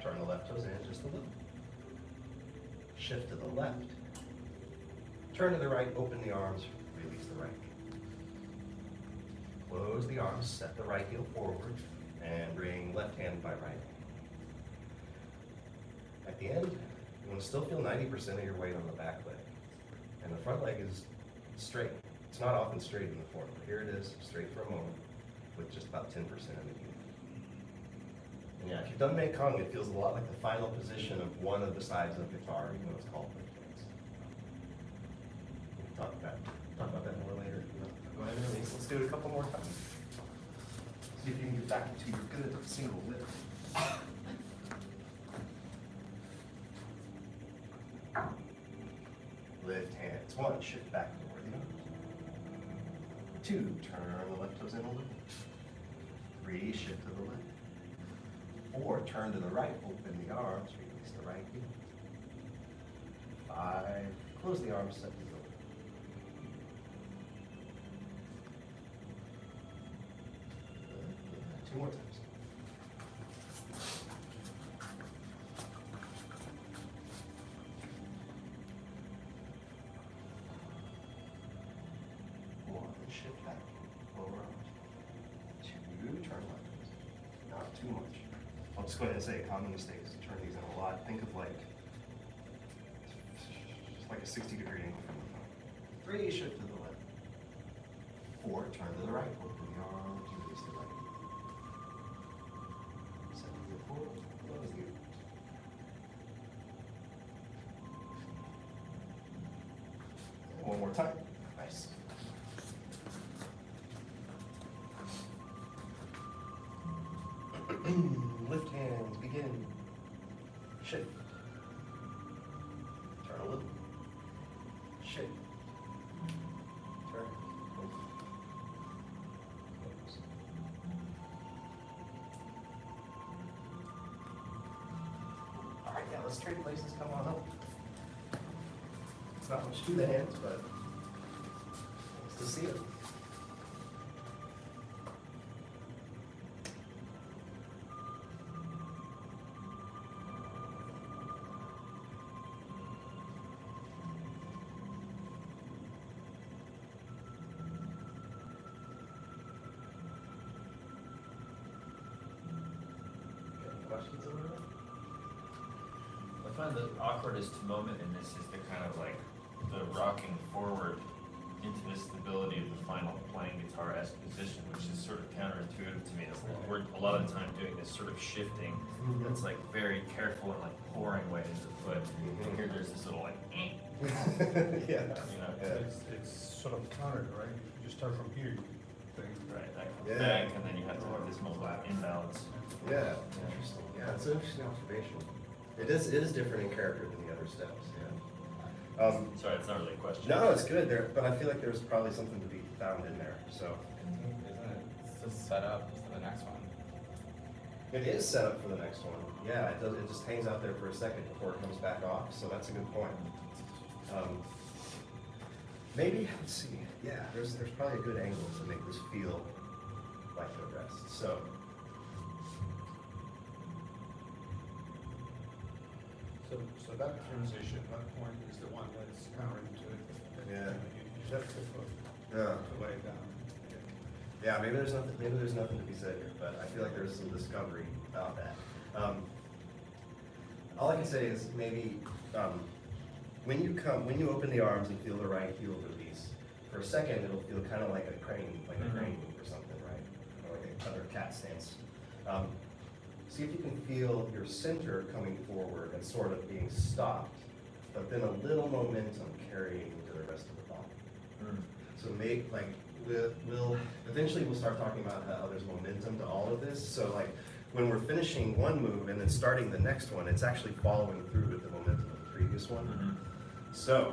Turn the left toes in just a little. Shift to the left. Turn to the right, open the arms, release the right. Close the arms, set the right heel forward, and bring left hand by right. At the end, you want to still feel 90% of your weight on the back leg. And the front leg is straight. It's not often straight in the form, but here it is, straight for a moment, with just about 10% of the unit. And yeah, if you've done Mei Kong, it feels a lot like the final position of one of the sides of the guitar, even though it's called lift hands. We can talk about that more later. Go ahead and release. Let's do it a couple more times. See if you can get back into your good single lift. Lift hands. 1, shift back toward the arms. 2, turn the left toes in a little. 3, shift to the left. 4, 4, turn to the right, open the arms, release the right heel. 5, close the arms, set the heel. Good. 2 more times. Shift back, lower arms. 2, turn left. Not too much. I'll just go ahead and say common mistakes. Turn these in a lot. Think of like a 60-degree angle from the front. 3, shift to the left. 4, turn to the right. Open the arms, release the right. 7, forward, close the arms. And one more time. Nice. Lift hands, begin. Shift. Turn a little. Shift. Turn. Close. All right, yeah, let's trade places. Come on up. It's not much to the hands, but nice to see it. Questions over there? I find the awkwardest moment in this is the kind of like the rocking forward into the stability of the final playing guitar-esque position, which is sort of counterintuitive to me. It's like we're a lot of the time doing this sort of shifting that's like very careful and like pouring way into the foot. And here there's this little like Yeah. you know, It's sort of countered, right? You start from here, thing. right, that comes Yeah. back and then you have to have this little imbalance. Yeah, interesting. Yeah, it's an interesting observation. It is different in character than the other steps, yeah. Sorry, it's not really a question. No, it's good there, but I feel like there's probably something to be found in there, so. Isn't it, it's just set up for the next one? It is set up for the next one. Yeah, it does, it just hangs out there for a second before it comes back off, so that's a good point. Maybe, let's see, yeah, there's probably a good angle to make this feel like the rest, so. So that transition, that point is the one that's counterintuitive. Yeah. You lift the foot Yeah. to lay it down. Yeah, maybe there's nothing to be said here, but I feel like there's some discovery about that. All I can say is maybe when you open the arms and feel the right heel release, for a second it'll feel kind of like a crane move or something, right? Or like another cat stance. See if you can feel your center coming forward and sort of being stopped, but then a little momentum carrying into the rest of the body. So we'll eventually start talking about how there's momentum to all of this. So like when we're finishing one move and then starting the next one, it's actually following through with the momentum of the previous one. So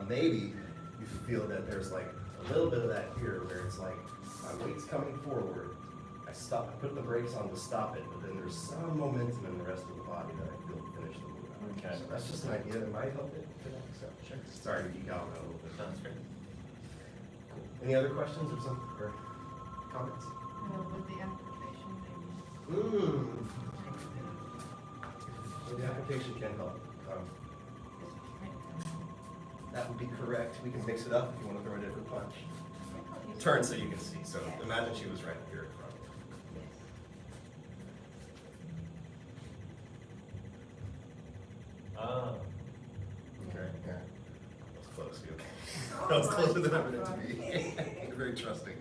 maybe you feel that there's like a little bit of that here where it's like my weight's coming forward. I put the brakes on to stop it, but then there's some momentum in the rest of the body that I feel to finish the move. Okay. So that's just an idea that might help it today. So sure. Sorry to geek out on that a little bit. Sounds great. Cool. Any other questions or comments? With the application, maybe. So the application can help. That would be correct. We can mix it up if you want to throw a different punch. Turn so you can see. So imagine she was right here in front. Okay, yeah. That was close, you okay? That was closer than I wanted it to be. You're very trusting.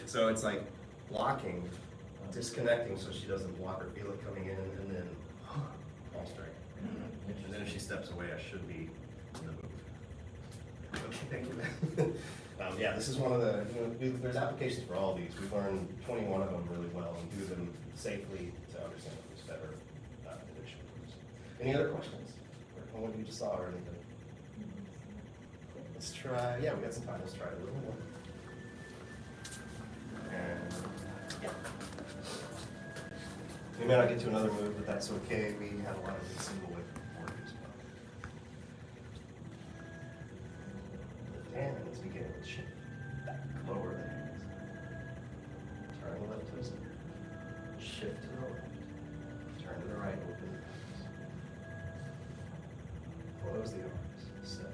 So it's like blocking, disconnecting so she doesn't block or feel it coming in, and then all straight. And then if she steps away, I should be in the move. Okay, thank you. Yeah, this is one of the, there's applications for all these. We've learned 21 of them really well and do them safely to understand what this better division moves. Any other questions? Or what you just saw or anything? Let's try, yeah, we got some time. Let's try a little more. And, yeah. We may not get to another move, but that's okay. We have a lot of single whip work as well. And let's begin with shift. Back, lower the hands. Turn the left toes in. Shift to the left. Turn to the right, open the hands. Close the arms. Step.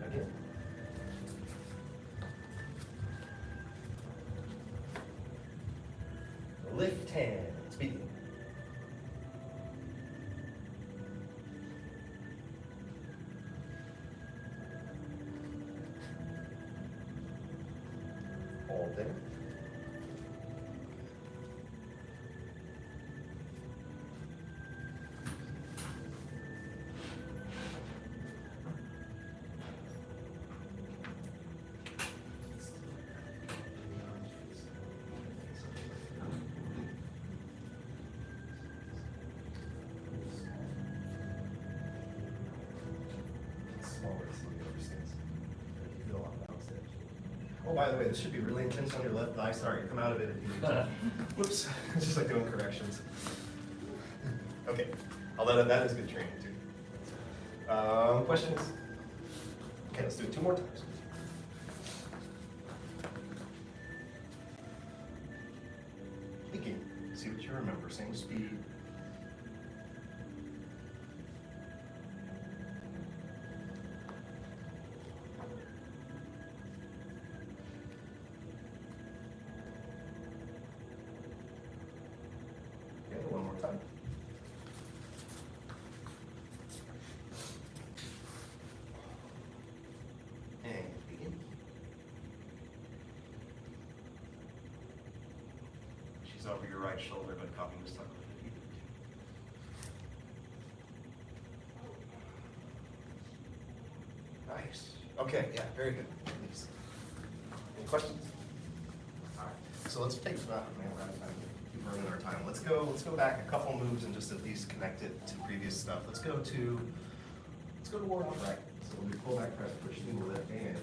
Okay. Again. Lift hands, begin. Hold there. Smaller so you understand. You feel a lot bounced there. Oh, by the way, this should be really intense on your left thigh. Sorry, come out of it if you need to. Whoops, it's just like doing corrections. Okay, although that is good training too. Questions? Okay, let's do it 2 more times. Begin. See what you remember. Same speed. Okay, one more time. And begin. She's over your right shoulder, but copying this time. Nice. Okay, yeah, very good. Thanks. Any questions? All right, so let's take about, man, we're out of time. Keep running our time. Let's go back a couple moves and just at least connect it to previous stuff. Let's go to warm up right. So we'll do pull back press, push single lift and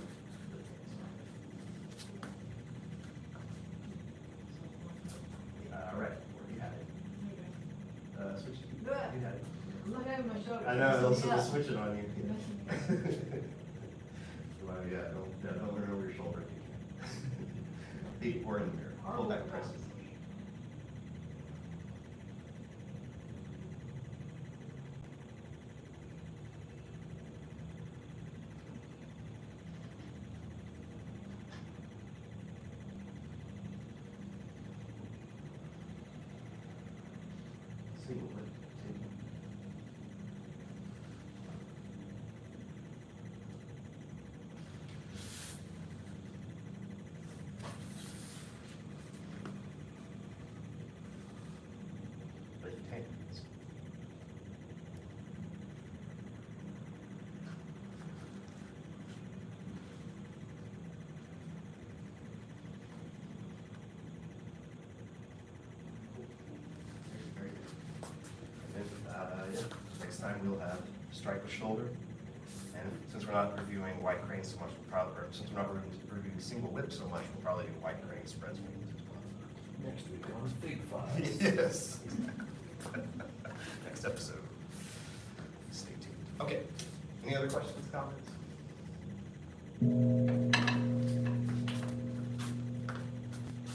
right, where you had it. Switch it. You had it. I'm not having my shoulder. I know, they'll switch it on you. Well, yeah, don't lean over your shoulder. Feet or in the mirror. Pull back press. Single lift, single. Lift hands. Very good. And then, yeah, next time we'll have strike with shoulder. And since we're not reviewing white crane so much, since we're not reviewing single whip so much, we'll probably do white crane spreads wings as well. Next week on Big Five. Yes. Next episode. Stay tuned. Okay. Any other questions, comments?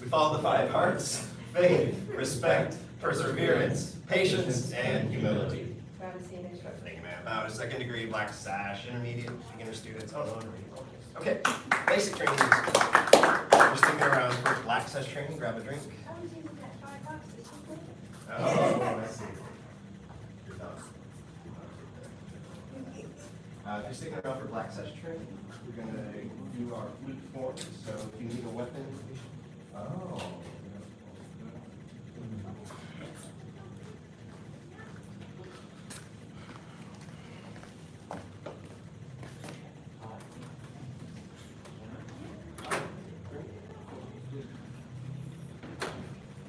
We follow the 5 hearts: faith, respect, perseverance, patience, and humility. Thank you, ma'am. About a 2nd degree black sash, intermediate, beginner students. Oh, no, intermediate. Okay. Basic training. Just sticking around for black sash training. Grab a drink. I was using that $5 to complete. Oh, I see. You're done. If you're sticking around for black sash training, we're going to do our flute form. So if you need a weapon, oh.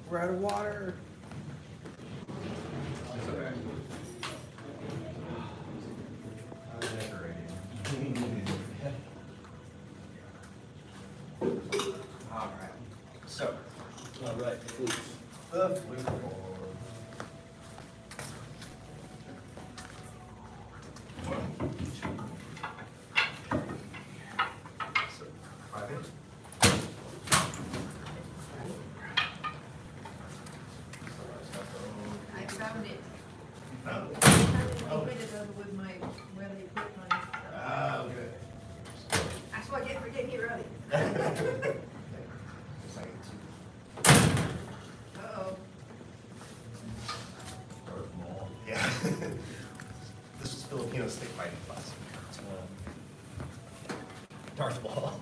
We're out of water. All right, flutes. The flute form. So, 5 in. I found it. Found it. I put it over with my, where they put my stuff. Oh, good. That's what I get for getting here early. Just like two. Uh-oh. Yeah. This is Filipino stick fighting class. Darth ball.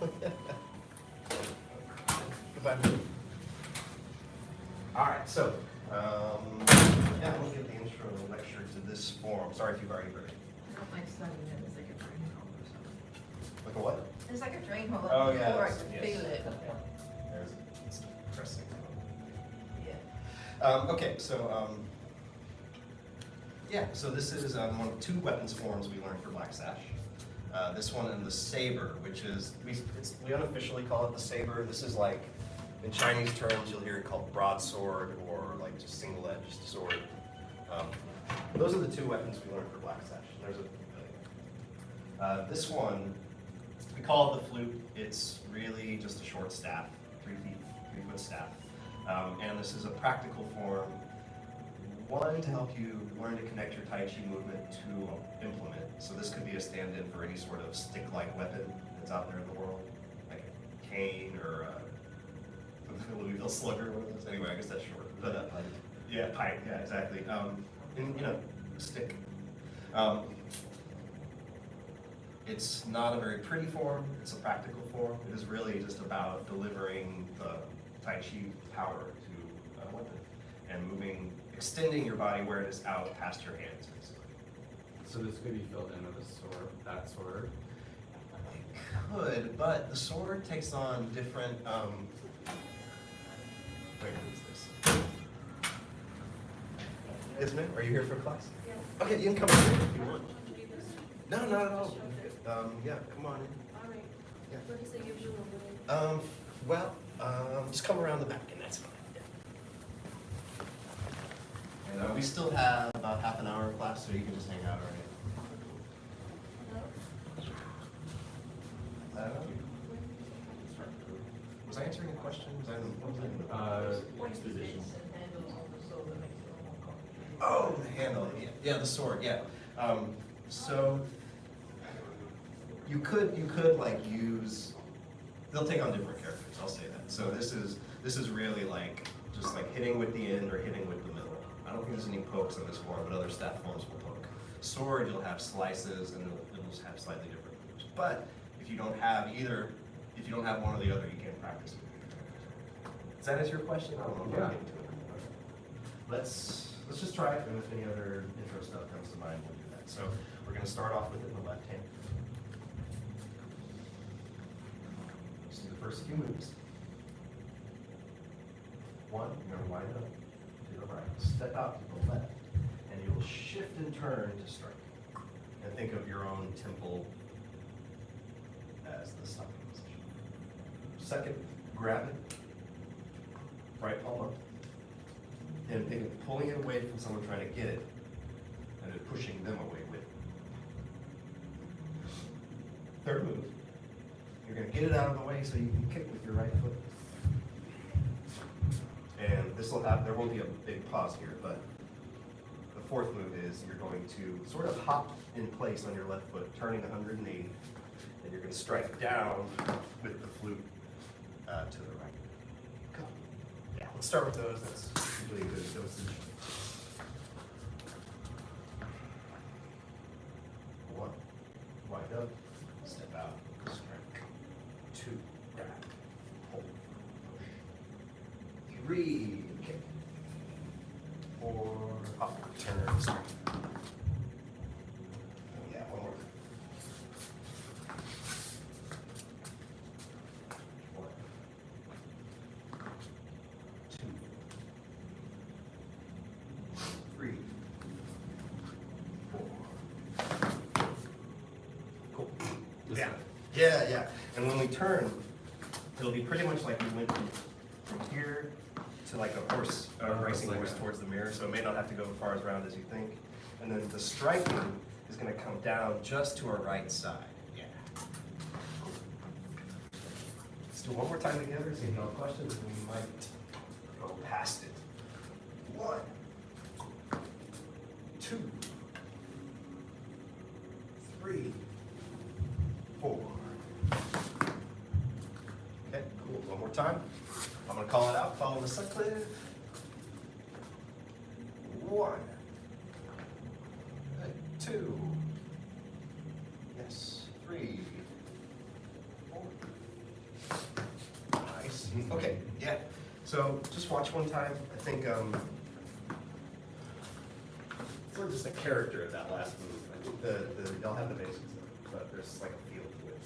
Goodbye. All right, so, yeah, we'll give the intro lecture to this form. Sorry if you've already heard it. I don't like studying it, it's like a train home or something. Like a what? It's like a train home. Oh, yeah, Before I yes, can yes. feel it. There's, it's pressing. Yeah. Okay, so, yeah, so this is one of 2 weapons forms we learned for Black Sash. This one and the saber, which is, we unofficially call it the saber. This is like, in Chinese terms, you'll hear it called broadsword or like just single-edged sword. Those are the 2 weapons we learned for Black Sash. There's a this one, we call it the flute. It's really just a short staff, 3-foot staff. And this is a practical form. One, to help you learn to connect your Tai Chi movement to implement. So this could be a stand-in for any sort of stick-like weapon that's out there in the world, like a cane or a Louisville slugger. Anyway, I guess that's short. But yeah, pipe. Yeah, exactly. And a stick. It's not a very pretty form. It's a practical form. It is really just about delivering the Tai Chi power to a weapon and extending your body where it is out past your hands, basically. So this could be filled in with a sword, that sword? It could, but the sword takes on different, wait, what is this? Isn't it? Are you here for class? Yeah. Okay, you can come in if you want. No, not at all. Yeah, come on in. All right. Yeah. What is the usual way? Well, just come around the back and that's fine. Yeah. And we still have about half an hour of class, so you can just hang out, all right? Was I answering a question? What was I? Exposition. Oh, the handle, yeah, the sword, yeah. So you could like use, they'll take on different characters, I'll say that. So this is really like, just like hitting with the end or hitting with the middle. I don't think there's any pokes in this form, but other staff forms will poke. Sword, you'll have slices and it'll just have slightly different moves. But if you don't have either, if you don't have one or the other, you can't practice it. Does that answer your question? I don't know if I'm getting to it. Let's just try it, and if any other intro stuff comes to mind, we'll do that. So we're going to start off with it in the left hand. Let's do the first few moves. 1, you're going to wind up to the right, step out to the left, and you'll shift and turn to strike. And think of your own temple as the stopping position. Second, grab it, right palm up, and pulling it away from someone trying to get it, and then pushing them away with it. Third move, you're going to get it out of the way so you can kick with your right foot. And this will have, there won't be a big pause here, but the fourth move is you're going to sort of hop in place on your left foot, turning 180, and you're going to strike down with the flute to the right. Cool. Yeah, let's start with those. That's usually a good dosage. 1, wind up, step out, strike. 2, grab, hold, push. 3, kick. 4, hop, turn, strike. Yeah, one more. 1, 2, 3, 4. Cool. Yeah. And when we turn, it'll be pretty much like we went from here to like a horse, racing horse towards the mirror, so it may not have to go as far around as you think. And then the striking is gonna come down just to our right side. Yeah. Let's do one more time together, see if you have questions, and we might go past it. 1, 2, 3, 4. Okay, cool. One more time. I'm gonna call it out. Follow the Sutcliffe. 1, 2. Yes. 3, 4. Nice. Okay. Yeah. So just watch one time. I think sort of just the character of that last move. I think they'll have the basics of it, but there's like a feel to it.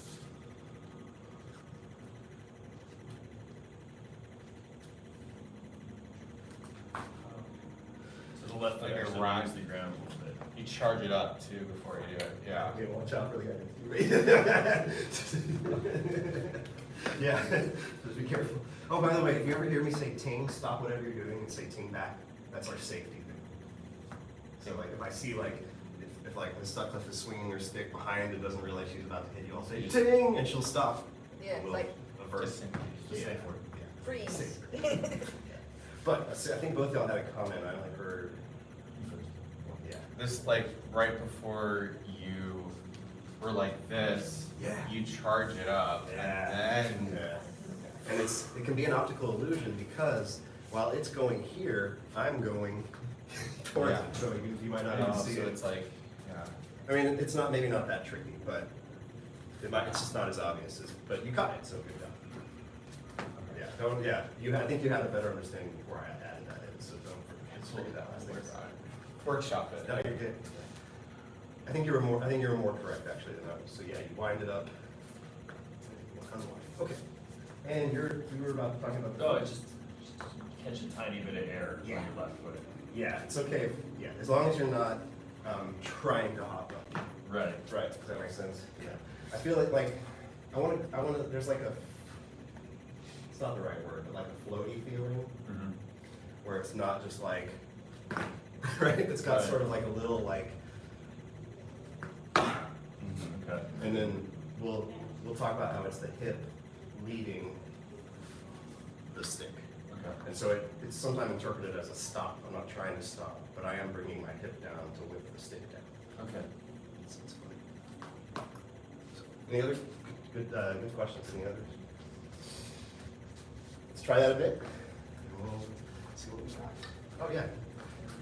So the left leg Like a actually run. leaves the ground a little bit. You charge it up too before you do it. Yeah. Okay, watch out for the guy next to you. Yeah, just be careful. Oh, by the way, if you ever hear me say ting, stop whatever you're doing and say ting back. That's our safety thing. So like if I see like, if like the Sutcliffe is swinging her stick behind and doesn't realize she's about to hit you, I'll say ting, and she'll stop. Yeah, And we'll like avert. Just in Just case. safe word, yeah. freeze. Safe. But I think both y'all had a comment, I only heard, yeah. This like right before you were like this, Yeah. you charge it up and then And it can be an optical illusion because while it's going here, I'm going towards Yeah. it, so you might not even see so it. it's like, yeah. I mean, it's not, maybe not that tricky, but it's just not as obvious, but you caught it, so good job. I think you had a better understanding before I added that in, so don't forget that last thing. Workshop it. No, you're good. I think you were more correct actually than I was. So yeah, you wind it up. Unwind. Okay. And you were about talking about. Oh, just catch a tiny bit of air on your Yeah. left foot. Yeah, it's okay. Yeah, as long as you're not trying to hop up. Right. Right. Does that make sense? Yeah. I feel like I want to. There's like a. It's not the right word, but like a floaty feeling Mm-hmm. where it's not just like. Right. It's got Right. sort of like a little like. Okay. And then we'll talk about how it's the hip leading the stick. Okay. And so it's sometimes interpreted as a stop. I'm not trying to stop, but I am bringing my hip down to whip the stick down. Okay. It's funny. So, any other good questions? Any others? Let's try that a bit. And we'll see what we got. Oh yeah.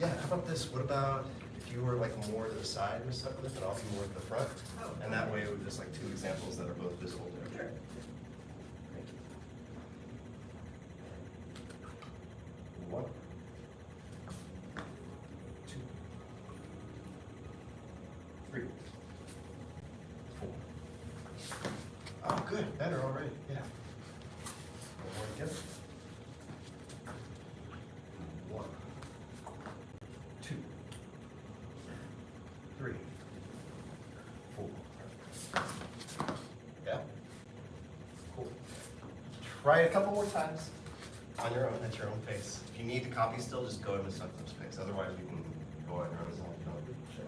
Yeah, how about this? What about if you were like more to the side with Sutcliffe and I'll be more to the front? Oh. And that way it would just like two examples that are both visible to everyone. Thank you. 1, 2, 3, 4. Oh, good. Better already. Yeah. One more together. 1, 2, 3, 4. Yeah. Cool. Try it a couple more times on your own, at your own pace. If you need to copy still, just go into Sutcliffe's pace. Otherwise, you can go on your own as long as you don't. Sure.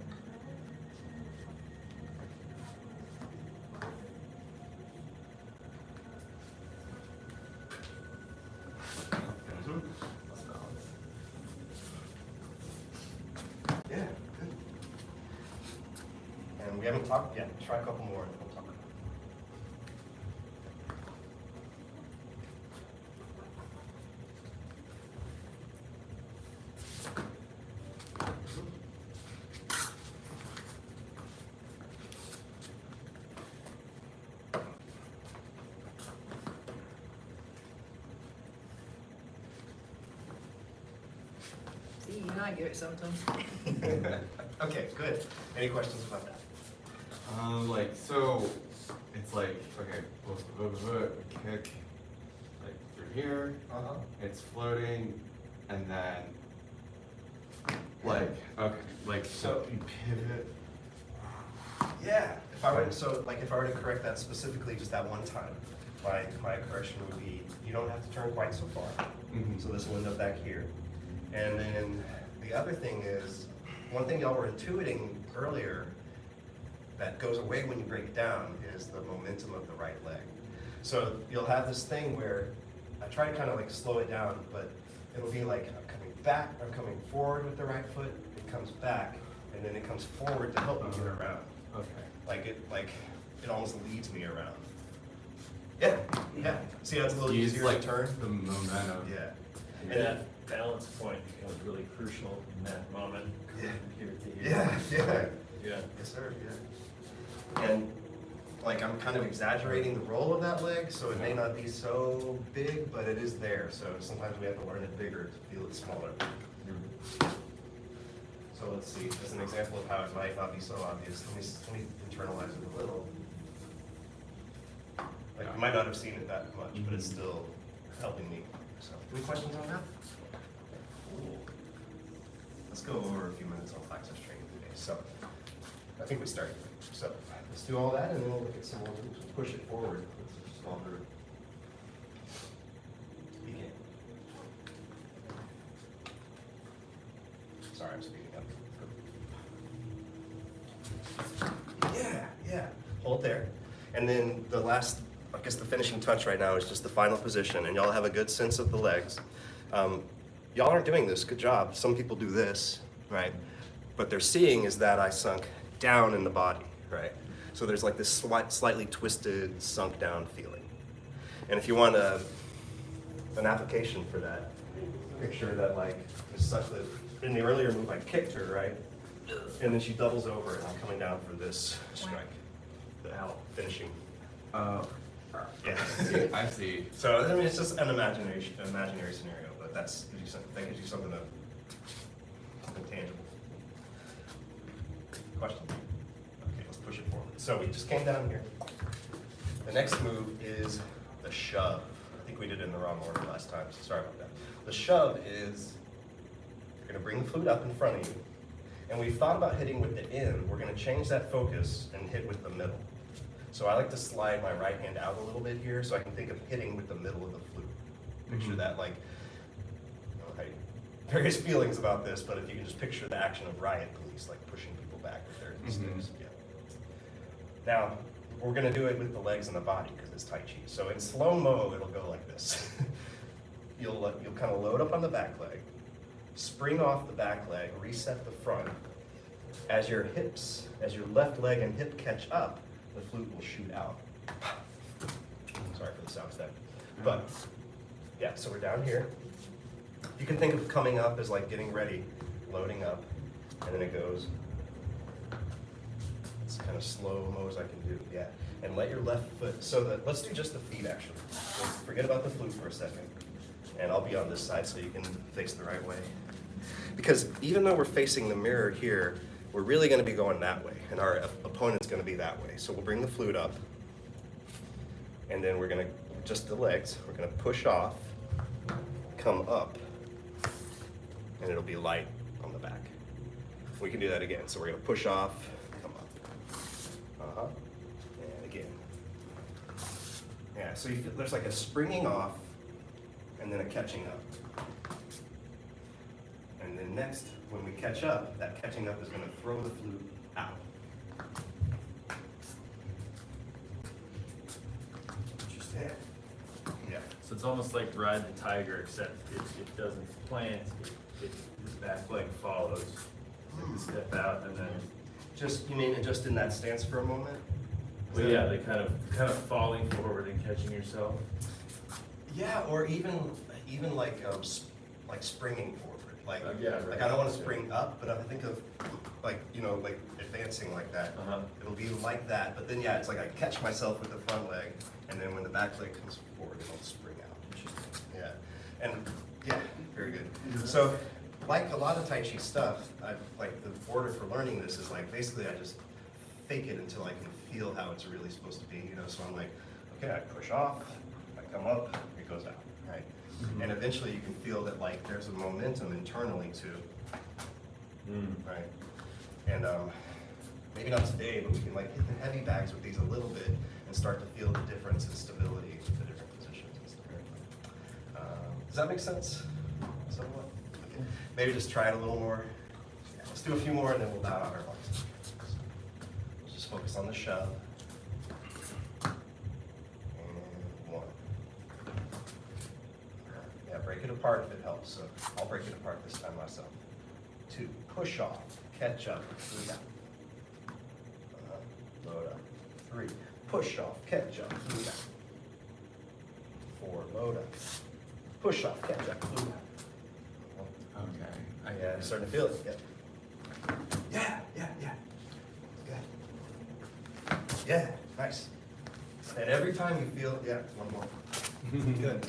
Yeah, good. And we haven't talked yet. Try a couple more and we'll talk about it. See, you know I get it sometimes. Okay, good. Any questions about that? Like, so, it's like, okay, kick, like, through here, Uh-huh. it's floating, and then, like, okay, like, so you pivot. Yeah. If I were to correct that specifically just that one time, my correction would be, you don't have to turn quite so far. So this will end up back here. And then the other thing is, one thing y'all were intuiting earlier that goes away when you break it down is the momentum of the right leg. So you'll have this thing where I try to kind of like slow it down, but it'll be like I'm coming back, I'm coming forward with the right foot, it comes back, and then it comes forward to help me get around. Okay. Like it almost leads me around. Yeah, yeah. See how it's a little Use easier like to turn? the momentum. Yeah. And that balance point becomes really crucial in that moment. Yeah. Here to here. Yeah. Yeah. Yes, sir, yeah. And like I'm kind of exaggerating the role of that leg, so it may not be so big, but it is there. So sometimes we have to learn it bigger to feel it smaller. So let's see, as an example of how it might not be so obvious, let me internalize it a little. Like you might not have seen it that much, but it's still helping me. So, any questions on that? Cool. Let's go over a few minutes on access training today. So, I think we started. So, let's do all that and then we'll look at some more moves. Let's push it forward. Let's just small group. Begin. Sorry, I'm speeding up. Yeah. Hold there. And then the last, I guess the finishing touch right now is just the final position, and y'all have a good sense of the legs. Y'all aren't doing this, good job. Some people do this, right? What they're seeing is that I sunk down in the body, right? So there's like this slightly twisted, sunk down feeling. And if you want an application for that, picture that like, in the earlier move I kicked her, right? And then she doubles over and I'm coming down for this strike, the finishing. Yeah. I see. So I mean, it's just an imaginary scenario, but that gives you something tangible. Question? Okay, let's push it forward. So we just came down here. The next move is the shove. I think we did it in the wrong order last time, so sorry about that. The shove is you're going to bring the flute up in front of you, and we've thought about hitting with the end. We're going to change that focus and hit with the middle. So I like to slide my right hand out a little bit here so I can think of hitting with the middle of the flute. Picture that like, okay, various feelings about this, but if you can just picture the action of riot police, like pushing people back with their sticks. Yeah. Now, we're gonna do it with the legs and the body because it's Tai Chi. So in slow-mo, it'll go like this. You'll kind of load up on the back leg, spring off the back leg, reset the front. As your left leg and hip catch up, the flute will shoot out. Sorry for the sound step. But yeah, so we're down here. You can think of coming up as like getting ready, loading up, and then it goes. It's kind of slow-mo as I can do, yeah. And let your left foot, let's do just the feet actually. So forget about the flute for a second. And I'll be on this side so you can face the right way. Because even though we're facing the mirror here, we're really going to be going that way, and our opponent's going to be that way. So we'll bring the flute up, and then we're going to, just the legs, we're going to push off, come up, and it'll be light on the back. We can do that again. So we're going to push off, come up. And again. Yeah, so there's like a springing off, and then a catching up. And then next, when we catch up, that catching up is going to throw the flute out. Interesting. Yeah. So it's almost like Ride the Tiger, except it doesn't plant, his back leg follows. You step out and then. You mean just in that stance for a moment? Well, yeah, they kind of falling forward and catching yourself. Yeah, or even like springing forward. Like, yeah, right. Like I don't want to spring up, but I think of like advancing like that. It'll be like that, but then yeah, it's like I catch myself with the front leg, and then when the back leg comes forward, it'll spring out. Interesting. Yeah, and yeah, very good. So, like a lot of Tai Chi stuff, like the order for learning this is like basically I just fake it until I can feel how it's really supposed to be. So I'm like, okay, I push off, I come up, it goes out, right? And eventually you can feel that like there's a momentum internally too, right? And maybe not today, but we can like hit the heavy bags with these a little bit and start to feel the difference in stability with the different positions and stuff. Does that make sense? Somewhat? Okay. Maybe just try it a little more. Yeah, let's do a few more and then we'll bow out our bodies. Just focus on the shove. And 1. Yeah, break it apart if it helps. So I'll break it apart this time myself. 2, push off, catch up, through down. Load up. 3, push off, catch up, through down. 4, load up. Push off, catch up, through down. Okay. Yeah, I'm starting to feel it. Yeah. Yeah. Good. Yeah, nice. And every time you feel, one more. Good.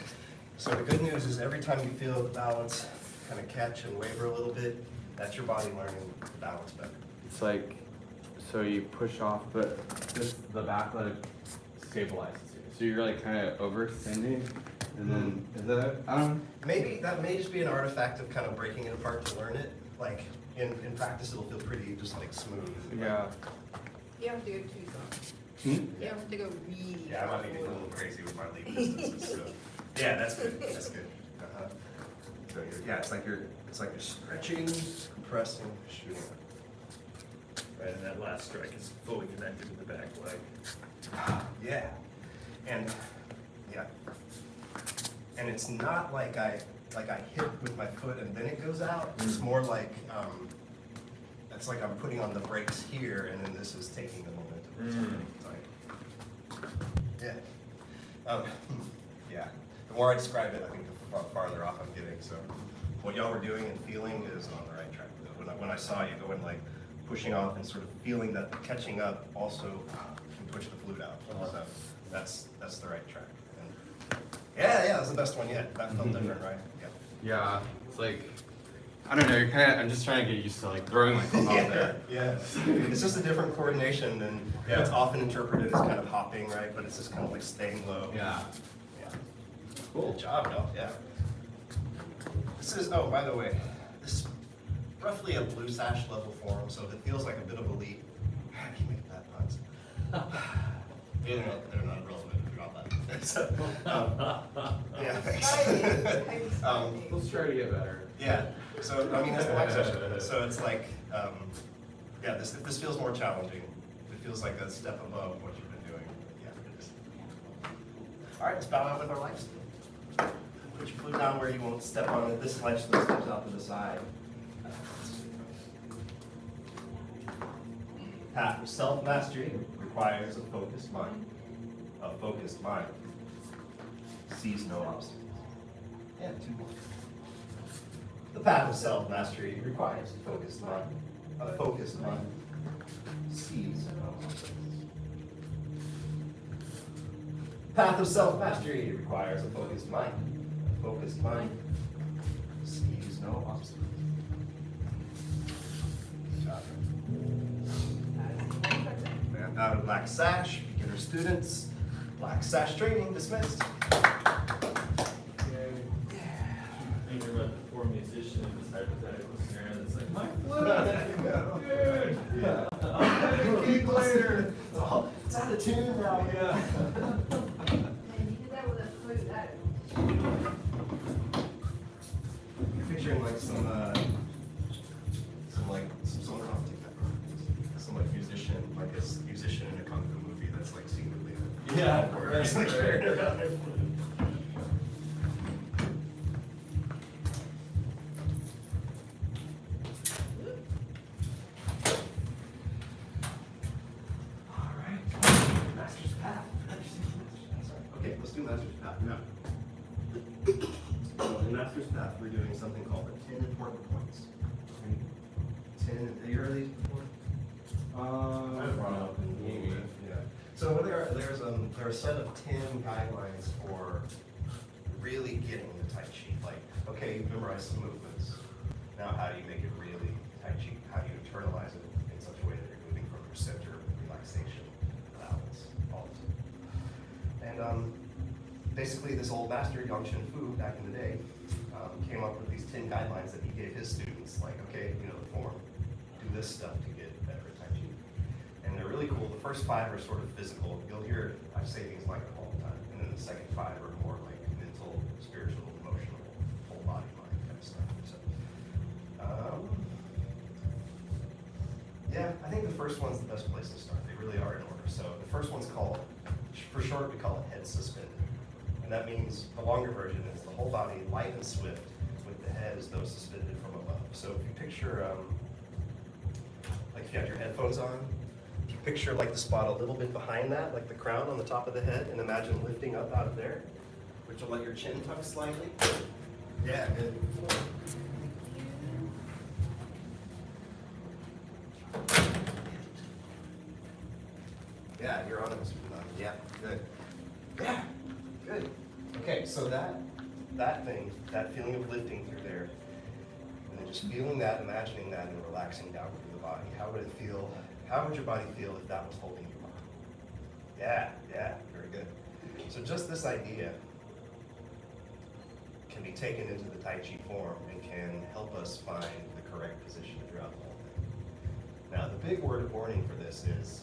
So the good news is every time you feel the balance kind of catch and waver a little bit, that's your body learning to balance better. It's like, so you push off, but just the back leg stabilizes you. So you're like kind of overextending, and then, is that, I don't know. Maybe that may just be an artifact of kind of breaking it apart to learn it. Like in practice, it'll feel pretty just like smooth. Yeah. You have to go too far. Hmm? You have to go really Yeah, I might be getting a little crazy with my leap distances. So. Yeah, that's good. That's good. Uh-huh. So it's like you're stretching, compressing, shooting. Right, and that last strike is fully connected to the back leg. Yeah, and it's not like I hit with my foot and then it goes out. It's more like it's like I'm putting on the brakes here, and then this is taking the momentum. Yeah. The more I describe it, I think the farther off I'm getting. So what y'all were doing and feeling is on the right track. When I saw you going like pushing off and sort of feeling that the catching up also can push the flute out. So that's the right track. And yeah, that's the best one yet. That felt different, right? Yeah, it's like, I don't know, I'm just trying to get used to like throwing myself out there. Yeah. It's just a different coordination, and it's often interpreted as kind of hopping, right? But it's just kind of like staying low. Yeah. Cool. Good job, Bill. Yeah. This is, oh, by the way, this is roughly a blue sash level form, so if it feels like a bit of a leap, I keep making bad puns. They're not relevant if you're not that. So, yeah, thanks. Let's try to get better. Yeah, so, I mean, that's the black session. So it's like, if this feels more challenging, if it feels like a step above what you've been doing, it is. All right, let's bow out with our life. Put your foot down where you won't step on it. This ledge that steps out to the side. Path of self-mastery requires a focused mind. A focused mind sees no obstacles. Yeah, 2 more. The path of self-mastery requires a focused mind. A focused mind sees no obstacles. Path of self-mastery requires a focused mind. A focused mind sees no obstacles. Out of Black Sash, beginner students. Black Sash training dismissed. Think about the poor musician in this hypothetical scenario that's like, my flute! Dude! Yeah. I'll keep later. It's out of tune now, yeah. And you did that with a flute, that. You're picturing like some musician, like a musician in a kung fu movie that's like secretly. Yeah, where it's like carrying around their flute. All right, Master's Path. Okay, let's do Master's Path now. So in Master's Path, we're doing something called the 10 important points. 10, have you heard of these before? I've brought up in the movie. Yeah. So there are a set of 10 guidelines for really getting the Tai Chi. Like, okay, you've memorized some movements. Now how do you make it really Tai Chi? How do you internalize it in such a way that you're moving from your center, relaxation, balance, all this. And basically this old master, Yang Shen Fu, back in the day, came up with these 10 guidelines that he gave his students. Like, okay, the form, do this stuff to get better at Tai Chi. And they're really cool. The first 5 are sort of physical. You'll hear I say things like it all the time. And then the second 5 are more like mental, spiritual, emotional. think the first one's the best place to start. They really are in order. So the first one's called, for short, we call it head suspended. And that means the longer version is the whole body light and swift, with the head as though suspended from above. So if you picture, like if you have your headphones on, if you picture like the spot a little bit behind that, like the crown on the top of the head, and imagine lifting up out of there, which will let your chin tuck slightly. Yeah, good. Yeah, you're on it, Mr. Dunn. Yeah, good. Yeah, good. Okay, so that thing, that feeling of lifting through there, and then just feeling that, imagining that, and relaxing down through the body. How would it feel? How would your body feel if that was holding you up? Yeah, very good. So just this idea can be taken into the Tai Chi form and can help us find the correct position throughout the whole thing. Now, the big word of warning for this is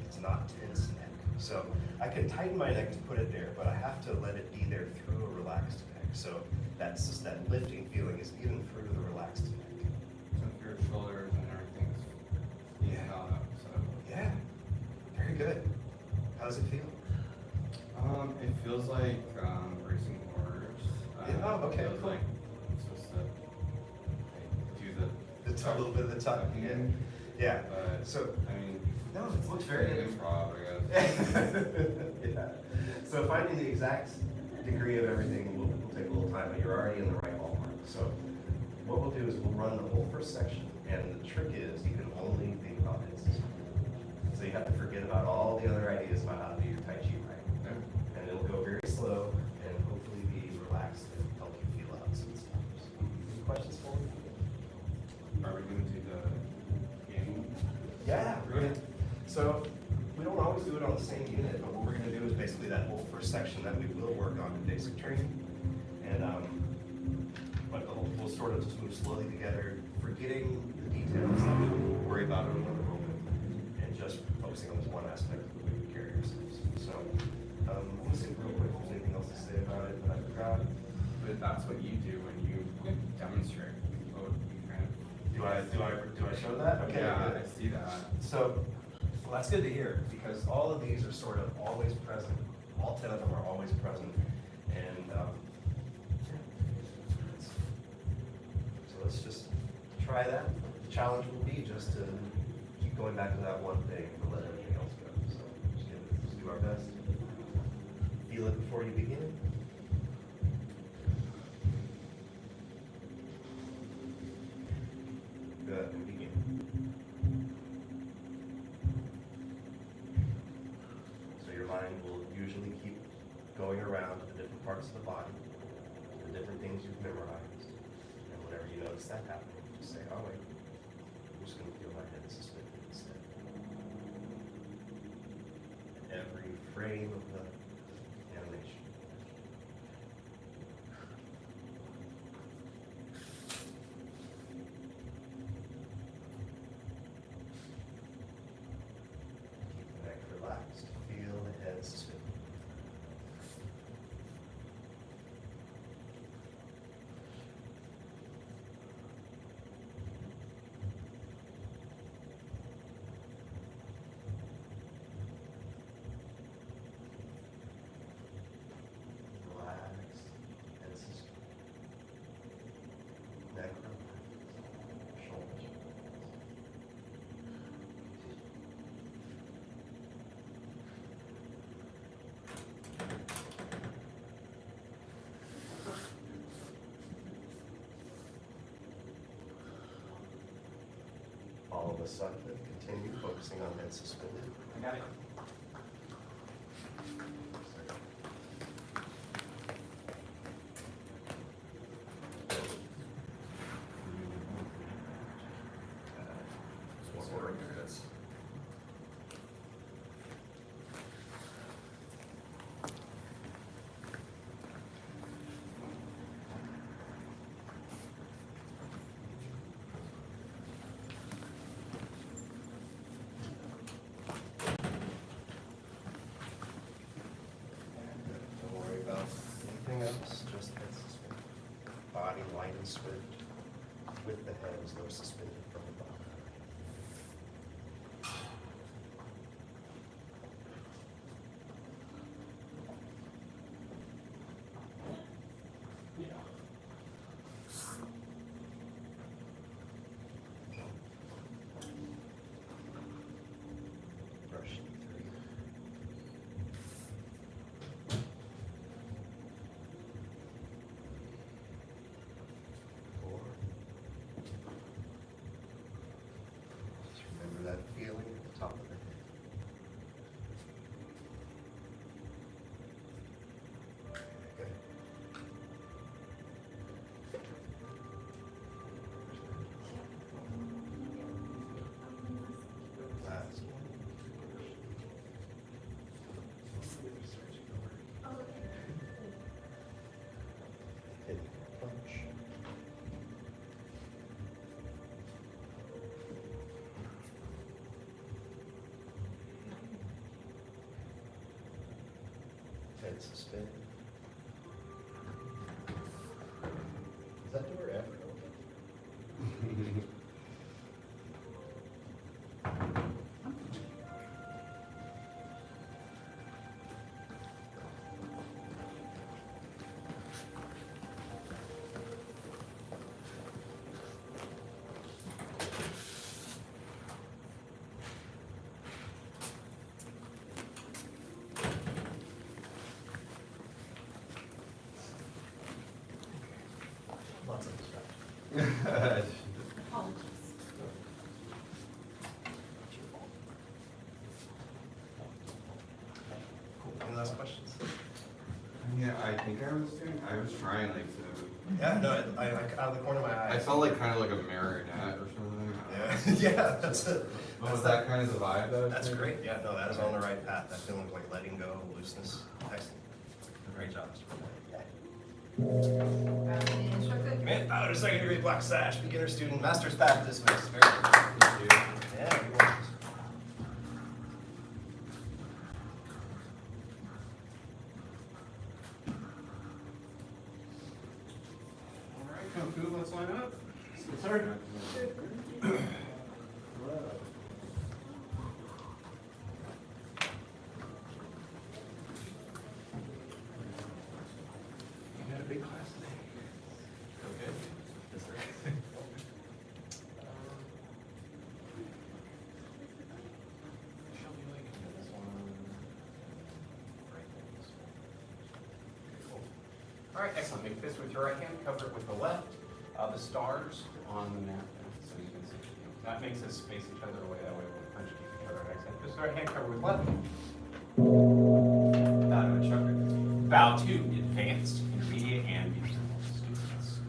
it's not tense neck. So I can tighten my neck to put it there, but I have to let it be there through a relaxed neck. So that's just that lifting feeling is even through the relaxed neck. So if your shoulders and everything's held up, so. Yeah, very good. How does it feel? It feels like racing orders. Yeah, oh, okay, It feels cool. like I'm supposed to like, do A little bit of the tuck again. Yeah. So I mean, no, it looks very good. Improv, I guess. Yeah. So finding the exact degree of everything will take a little time, but you're already in the right ballpark. So what we'll do is we'll run the whole first section, and the trick is you can only think about it. So you have to forget about all the other ideas about how to do your Tai Chi right. And it'll go very slow and hopefully be relaxed and help you feel out some stuff. So, any questions for me? Are we going to do the game? Yeah, we're gonna. So we don't always do it on the same unit, but what we're gonna do is basically that whole first section that we will work on in basic training, and but we'll sort of just move slowly together, forgetting the details that we'll worry about in another moment, and just focusing on this one aspect of the way we carry ourselves. So let me see real quick if there's anything else to say about it that I forgot. But that's what you do when you demonstrate. Oh, you kind of. Do I show that? Okay. Yeah, Good. I see that. So, well, that's good to hear, because all of these are sort of always present. All 10 of them are always present. And so let's just try that. The challenge will be just to keep going back to that one thing and let everything else go. So just do our best. Feel it before you begin. Good, and begin. So your mind will usually keep going around to the different parts of the body, the different things you've memorized. And whenever you notice that happening, just say, oh wait, I'm just going to feel my head suspended instead. Every frame of the animation. Keep the neck relaxed. Feel the head suspended. Relaxed, head suspended. Neck relaxed. Shoulders relaxed. Follow the sun, continue focusing on head suspended. I got it. Don't worry about anything else, just head suspended. Body light and swift, with the head as though suspended from above. Nice spin. Is that door ever open? Lots of distractions. Apologies. Cool. Any last questions? Yeah, I think I was trying like to. Yeah, no, I out of the corner of my eye. I saw like kind of like a marionette or something. Yeah, yeah, that's it. Was that kind of the vibe though? That's great. Yeah, no, that is on the right path. That feeling of like letting go, looseness. Excellent. Great job. Man, powder, second degree black sash, beginner student, master's path dismissed. Very good. Yeah, you're welcome. All right, come through, let's line up. Sorry. You got a big class today. Okay. Yes, sir. Shall we like this one? Right there, this one. Cool. All right, excellent. Make this with your right hand, cover it with the left. The stars on the map, so you can see. That makes us face each other away. That way we'll punch each other right side. Just right hand cover with left. Bow to instructor. Bow to advanced, intermediate, and beginner students.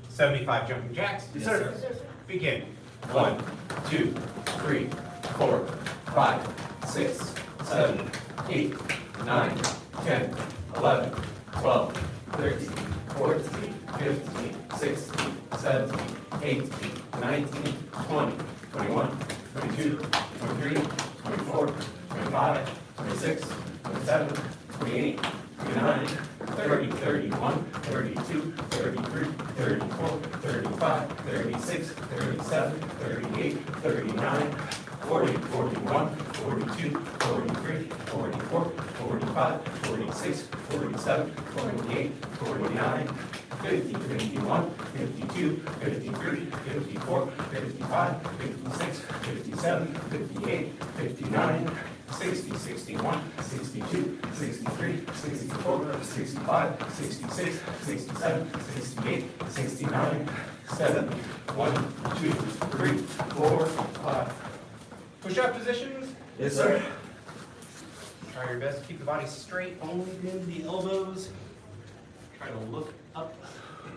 75 jumping jacks. Yes, sir. Begin. 1, 2, 3, 4, 5, 6, 7, 8, 9, 10, 11, 12, 13, 14, 15, 16, 17, 18, 19, 20, 21, 22, 23, 24, 25, 26, 27, 28, 29, 30, 31, 32, 33, 34, 35, 36, 37, 38, 39, 40, 41, 42, 43, 44, 45, 46, 47, 48, 49, 50, 51, 52, 53, 54, 55, 56, 57, 58, 59, 60, 61, 62, 63, 64, 65, 66, 67, 68, 69, 70, 1, 2, 3, 4, 5. Push-up positions? Yes, sir. Try your best to keep the body straight, only bend the elbows. Try to look up.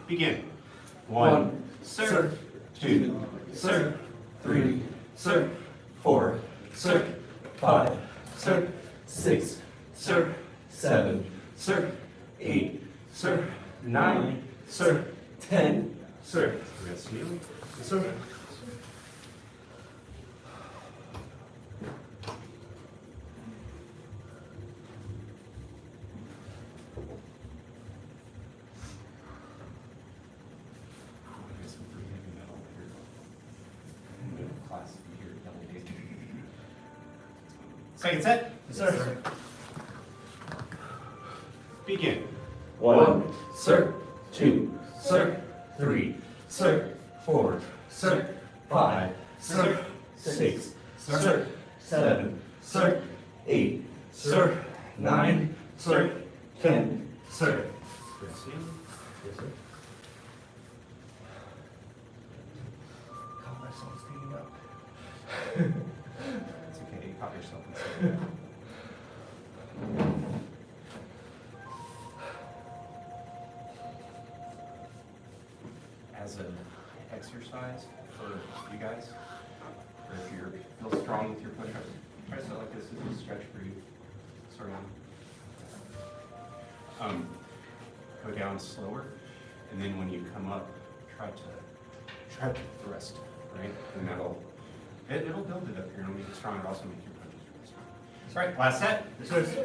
Begin. 1, sir. 2, sir. 3, sir. 4, sir. 5, sir. 6, sir. 7, sir. 8, sir. 9, sir. 10, sir. Rest kneeling. Sir. Second set. Yes, sir. Begin. 1, sir. 2, sir. 3, sir. 4, sir. 5, sir. 6, sir. 7, sir. 8, sir. 9, sir. 10, sir. Yes, sir. Caught myself standing up. It's okay, you caught yourself and standing up. As an exercise for you guys, or if you feel strong with your push-ups, try to start like this as a stretch for you. Sort of. Go down slower, and then when you come up, try to thrust, right? And it'll build it up here and make it stronger. Also make your punches really strong. That's right. Last set. This is.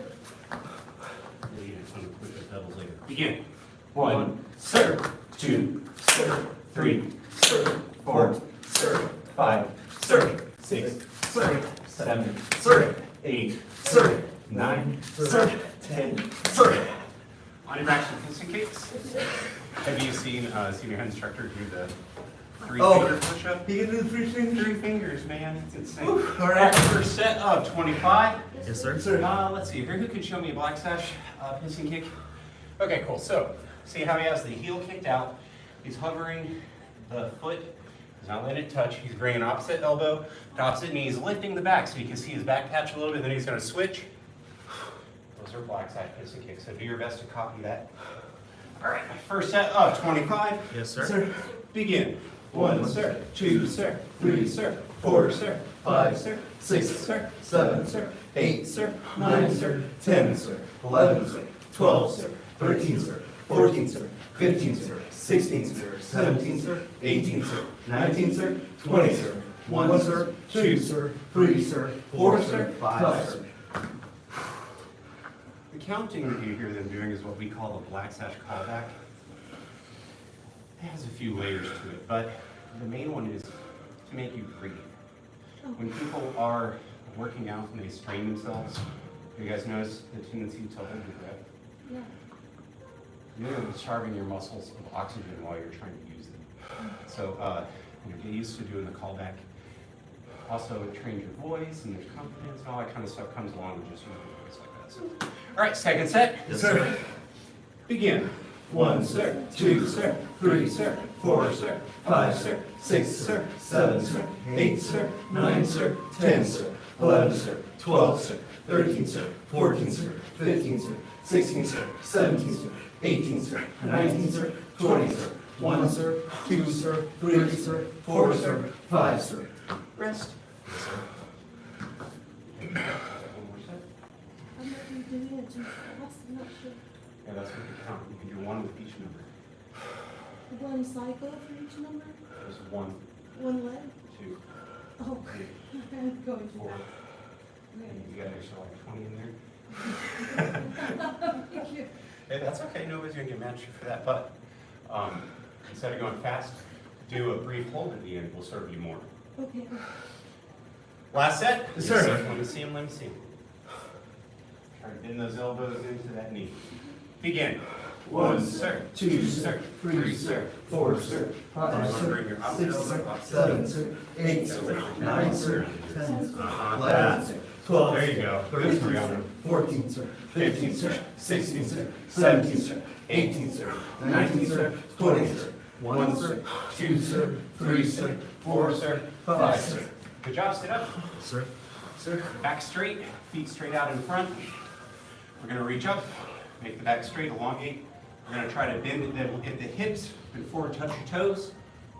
quickly and some quick doubles later. Begin. 1, sir, 2, sir, 3, sir, 4, sir, 5, sir, 6, sir, 7, sir, 8, sir, 9, sir, 10, sir. On your back to pissing kicks. Have you seen senior head instructor do the three-finger push-up? You can do 3 fingers. 3 fingers, man. It's insane. All All right. right, first set of 25. Yes, sir. Let's see here. Who can show me a black sash pissing kick? Okay, cool. So, see how he has the heel kicked out. He's hovering the foot. He's not letting it touch. He's bringing opposite elbow to opposite knee. He's lifting the back so you can see his back patch a little bit. Then he's going to switch. Those are black sash pissing kicks. So do your best to copy that. All right, first set of 25. Yes, sir. Begin. 1, sir, 2, sir, 3, sir, 4, sir, 5, sir, 6, sir, 7, sir, 8, sir, 9, sir, 10, sir, 11, sir, 12, sir, 13, sir, 14, sir, 15, sir, 16, sir, 17, sir, 18, sir, 19, sir, 20, sir, 1, sir, 2, sir, 3, sir, 4, sir, 5, sir. The counting that you hear them doing is what we call a black sash callback. It has a few layers to it, but the main one is to make you breathe. When people are working out and they strain themselves, you guys notice the tendency to hold your breath? Yeah. You're starving your muscles of oxygen while you're trying to use them. So get used to doing the callback. Also, it trains your voice and there's confidence and all that kind of stuff comes along with just using your voice like that. So, all right, second set. Yes, sir. Begin. 1, sir, 2, sir, 3, sir, 4, sir, 5, sir, 6, sir, 7, sir, 8, sir, 9, sir, 10, sir, 11, sir, 12, sir, 13, sir, 14, sir, 15, sir, 16, sir, 17, sir, 18, sir, 19, sir, 20, sir, 1, sir, 2, sir, 3, sir, 4, sir, 5, sir. Rest. Yes, sir. One more set. I'm not going to do it too fast, I'm not sure. Yeah, that's what you count. You can do 1 with each number. One cycle for each number? There's 1, One leg? 2, Oh, 3, I'm going to 4. that. And you got extra like 20 in there. Thank you. Hey, that's okay. Nobody's gonna get mad at you for that. But instead of going fast, do a brief hold at the end. We'll serve you more. Okay. Last set. Yes, sir. Let me see him. Let me see him. Try to bend those elbows into that knee. Begin. 1, sir, 2, sir, 3, sir, 4, sir, 5, sir, 6, sir, 7, sir, 8, sir, 9, sir, 10, 11, sir, 12, there you go, 13, sir, 14, sir, 15, sir, 16, sir, 17, sir, 18, sir, 19, sir, 20, sir, 1, sir, 2, sir, 3, sir, 4, sir, 5, sir. Good job, sit up. Sir. Sir, back straight, feet straight out in front. We're gonna reach up, make the back straight, elongate. We're gonna try to bend it at the hips before touch your toes.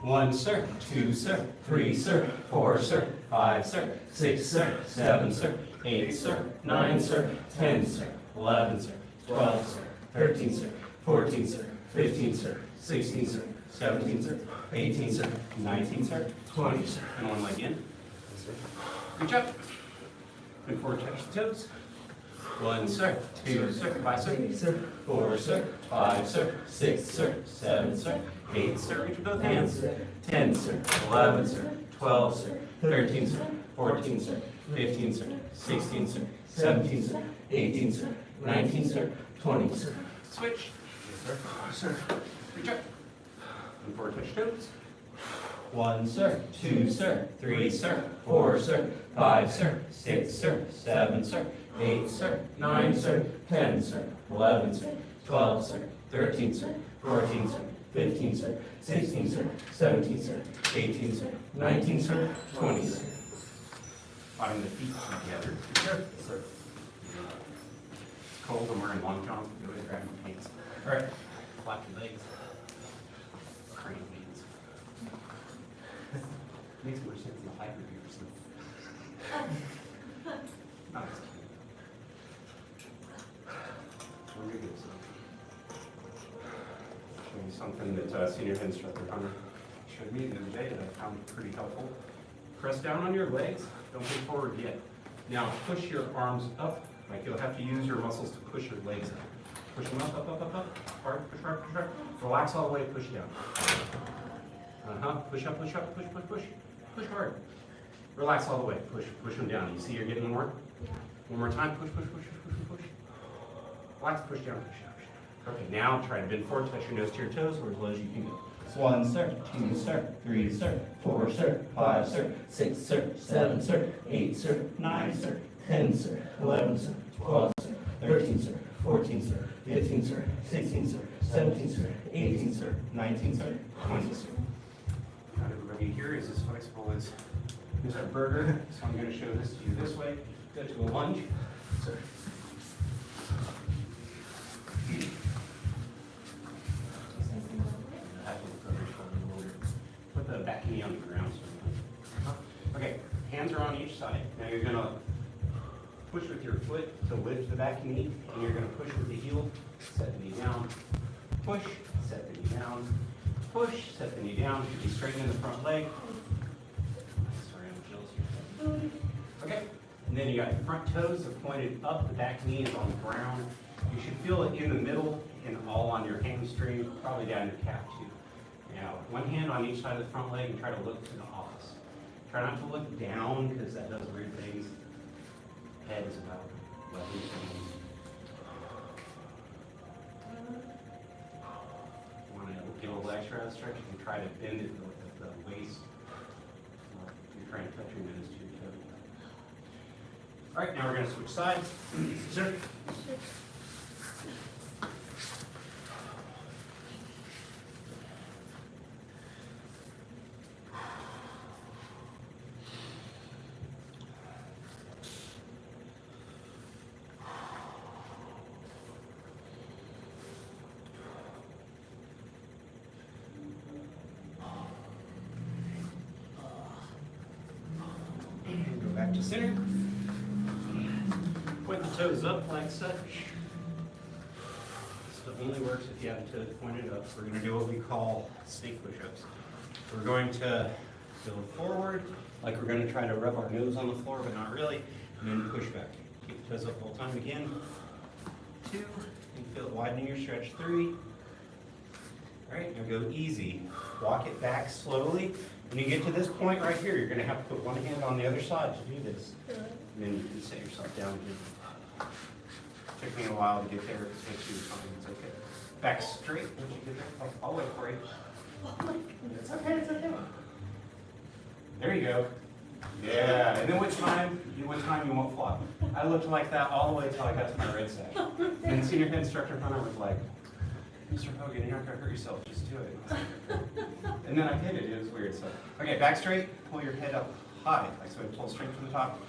1, sir, 2, sir, 3, sir, 4, sir, 5, sir, 6, sir, 7, sir, 8, sir, 9, sir, 10, sir, 11, sir, 12, sir, 13, sir, 14, sir, 15, sir, 16, sir, 17, sir, 18, sir, 19, sir, 20, sir. And one leg in. Reach up. Before touch the toes. 1, sir, 2, sir, 5, sir, 4, sir, 5, sir, 6, sir, 7, sir, 8, sir, reach with both hands, 10, sir, 11, sir, 12, sir, 13, sir, 14, sir, 15, sir, 16, sir, 17, sir, 18, sir, 19, sir, 20, sir. Switch. Sir. Reach up. Before touch toes. 1, sir, 2, sir, 3, sir, 4, sir, 5, sir, 6, sir, 7, sir, 8, sir, 9, sir, 10, sir, 11, sir, 12, sir, 13, sir, 14, sir, 15, sir, 16, sir, 17, sir, 18, sir, 19, sir, 20, sir. Find the feet together. Sure. Sir. It's cold, I'm wearing long johns. Go ahead and grab my pants. All right. Flap your legs. Crane hands. Makes more sense in the hybrid here, so. Not as cute. Very good, so. Show you something that senior head instructor Hunter showed me the other day that I found pretty helpful. Press down on your legs, don't move forward yet. Now push your arms up, like you'll have to use your muscles to push your legs up. Push them up. Hard, push hard, push hard. Relax all the way, push down. Push up, push up, push, push, push. Push hard. Relax all the way, push them down. You see you're getting more? Yeah. One more time, push, push, push, push, push, push. Relax, push down, push down, push down. Okay, now try to bend forward, touch your nose to your toes, or as low as you can go. 1, sir, 2, sir, 3, sir, 4, sir, 5, sir, 6, sir, 7, sir, 8, sir, 9, sir, 10, sir, 11, sir, 12, sir, 13, sir, 14, sir, 15, sir, 16, sir, 17, sir, 18, sir, 19, sir, 20, sir. Not everybody here is as flexible as Mr. Berger, so I'm going to show this to you this way. Go to a lunge. Sir. Put the back knee on the ground. Okay, hands are on each side. Now you're going to push with your foot to lift the back knee, and you're going to push with the heel, set the knee down, push, set the knee down, push, set the knee down, be straightening the front leg. Sorry, I'm chills here. Okay, and then you got your front toes are pointed up, the back knee is on the ground. You should feel it in the middle and all on your hamstring, probably down your calf too. Now, one hand on each side of the front leg and try to look to the opposite. Try not to look down because that does weird things. Head is about 11 pounds. Want to get a little extra out of the stretch, you can try to bend it at the waist. You're trying to touch your nose to your toe. All right, now we're going to switch sides. Sir. Go back to center. Point the toes up like such. This only works if you have the toes pointed up. We're going to do what we call snake push-ups. We're going to go forward, like we're going to try to rub our nose on the floor, but not really, and then push back. Keep the toes up the whole time again. 2, and feel it widening your stretch. 3. All right, now go easy. Walk it back slowly. When you get to this point right here, you're going to have to put one hand on the other side to do this. And then you can set yourself down again. Took me a while to get there. It takes you time. It's okay. Back straight. Once you get there, I'll wait for you. It's okay. It's okay. There you go. Yeah. And then with time you won't flop. I looked like that all the way till I got to my red sack. And the senior head instructor Hunter was like, Mr. Hogan, you're not going to hurt yourself. Just do it. And then I did it. It was weird. So, okay, back straight. Pull your head up high. Like so. Pull straight from the top.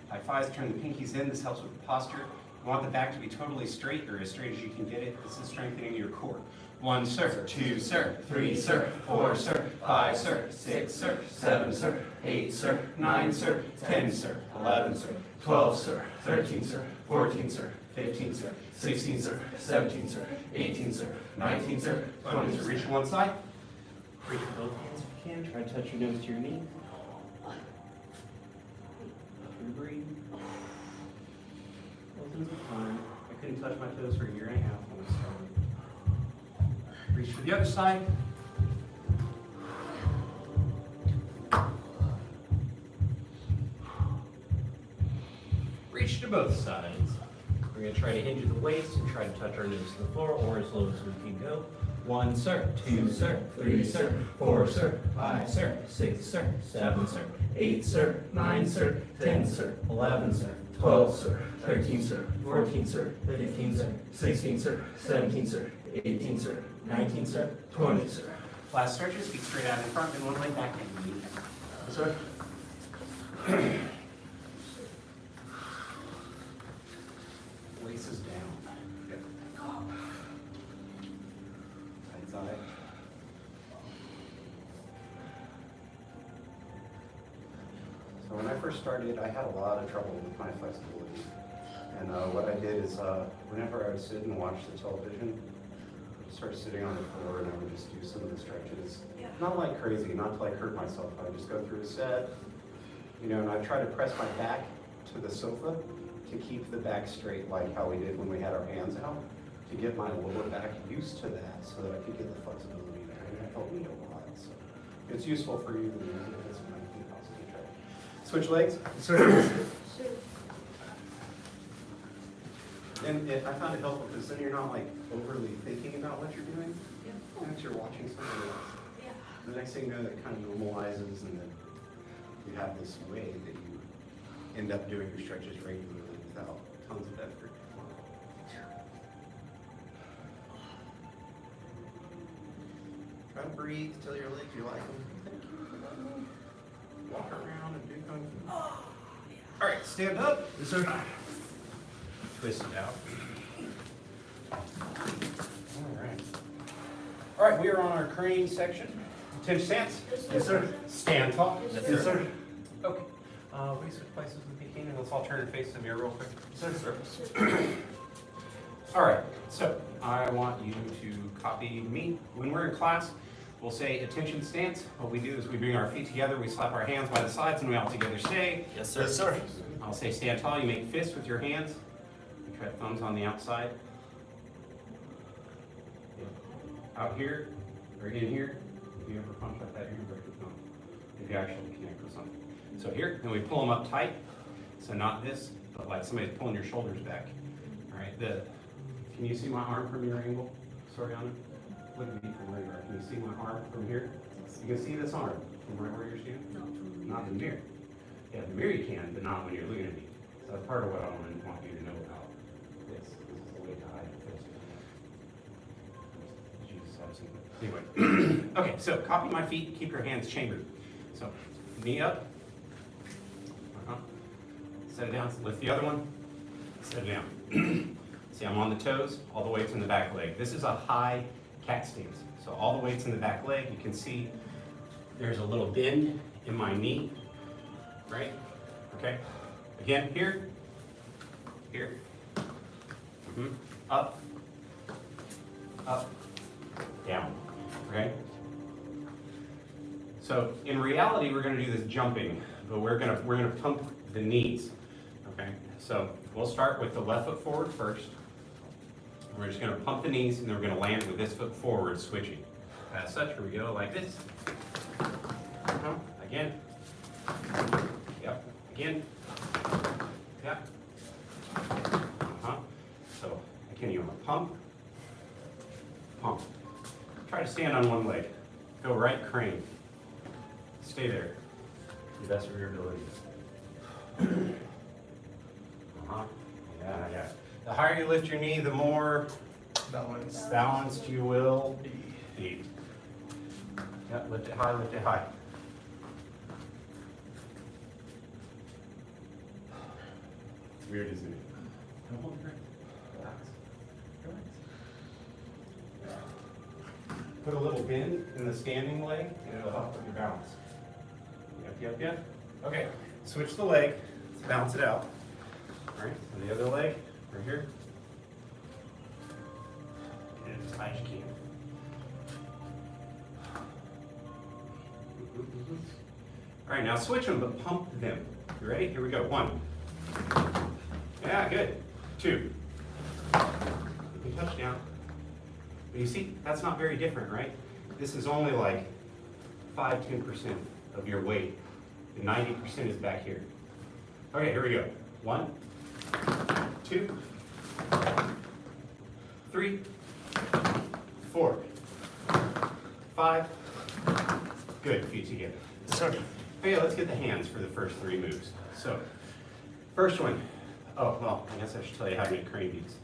High fives. Turn the pinkies in. This helps with the posture. You want the back to be totally straight or as straight as you can get it. This is strengthening your core. 1, sir. 2, sir. 3, sir. 4, sir. 5, sir. 6, sir. 7, sir. 8, sir. 9, sir. 10, sir. 11, sir. 12, sir. 13, sir. 14, sir. 15, sir. 16, sir. 17, sir. 18, sir. 19, sir. 20, sir. Reach to one side. Reach with both hands if you can. Try to touch your nose to your knee. Breathe. Both at a time. I couldn't touch my toes for a year and a half when I started. Reach to the other side. Reach to both sides. We're going to try to hinge at the waist and try to touch our nose to the floor or as low as we can go. 1, sir. 2, sir. 3, sir. 4, sir. 5, sir. 6, sir. 7, sir. 8, sir. 9, sir. 10, sir. 11, sir. 12, sir. 13, sir. 14, sir. 15, sir. 16, sir. 17, sir. 18, sir. 19, sir. 20, sir. Last stretches. Feet straight out in front and one leg back in. Sir. Waist is down. Yep. Side side. So when I first started, I had a lot of trouble with my flexibility. And what I did is, whenever I would sit and watch the television, I'd start sitting on the floor and I would just do some of the stretches. Not like crazy, not to like hurt myself. I would just go through a set, you know, and I try to press my back to the sofa to keep the back straight like how we did when we had our hands out. to get my lower back used to that so that I could get the flexibility there. And that helped me a lot. So it's useful for you to use it if it's an possible try. Switch legs. And I found it helpful because then you're not like overly thinking about what you're doing. Once you're watching something else. The next thing you know, that kind of normalizes, and then you have this way that you end up doing your stretches regularly without tons of effort. Try to breathe, tell your legs you like them. Thank you for letting me walk around and do kung fu. All right, stand up. Yes, sir. Twist it out. All right, we are on our crane section. Attention stance. Yes, sir. Stand tall. Yes, sir. Okay. We switch places with the king, and let's all turn and face the mirror real quick. Yes, sir. All right, so I want you to copy me. When we're in class, we'll say attention stance. What we do is we bring our feet together, we slap our hands by the sides, and we all together say. Yes, sir. Yes, sir. I'll say stand tall. You make fists with your hands. You try thumbs on the outside. Out here, or in here. If you ever punch like that, you're gonna break your thumb. If you actually connect with something. So here, and we pull them up tight. So not this, but like somebody's pulling your shoulders back. All right. Can you see my arm from your angle, Soriana? Look at me from where you are. Can you see my arm from here? You can see this arm from right where you're standing. Not in the mirror. Yeah, in the mirror you can, but not when you're looking at me. So that's part of what I want you to know about this. This is the way to hide the face. Jesus, I've seen it. Anyway, okay, so copy my feet, keep your hands chambered. So, knee up. Set it down, lift the other one, set it down. See, I'm on the toes, all the weight's in the back leg. This is a high cat stance. So all the weight's in the back leg. You can see there's a little bend in my knee, right? Okay, again, here, up, down, okay? So in reality, we're gonna do this jumping, but we're gonna pump the knees, okay? So we'll start with the left foot forward first. We're just gonna pump the knees, and then we're gonna land with this foot forward, switching. As such, here we go, like this. Again. Yep, again. Yep. So, again, you wanna pump, pump. Try to stand on one leg. Go right crane. Stay there. The best of your ability. Yeah. The higher you lift your knee, the more balanced you will be. Yep, lift it high, lift it high. It's weird, isn't it? Don't hold your breath. Relax. Put a little bend in the standing leg, and it'll help with your balance. Yep. Okay, switch the leg, let's balance it out. All right, and the other leg, right here. Get it as high as you can. All right, now switch them, but pump them. You ready? Here we go. 1. Yeah, good. 2. You can touch down. But you see, that's not very different, right? This is only like 5–10% of your weight. The 90% is back here. Okay, here we go. 1, 2, 3, 4, 5. Good, feet together. Okay, let's get the hands for the first 3 moves. So, first one. Oh, well, I guess I should tell you how to make crane beats.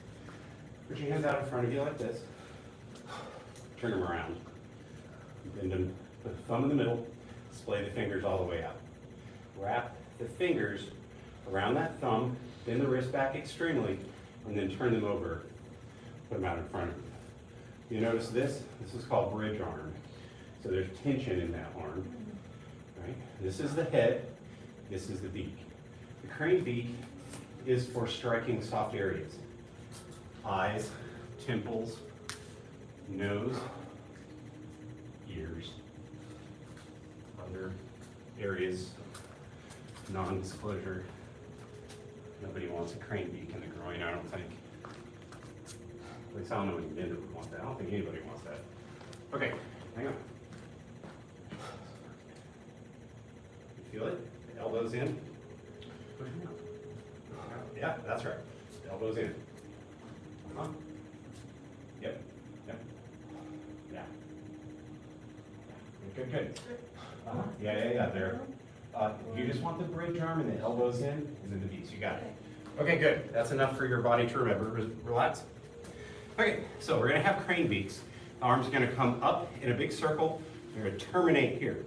Put your hands out in front of you like this. Turn them around. Bend them, put the thumb in the middle, splay the fingers all the way out. Wrap the fingers around that thumb, bend the wrist back extremely, and then turn them over. Put them out in front of you. You notice this? This is called bridge arm. So there's tension in that arm. Right? This is the head, this is the beak. The crane beak is for striking soft areas. Eyes, temples, nose, ears, other areas, non-disclosure. Nobody wants a crane beak in the groin, I don't think. At least I don't know any men that would want that. I don't think anybody wants that. Okay, hang on. You feel it? The elbows in. Push them out. Yeah, that's right. The elbows in. Come on. Yep. Yep. Yeah. Good, good. Yeah. There. You just want the bridge arm and the elbows in, and then the V's. You got it. Okay, good. That's enough for your body to remember. Relax. Okay, so we're going to have crane beaks. The arm's going to come up in a big circle. They're going to terminate here.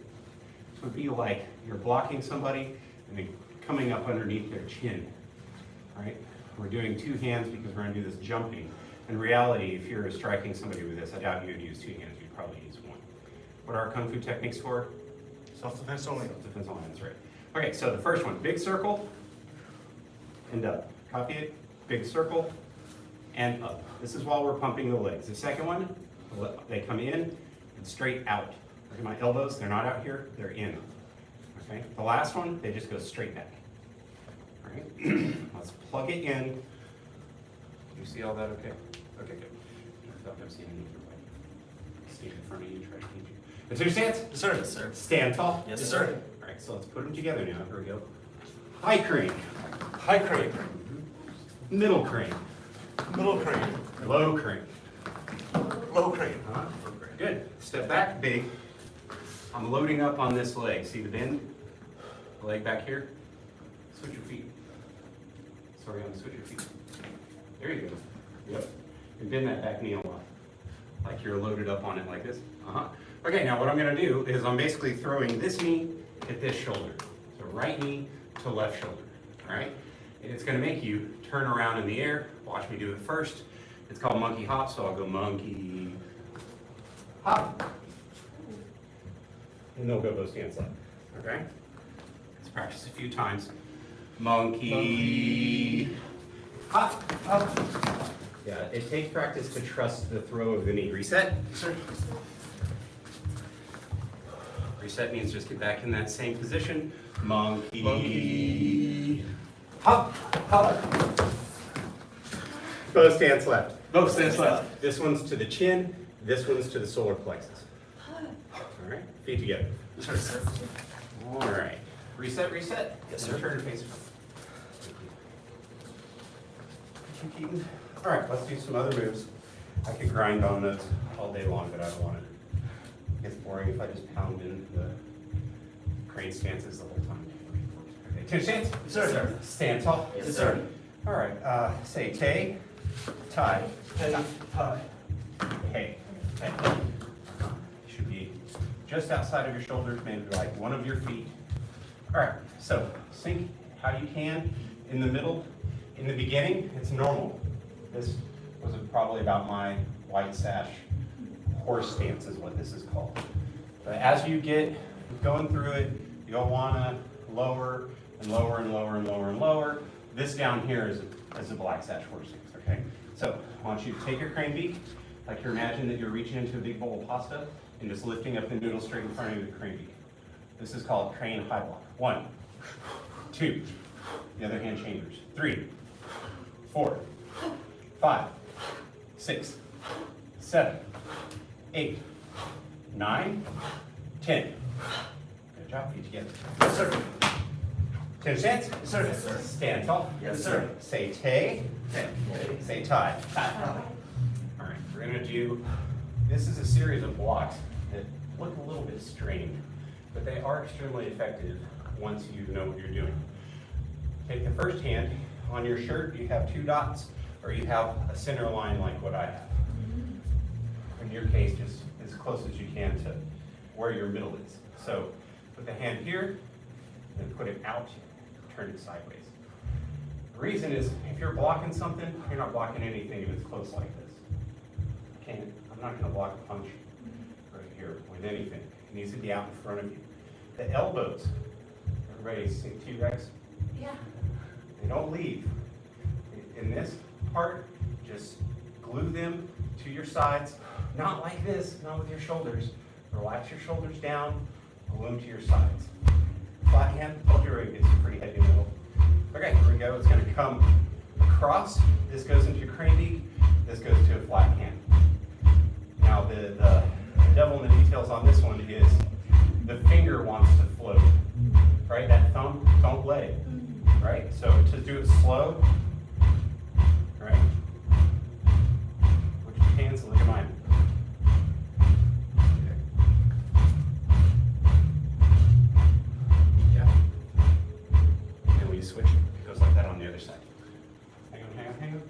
So it would be like you're blocking somebody and then coming up underneath their chin. All right? We're doing two hands because we're going to do this jumping. In reality, if you're striking somebody with this, I doubt you'd use two hands. You'd probably use one. What are our Kung Fu techniques for? Self-defense only. Self-defense only, that's right. Okay, so the first one, big circle and up. Copy it, big circle and up. This is while we're pumping the legs. The second one, they come in and straight out. Look at my elbows, they're not out here, they're in. Okay, the last one, they just go straight back. All right, let's plug it in. You see all that okay? Okay, good. I feel like I'm seeing anything. Stand in front of you, try to feed you. The two stands? Yes, sir. Yes, sir. Stand tall? Yes, sir. All right, so let's put them together now. Here we go. High crane. High crane. Middle crane. Middle crane. Low crane. Low crane. Good. Step back, big. I'm loading up on this leg. See the bend? The leg back here? Switch your feet. Sorry, I'm switch your feet. There you go. Yep. And bend that back knee a lot. Like you're loaded up on it like this. Okay, now what I'm going to do is I'm basically throwing this knee at this shoulder. So right knee to left shoulder. All right? And it's going to make you turn around in the air. Watch me do it first. It's called monkey hop, so I'll go monkey hop. And they'll go both hands up. Okay? Let's practice a few times. Monkey hop, up. Yeah, it takes practice to trust the throw of the knee. Reset. Sir. Reset means just get back in that same position. Monkey hop, hop. Both stance left. Both stance left. This one's to the chin. This one's to the solar plexus. All right, feet together. Sure, sir. All right. Reset, reset. Yes, sir. Turn and face. All right, let's do some other moves. I could grind on those all day long, but I don't want it. It gets boring if I just pound in the crane stances the whole time. Okay, two stance. Yes, sir. Stand tall. Yes, sir. All right, say tay, tie, Hey, tie. hey, hey. Should be just outside of your shoulders, maybe like one of your feet. All right, so sink how you can in the middle. In the beginning, it's normal. This was probably about my white sash horse stance is what this is called. But as you get going through it, you'll want to lower and lower and lower and lower and lower. This down here is a black sash horse stance, okay? So I want you to take your crane beak, like you imagine that you're reaching into a big bowl of pasta and just lifting up the noodle straight in front of you with the crane beak. This is called crane high block. 1, 2, the other hand chambers. 3, 4, 5, 6, 7, 8, 9, 10. Good job, feet together. Yes, sir. 10 stance. Yes, sir. Yes, sir. Stand tall. Yes, sir. Say tay. Tay. Say tie. Tie. All right, we're gonna do, this is a series of blocks that look a little bit strained, but they are extremely effective once you know what you're doing. Take the first hand, on your shirt you have 2 dots, or you have a center line like what I have. In your case, just as close as you can to where your middle is. So put the hand here, and put it out, turn it sideways. The reason is, if you're blocking something, you're not blocking anything if it's close like this. I'm not gonna block a punch right here with anything. It needs to be out in front of you. The elbows, everybody see T-Rex? Yeah. They don't leave. In this part, just glue them to your sides. Not like this, not with your shoulders. Relax your shoulders down, glue them to your sides. Flat hand, hold your ring, it's pretty heavy in the middle. Okay, here we go. It's gonna come across. This goes into your crane beak. this goes to a flat hand. Now the devil in the details on this one is the finger wants to float, right? That thumb, don't let it, right? So to do it slow, right? Put your hands, look at mine. Yeah. And when you switch, it goes like that on the other side. Hang on, hang on, hang on.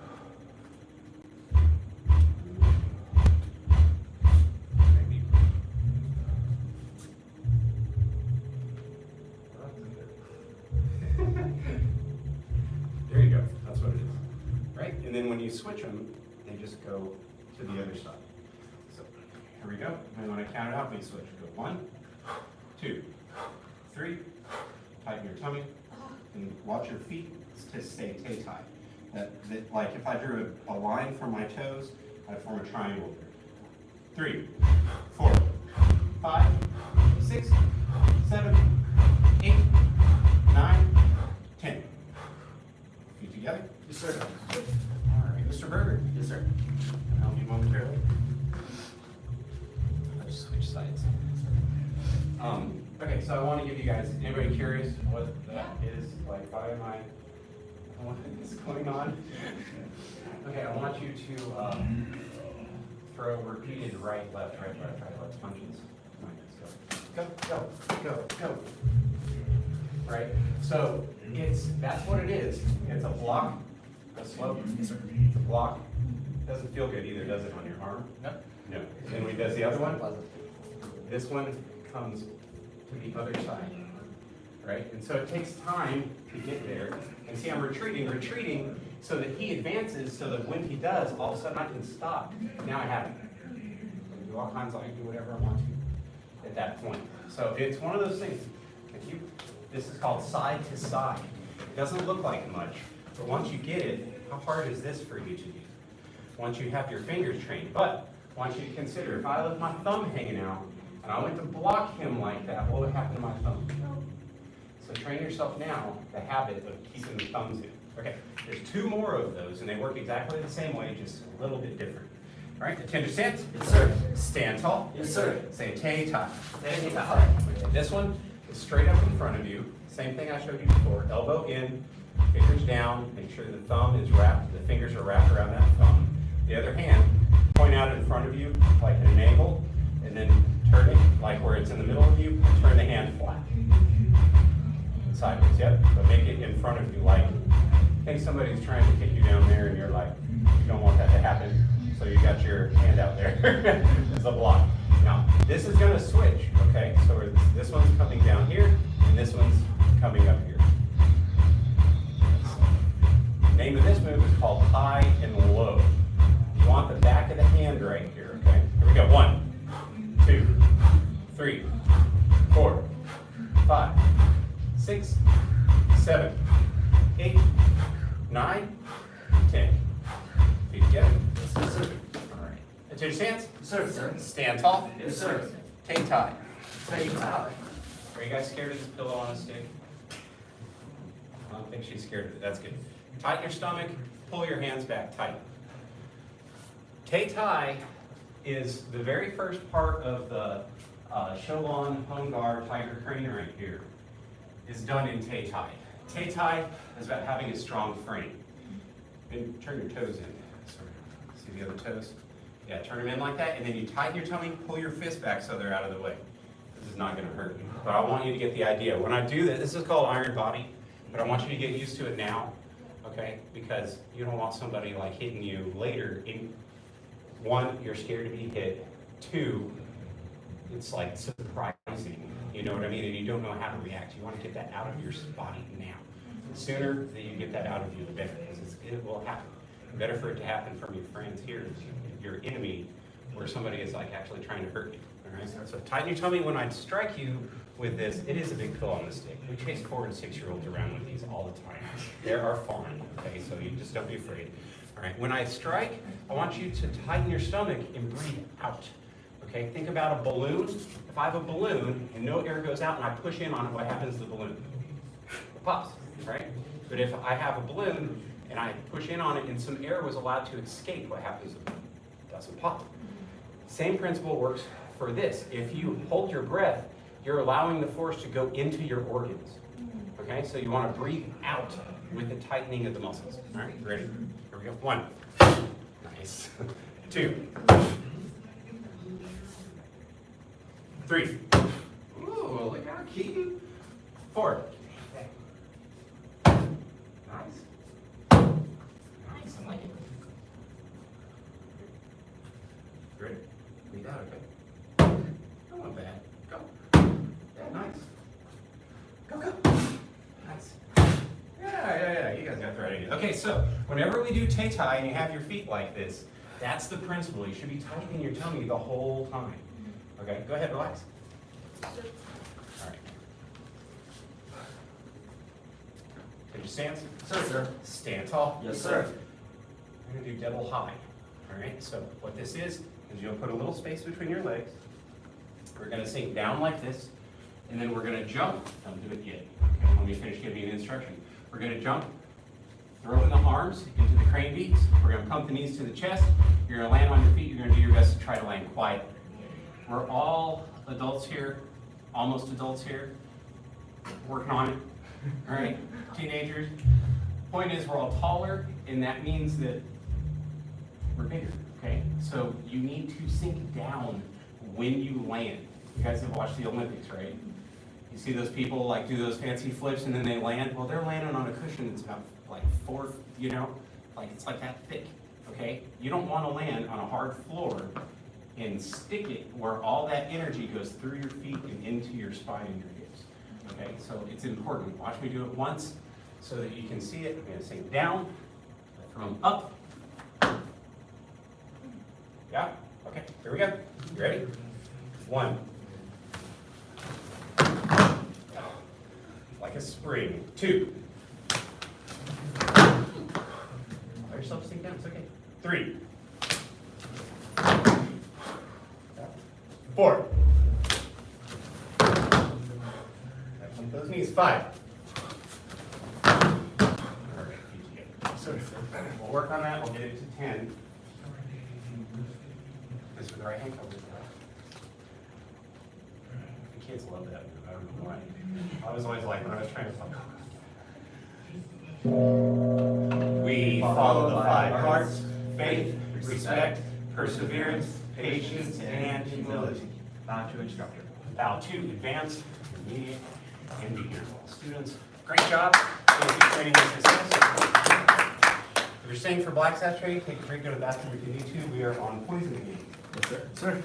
Maybe. There you go. That's what it is. Right? And then when you switch them, they just go to the other side. So here we go. And when I count it out, we switch. Go 1, 2, 3. Tighten your tummy. And watch your feet to stay tie. Like if I drew a line from my toes, I'd form a triangle here. 3, 4, 5, 6, 7, 8, 9, 10. Feet together. Yes, sir. All right, Mr. Berger. Yes, sir. Can I help you momentarily? I'll just switch sides. Okay, so I want to give you guys, anybody curious what that is? Like, why am I, what is going on? Okay, I want you to throw repeated right, left punches. Go. Right? So that's what it is. It's a block, a slope. It's a block. Doesn't feel good either, does it, on your arm? No. No. And when he does the other one, this one comes to the other side, right? And so it takes time to get there. And see, I'm retreating so that he advances, so that when he does, all of a sudden I can stop. Now I have it. I can do all kinds of, I can do whatever I want to at that point. So it's one of those things. This is called side to side. It doesn't look like much, but once you get it, how hard is this for you to do? Once you have your fingers trained. But I want you to consider, if I left my thumb hanging out, and I went to block him like that, what would happen to my thumb? So train yourself now the habit of keeping the thumbs in. Okay, there's 2 more of those, and they work exactly the same way, just a little bit different. All right, attention stance. Yes, sir. Stand tall. Yes, sir. Say tay tie. Tay tie. Okay, this one is straight up in front of you. Same thing I showed you before. Elbow in, fingers down. Make sure the thumb is wrapped, the fingers are wrapped around that thumb. The other hand, point out in front of you like an angle, and then turn it like where it's in the middle of you, and turn the hand flat. Sideways, yep. But make it in front of you like, I think somebody's trying to kick you down there and you're like, you don't want that to happen. So you got your hand out there as a block. Now, this is gonna switch, okay? So this one's coming down here, and this one's coming up here. The name of this move is called high and low. You want the back of the hand right here, okay? Here we go, 1, 2, 3, 4, 5, 6, 7, 8, 9, 10. Feet together. Yes, sir. All right. Attention stance. Yes, sir. Stand tall. Yes, sir. Tay tie. Tay tie. Are you guys scared of this pillow on a stick? I don't think she's scared of it. That's good. Tighten your stomach. Pull your hands back tight. Tay tie is the very first part of the Sholan Hungar Tiger Crane right here. Is done in tay tie. Tay tie is about having a strong frame. And turn your toes in. Sorry. See the other toes? Yeah, turn them in like that, and then you tighten your tummy, pull your fists back so they're out of the way. This is not going to hurt you. But I want you to get the idea. When I do this is called iron body, but I want you to get used to it now, okay? Because you don't want somebody like hitting you later. One, you're scared to be hit. 2, it's like surprising. You know what I mean? And you don't know how to react. You want to get that out of your body now. The sooner that you get that out of you, the better, because it will happen. Better for it to happen from your friends here than your enemy, where somebody is like actually trying to hurt you. All right? So tighten your tummy. When I strike you with this, it is a big pill on the stick. We chase 4- and 6-year-olds around with these all the time. They are fun, okay? So you just don't be afraid. All right, when I strike, I want you to tighten your stomach and breathe out. Okay, think about a balloon. If I have a balloon and no air goes out and I push in on it, what happens to the balloon? It pops, right? But if I have a balloon and I push in on it and some air was allowed to escape, what happens? It doesn't pop. Same principle works for this. If you hold your breath, you're allowing the force to go into your organs. Okay, so you want to breathe out with the tightening of the muscles. All right, ready? Here we go. 1. Nice. 2. 3. Ooh, look out, Keaton. 4. Nice. Nice, I like it. Ready? Breathe out, okay? Not bad. Go. Yeah, nice. Go, go. Nice. Yeah, you guys got the right idea. Okay, so whenever we do Tai and you have your feet like this, that's the principle. You should be tightening your tummy the whole time. Okay, go ahead, relax. All right. Take your stance. Sir. Stand tall. Yes, sir. We're gonna do double high. All right, so what this is you'll put a little space between your legs. We're gonna sink down like this, and then we're gonna jump. Don't do it yet. Okay, let me finish giving you the instruction. We're gonna jump, throw in the arms into the crane beats. We're gonna pump the knees to the chest. You're gonna land on your feet. You're gonna do your best to try to land quietly. We're all adults here, almost adults here, working on it. All right, teenagers. Point is, we're all taller, and that means that we're bigger. Okay, so you need to sink down when you land. You guys have watched the Olympics, right? You see those people like do those fancy flips and then they land. Well, they're landing on a cushion that's about like 4, like it's like that thick. Okay, you don't want to land on a hard floor and stick it where all that energy goes through your feet and into your spine and your hips. Okay, so it's important. Watch me do it once so that you can see it. I'm going to sink down, from up. Yeah? Okay, here we go. You ready? 1. Like a spring. 2. Let yourself sink down, it's okay. 3. 4. Pump those knees. 5. All right, so we'll work on that. We'll get it to 10. This with the right hand cover. The kids love that. I don't know why. I was always like when I was trying to follow. We follow the 5 parts: faith, respect, perseverance, patience, and humility. Bow to instructor. Bow to advanced, intermediate, and beginner students. Great job. Thank you for training with success. If you're staying for Black Saturday, take a break, go to the bathroom if you need to. We are on poison again. Yes, sir. Sir.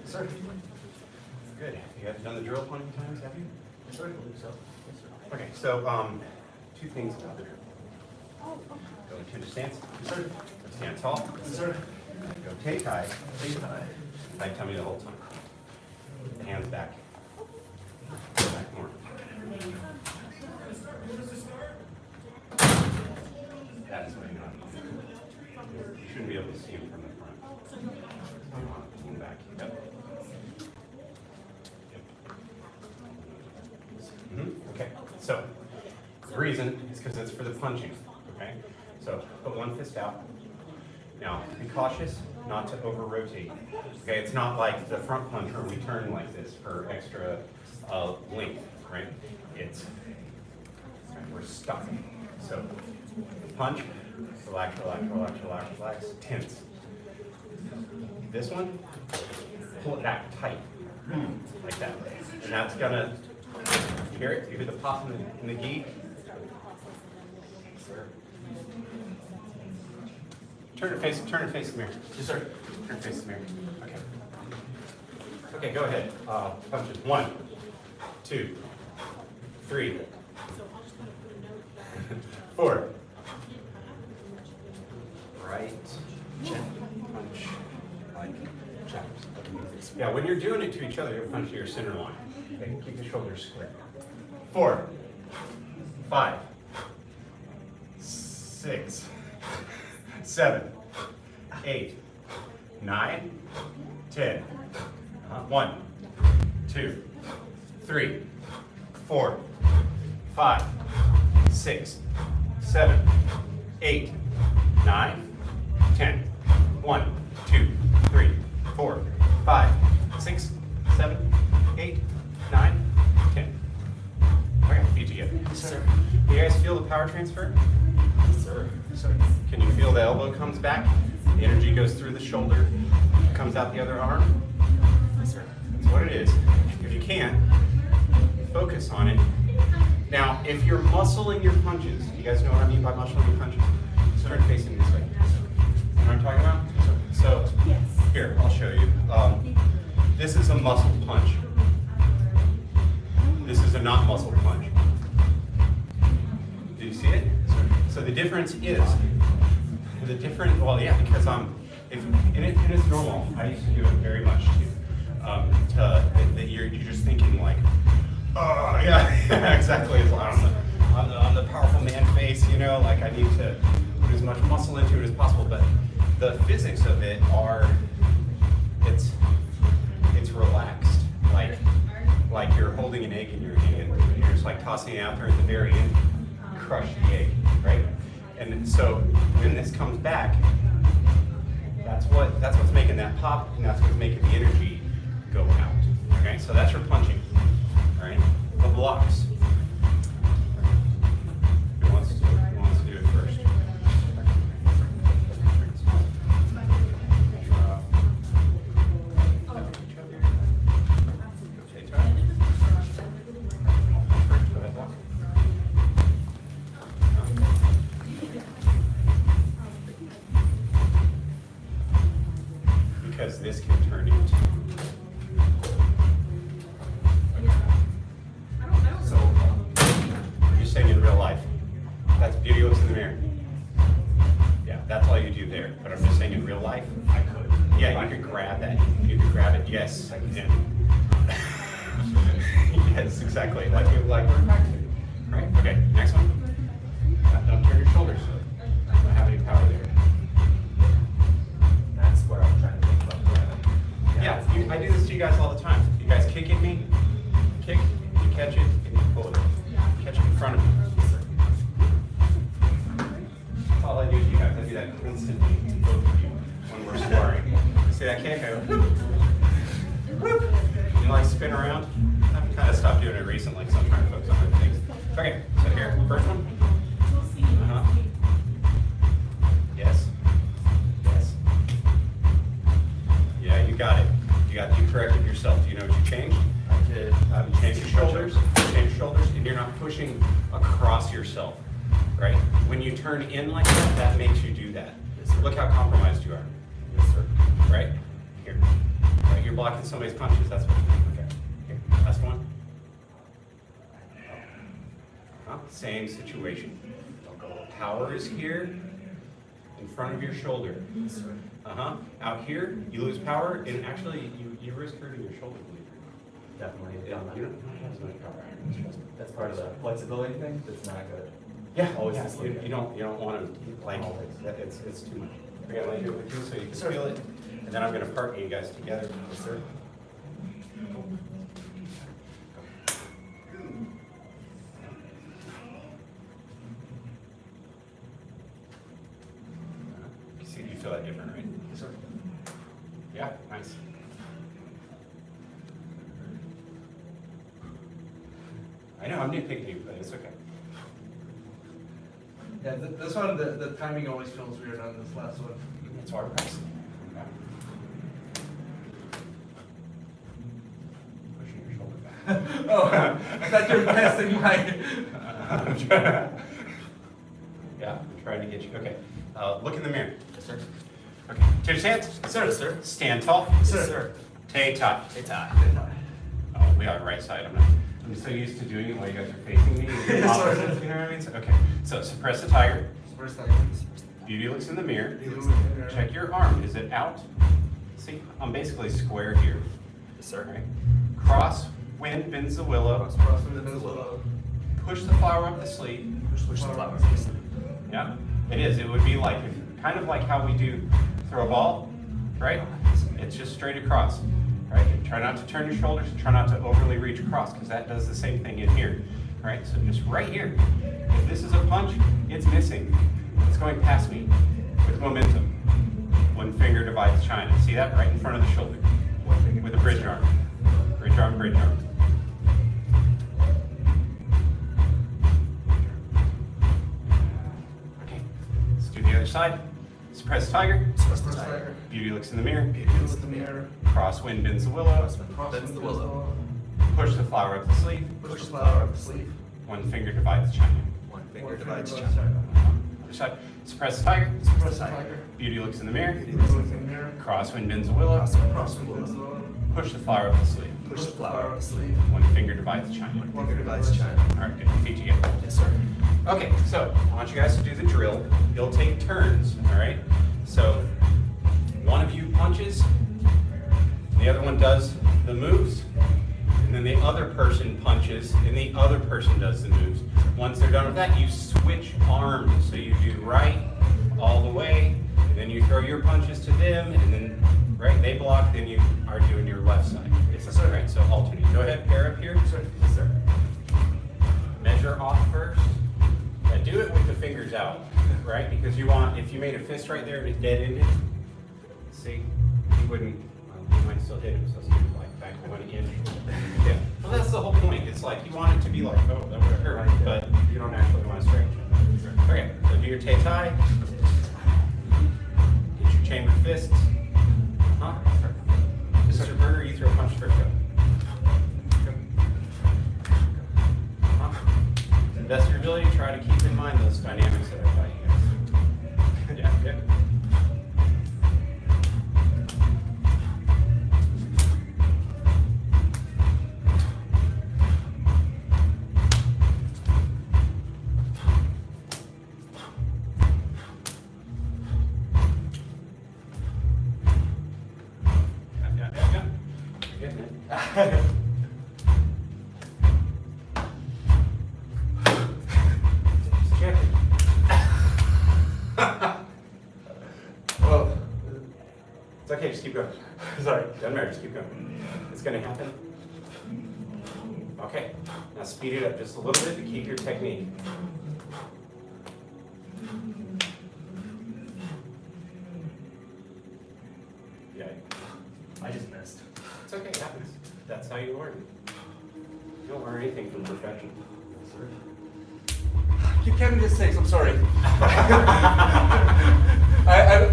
Sir. Good. You guys done the drill plenty of times, have you? Yes, sir. I believe so. Yes, sir. Okay, so 2 things about the drill. Go into the stance. Yes, sir. Go stand tall. Yes, sir. Go take high. Take high. Tight tummy the whole time. The hands back. Back more. That is what you want. You shouldn't be able to see him from the front. Lean back. Yep. Okay, so the reason is because it's for the punching, okay? So put one fist out. Now, be cautious not to over-rotate, okay? It's not like the front punch where we turn like this for extra length, right? It's, we're stuck. So punch, relax, relax, relax, relax, relax, tense. This one, pull it back tight, like that. And that's gonna, you hear it? You hear the pop in the gi? Turn and face the mirror. Yes, sir. Turn and face the mirror. Okay. Okay, go ahead. Punches. 1, 2, 3, So I'll just kind of put a note that. 4. I can't cut out as much. Right, check, punch, like, check. Yeah, when you're doing it to each other, you punch to your center line. Okay, keep the shoulders square. 4, 5, 6, 7, 8, 9, 10. 1, 2, 3, 4, 5, 6, 7, 8, 9, 10. 1, 2, 3, 4, 5, 6, 7, 8, 9, 10. Okay, feet together. Sir. Do you guys feel the power transfer? Sir. Can you feel the elbow comes back? The energy goes through the shoulder, comes out the other arm? Sir. That's what it is. If you can't, focus on it. Now, if you're muscling your punches, you guys know what I mean by muscling your punches? Start facing this way. You know what I'm talking about? So, here, I'll show you. This is a muscle punch. This is a not muscle punch. Do you see it? So the difference is, well, yeah, because and it's normal. I used to do it very much too. That you're just thinking like, oh yeah, exactly. I'm the powerful man face, you know, like I need to put as much muscle into it as possible. But the physics of it are, it's relaxed, like you're holding an egg in your hand. You're just like tossing it out there at the very end, crush the egg, right? And so when this comes back, that's what's making that pop, and that's what's making the energy go out. Okay, so that's your punching. All right, the blocks. Who wants to do it first? Because this can turn into. So, you're saying in real life, that's beauty looks in the mirror. Yeah, that's all you do there. But I'm just saying in real life, I could. Yeah, you could grab that. You could grab it. Yes, I can. Yes, exactly. Like we're practicing. Right. Okay. Next one. Don't turn your shoulders. Don't have any power there. That's where I'm trying to think about. Yeah, I do this to you guys all the time. You guys kick at me, kick, you catch it, and you pull it. Catch it in front of me. That's all I do to you guys. I do that instantly to both of you when we're sparring. See that kick? I go, whoop. You like spin around? I've kind of stopped doing it recently because I'm trying to focus on other things. Okay, so here, first one. Yes. Yes. Yeah, you got it. You corrected yourself. Do you know what you changed? I did. You changed your shoulders. And you're not pushing across yourself, right? When you turn in like that, that makes you do that. Look how compromised you are. Yes, sir. Right? Here. Right, you're blocking somebody's punches. That's what. Okay. Here. Last one. Same situation. Power is here, in front of your shoulder. Out here, you lose power, and actually, you risk hurting your shoulder. Definitely. You don't have as much power. That's part of the flexibility thing. That's not good. Yeah, Always yeah, just look at you don't want to like it's too much. I got to lay here with you so you can feel it, and then I'm going to partner you guys together. Yes, sir. See, you feel that different, right? Yes, sir. Yeah, nice. I know I'm nitpicking you, but it's okay. Yeah, this one, the timing always feels weird on this last one. It's hard pressing. Okay. Pushing your shoulder back. Oh, I thought you were testing my. Yeah, I'm trying to get you. Okay. Look in the mirror. Yes, sir. Okay. Take your hands. Sir. Yes, sir. Stand tall. Yes, sir. Tay tie. Hey, Ty. Oh, we are right side. I'm I'm so used to doing it while you guys are facing me. Opposites, you know what I mean? So, okay, so suppress the tiger. Beauty looks in the mirror. Check your arm. Is it out? See, I'm basically square here. Yes, sir. Right? Cross, wind bends the willow. Push the flower up the sleeve. Push the flower. Yeah, it is. It would be like, kind of like how we do throw a ball, right? It's just straight across, right? Try not to turn your shoulders. Try not to overly reach across, because that does the same thing in here, right? So just right here. If this is a punch, it's missing. It's going past me with momentum. One finger divides China. See that? Right in front of the shoulder. With a bridge arm. Bridge arm, bridge arm. Okay, let's do the other side. Suppress tiger. Suppress the tiger. Beauty looks in the mirror. Beauty looks in the mirror. Cross wind bends the willow. Bends the willow. Push the flower up the sleeve. Push the flower up the sleeve. One finger divides China. One finger divides China. Other side. Suppress the tiger. Suppress the tiger. Beauty looks in the mirror. Beauty looks in the mirror. Cross wind bends the willow. Cross wind bends the willow. Push the flower up the sleeve. Push the flower up the sleeve. One finger divides China. One finger divides China. All right, good. Feet together. Yes, sir. Okay, so I want you guys to do the drill. You'll take turns, all right? So one of you punches, the other one does the moves, and then the other person punches, and the other person does the moves. Once they're done with that, you switch arms. So you do right all the way, and then you throw your punches to them, and then right, they block, then you are doing your left side. Yes, sir. Right, so alternate. Go ahead, pair up here. Sir. Yes, sir. Measure off first. Do it with the fingers out, right? Because you want, if you made a fist right there and it dead ended, see, you wouldn't, well, you might still hit him, so it's like back 1 inch. Yeah, well, that's the whole point. It's like, you want it to be like, oh, that would hurt, but you don't actually want to stretch it. Okay, so do your tai-tai. Get your chambered fists. Huh? Mr. Berger, you throw a punch first, go. To the best of your ability, try to keep in mind those dynamics that I taught you guys. Yeah, yeah. Yeah. Well, it's okay, just keep going. Sorry, doesn't matter, just keep going. It's gonna happen. Okay, now speed it up just a little bit to keep your technique. Yeah, I just missed. it's okay, it happens. That's how you learn. You don't learn anything from perfection. You kept me to 6, I'm sorry. I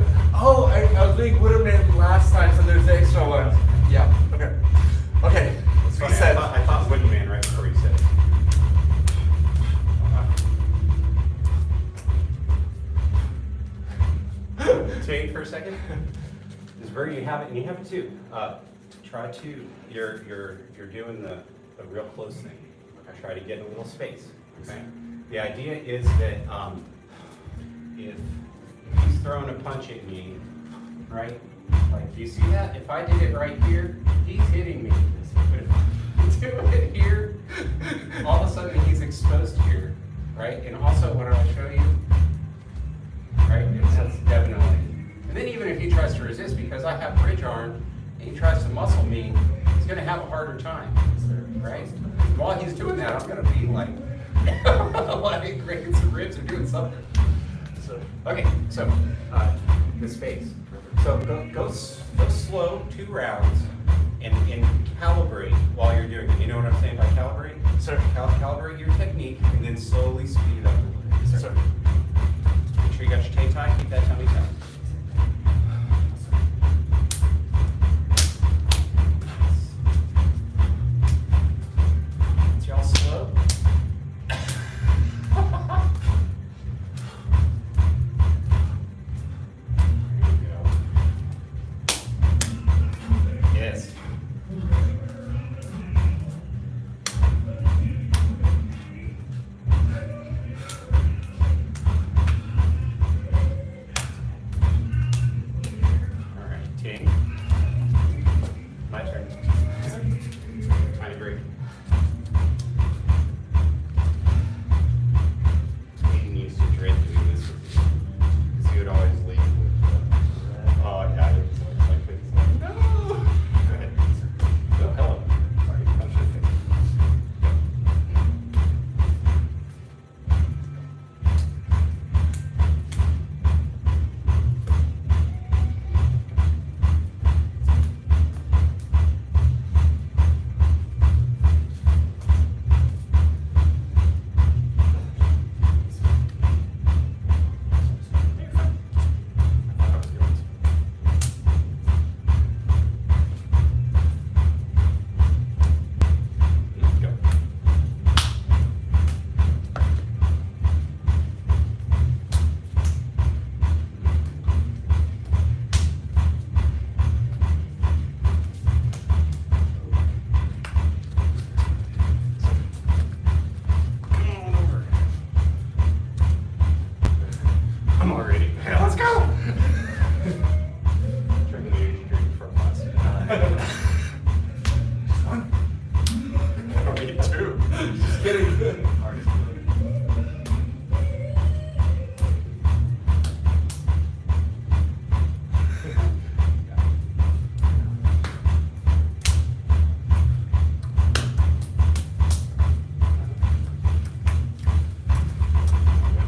was doing Wooderman last time, so there's the extra one. Yeah, okay. Okay, It's funny, I thought Wooden Man right before you said it. Wait for a second. This bird, you have it, and you have it too. Try to, you're doing the real close thing. I try to get a little space. Okay. The idea is that if he's throwing a punch at me, right? Like, do you see that? If I did it right here, he's hitting me. But if I do it here, all of a sudden he's exposed here, right? And also, what I'll show you, right? It's definitely. And then even if he tries to resist, because I have bridge arm, and he tries to muscle me, he's going to have a harder time, right? While he's doing that, I'm going to be like, like breaking some ribs or doing something. So, okay, so the space. So go slow 2 rounds and calibrate while you're doing it. You know what I'm saying by calibrate? Sir. Calibrate your technique and then slowly speed it up a little bit. Sir. Make sure you got your tai-tai, keep that tummy tight. It's y'all slow. Yes. Ting. My turn. Tiny break. Aiden used to dread doing this with me, because he would always leave with, oh, yeah, it's like this. No! Go ahead. Oh, hello. Sorry, I should have I'm all ready. Yeah, let's go! Drinking the energy drink for a bus. One. I need two. Just kidding.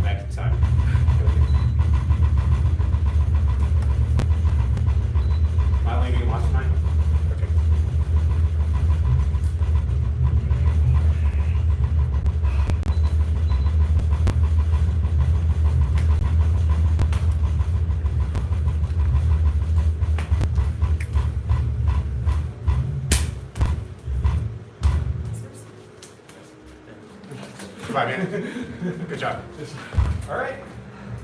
Back in time. Am I leaving last night? Okay. Bye, man. Good job. All right.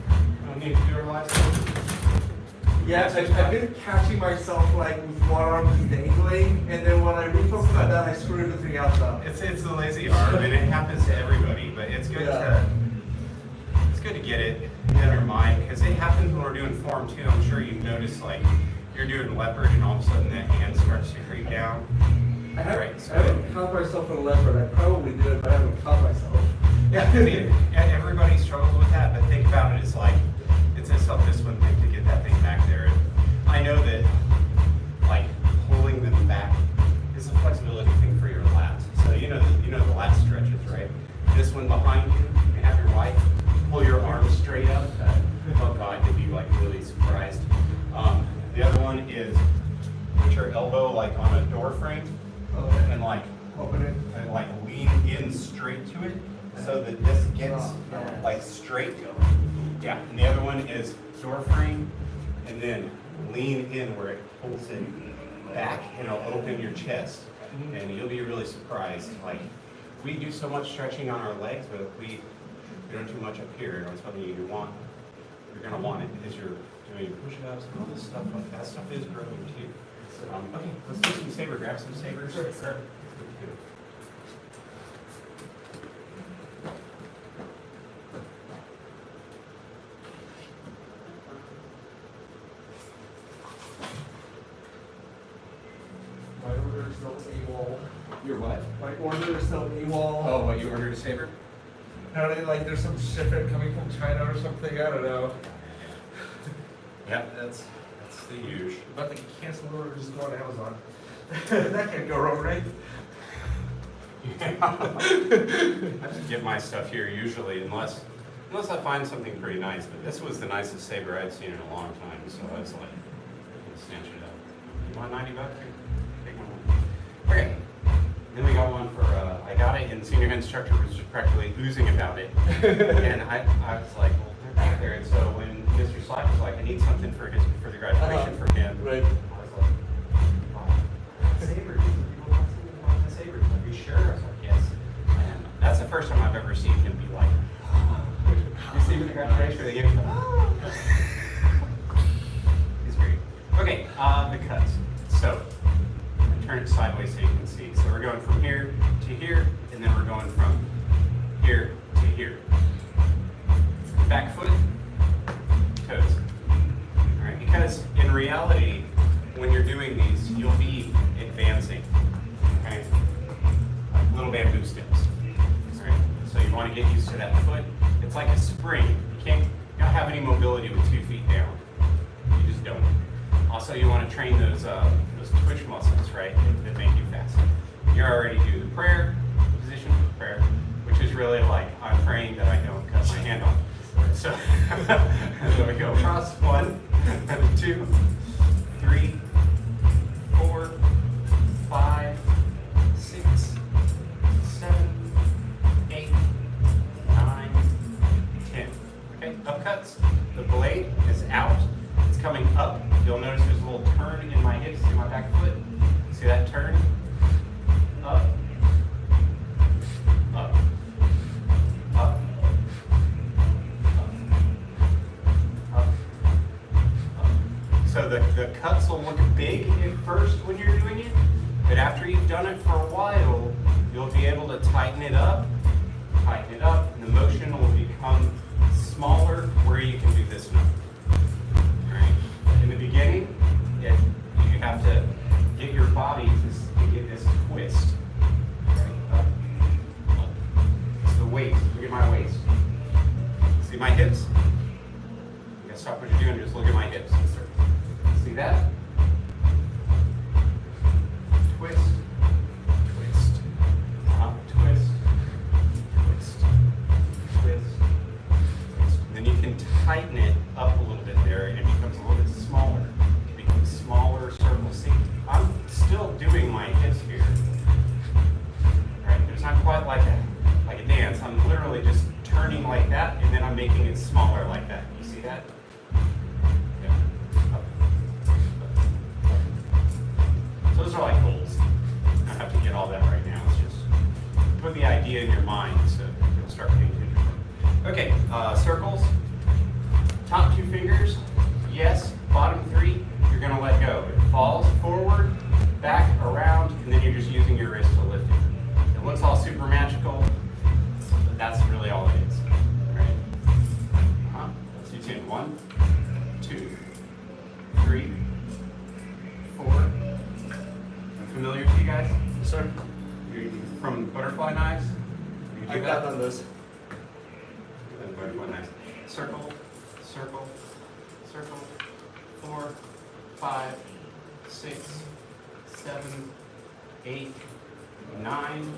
I need to do our last one. Yeah, I've been catching myself like with one arm dangling, and then when I refocus on that, I screw everything else up. It's the lazy arm, and it happens to everybody. But it's good to get it in your mind, because it happens when we're doing form 2. I'm sure you've noticed, like you're doing leopard, and all of a sudden that hand starts to creep down. I haven't caught myself in a leopard. I probably did, but I haven't caught myself. Yeah, I mean, everybody struggles with that, but think about it. It's like it's a self-discipline thing to get that thing back there. And I know that, like, pulling them back is a flexibility thing for your lats. So you know the lat stretches, right? This one behind you, you have your wife pull your arms straight up. Oh God, you'll be like really surprised. The other one is put your elbow like on a door frame and like open it and like lean in straight to it so that this gets like straight. Yeah, and the other one is door frame and then lean in where it pulls it back and it'll open your chest. And you'll be really surprised. Like, we do so much stretching on our legs, but we don't do much up here. It's something you're gonna want it as you're doing push-ups and all this stuff. Like that stuff is growing too. Okay, let's do some saber. Grab some sabers. Sure. My order is still AWOL. Your what? My order is still AWOL. Oh, what, you ordered a saber? No, like there's some shipment coming from China or something. I don't know. Yep, that's the huge. About to cancel the order, just go on Amazon. That can't go wrong, right? Yeah. I just get my stuff here usually, unless I find something pretty nice. But this was the nicest saber I'd seen in a long time, so I was like, snatch it up. You want $90? Take one. Okay. Then we got one for, I got it, and the senior instructor was just practically oozing about it. And I was like, well, they're back there. And so when Mr. Slack was like, I need something for the graduation for him. Right. I was like, wow, sabers. People want the sabers. Are you sure? I was like, yes. And that's the first time I've ever seen him be like, you see with the graduation, they give him, he's great. Okay, the cuts. So, turn it sideways so you can see. So we're going from here to here, and then we're going from here to here. Back foot, toes. All right, because in reality, when you're doing these, you'll be advancing, okay? Little bamboo steps, all right? So you want to get used to that foot. It's like a spring. You don't have any mobility with 2 feet down. You just don't. Also, you want to train those twitch muscles, right, that make you fast. You already do the prayer, position for prayer, which is really like, I'm praying that I don't cut my hand off. So, there we go across, 1, 2, 3, 4, 5, 6, 7, 8, 9, 10. Okay, upcuts. The blade is out. It's coming up. You'll notice there's a little turn in my hips, in my back foot. See that turn? Up, up, up, up, up, up. So the cuts will look big at first when you're doing it, but after you've done it for a while, you'll be able to tighten it up, and the motion will become smaller where you can do this now. In the beginning, you have to get your body to get this twist. Right? Up, up. It's the waist. Look at my waist. See my hips? You gotta stop what you're doing, just look at my hips. See that? Twist, twist, up, twist, twist, twist, twist. Then you can tighten it up a little bit there, and it becomes a little bit smaller. It becomes smaller circles. See, I'm still doing my hips here. Right? It's not quite like a dance. I'm literally just turning like that, and then I'm making it smaller like that. You see that? Yeah. Up. So those are like goals. I don't have to get all that right now. It's just put the idea in your mind so you'll start paying attention. Okay, circles. Top 2 fingers, yes. Bottom 3, you're going to let go. It falls forward, back, around, and then you're just using your wrist to lift it. It looks all super magical, but that's really all it is. All right? Let's do 10. 1, 2, 3, 4. Familiar to you guys? Yes, sir. You're from butterfly knives? I've done those. Butterfly knives. Circle, circle, circle. 4, 5, 6, 7, 8, 9,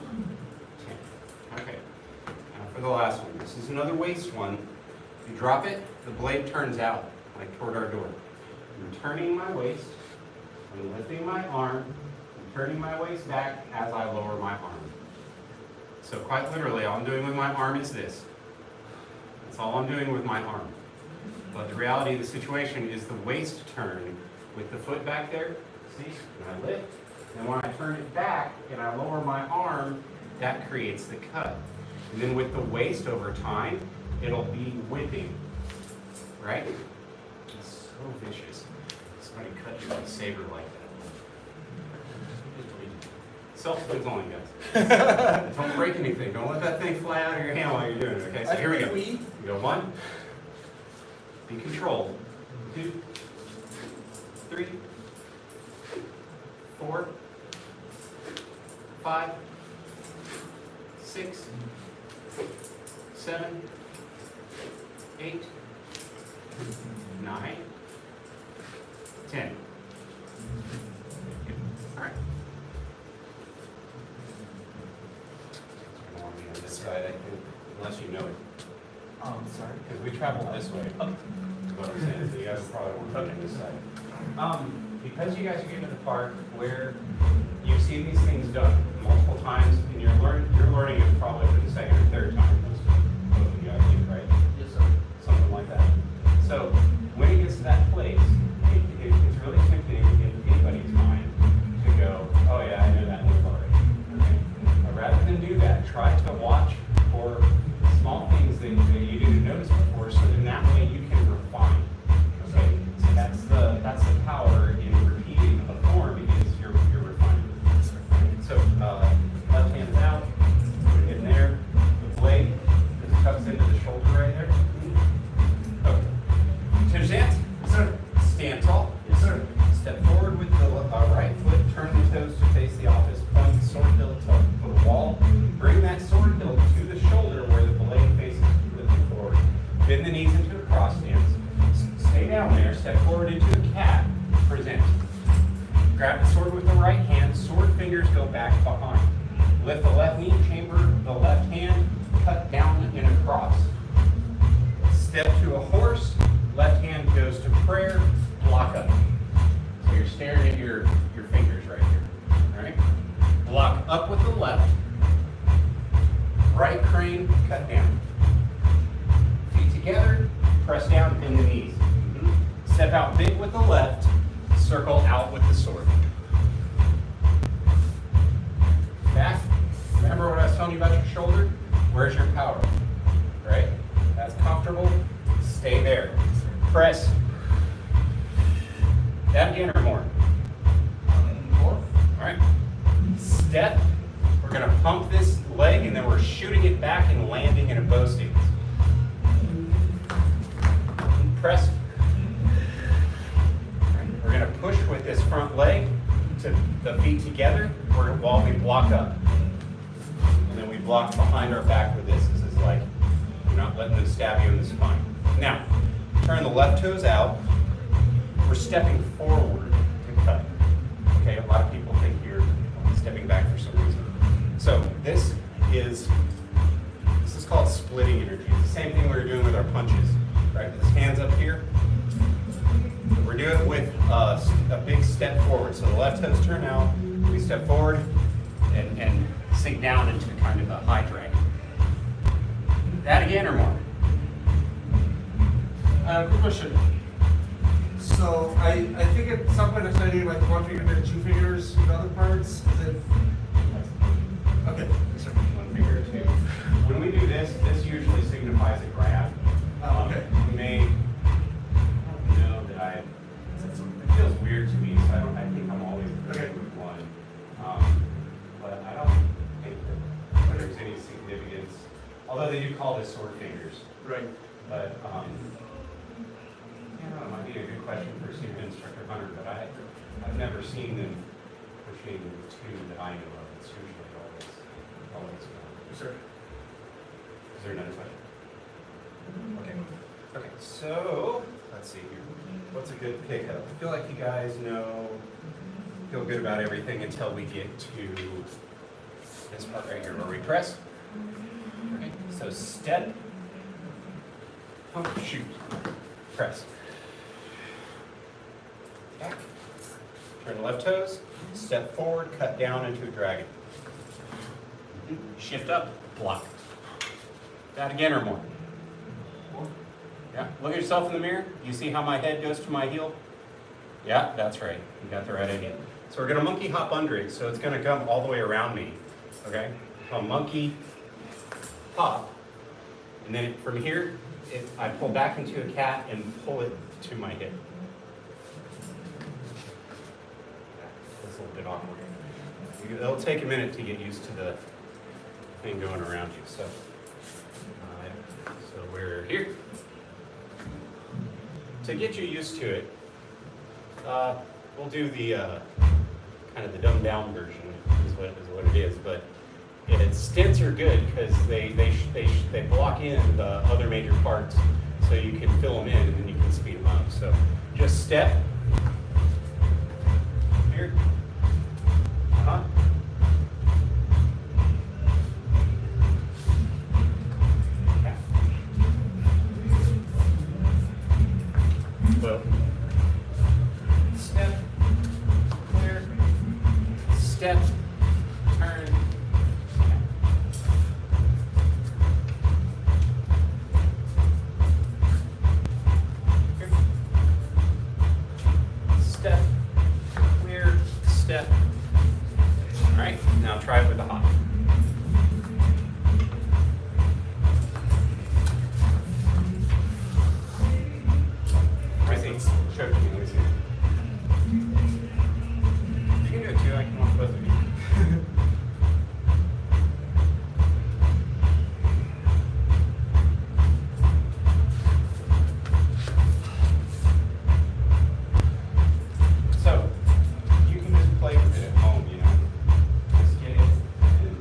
10. Okay. Now for the last one. This is another waist one. You drop it, the blade turns out, like toward our door. I'm turning my waist, I'm lifting my arm, I'm turning my waist back as I lower my arm. So quite literally, all I'm doing with my arm is this. That's all I'm doing with my arm. But the reality of the situation is the waist turn with the foot back there, see, and I lift, and when I turn it back and I lower my arm, that creates the cut. And then with the waist over time, it'll be whipping, right? It's so vicious. Somebody cut you with a saber like that. Self-controlling, guys. Don't break anything. Don't let that thing fly out of your hand while you're doing it, okay? So here we go. We go 1. Be controlled. 2, 3, 4, 5, 6, 7, 8, 9, 10. All right. On this side, I think, unless you know it. Sorry. Because we traveled this way. What I'm saying is you guys probably want to look this side. Because you guys are getting to the part where you've seen these things done multiple times, and you're learning it probably for the second or third time. Most of you, I think, right? Yes, sir. Something like that. So when it gets to that place, it's really tempting in anybody's mind to go, oh yeah, I know that move already. Okay? But rather than do that, try to watch for small things that you didn't notice before, so in that way you can refine. Okay? So that's the power in repeating a form, is you're refining. So left hand's out, put it in there. The blade just tucks into the shoulder right there. Okay. To your stance. Yes, sir. Stand tall. Yes, sir. Step forward with Grab the sword with the right hand, sword fingers go back behind. Lift the left knee, chamber the left hand, cut down and across. Step to a horse, left hand goes to prayer, block up. So you're staring at your fingers right here. All right? Block up with the left, right crane, cut down. Feet together, press down, bend the knees. Step out big with the left, circle out with the sword. Back. Remember what I was telling you about your shoulder? Where's your power? Right? That's comfortable. Stay there. Press. That again or more? More. All right. Step. We're going to pump this leg and then we're shooting it back and landing in a bow stance. Press. We're going to push with this front leg to the feet together while we block up. And then we block behind our back with this. This is like, you're not letting them stab you in the spine. Now, turn the left toes out. We're stepping forward to cut. Okay, a lot of people think you're stepping back for some reason. So this is called splitting energy. It's the same thing we were doing with our punches, right? This hand's up here. We're doing it with a big step forward. So the left toes turn out, we step forward and sink down into kind of a high drag. That again or more? Quick question. So I think at some point I started like one finger and two fingers in other parts. Is it? Okay. Sorry. One finger or two. When we do this, this usually signifies a grab. Okay. You may know that it feels weird to me, so I think I'm always good with one. But I don't think that there's any significance, although they do call this sword fingers. Right. But you know, it might be a good question for student instructor Hunter, but I've never seen them pushing two that I know of. It's usually always one. Sure. Is there another question? Okay. Okay, so let's see here. What's a good pickup? I feel like you guys feel good about everything until we get to this part right here where we press. Okay, so step, pump, shoot, press. Back. Turn the left toes, step forward, cut down into a dragon. Shift up, block. That again or more? More? Yeah, look at yourself in the mirror. You see how my head goes to my heel? Yeah, that's right. You got the right idea. So we're gonna monkey hop under it, so it's gonna come all the way around me. Okay? A monkey hop. And then from here, I pull back into a cat and pull it to my hip. That's a little bit awkward. It'll take a minute to get used to the thing going around you. So we're here. To get you used to it, we'll do the kind of the dumbed down version is what it is. But stints are good because they block in the other major parts, so you can fill them in and then you can speed them up. So just step here. Well, step, clear, step, turn. Here. Step, clear, step. All right, now try it with the hop. Show it to me, let me see. You can do it too, I can watch both of you. So, you can just play with it at home, you know. Just get it and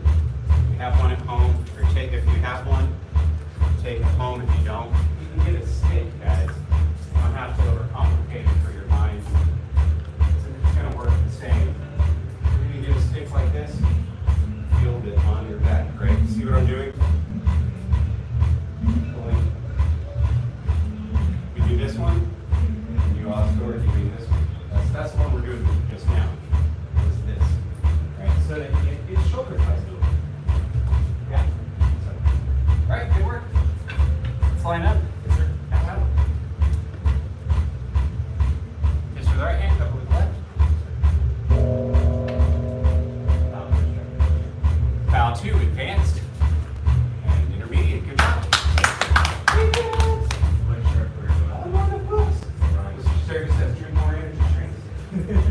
don't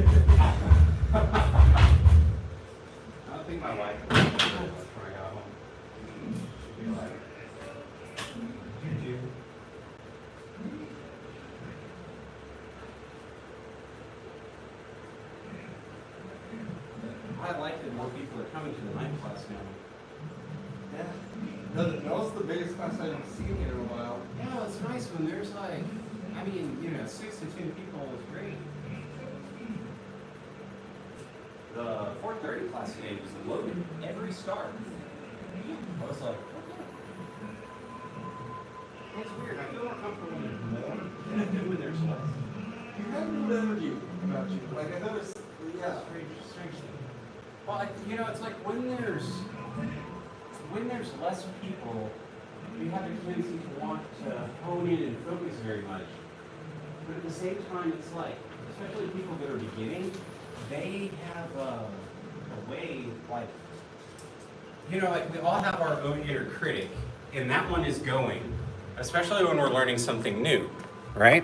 think my wife would before I got home. She'd be like, "Did you?" I like that more people are coming to the night class now. Yeah. That was the biggest class I've seen here in a while. Yeah, it's nice when there's like, I mean, 6 to 10 people is great. The 4:30 class today was loaded every start. I was like, okay. It's weird. I feel more comfortable when there's more than I do when there's less. You had no energy about you. Like I noticed, yeah. Strange thing. Well, it's like when there's less people, you have a tendency to want to hone in and focus very much. But at the same time, it's like, especially people that are beginning, they have a way, like we all have our own inner critic, and that one is going, especially when we're learning something new, right?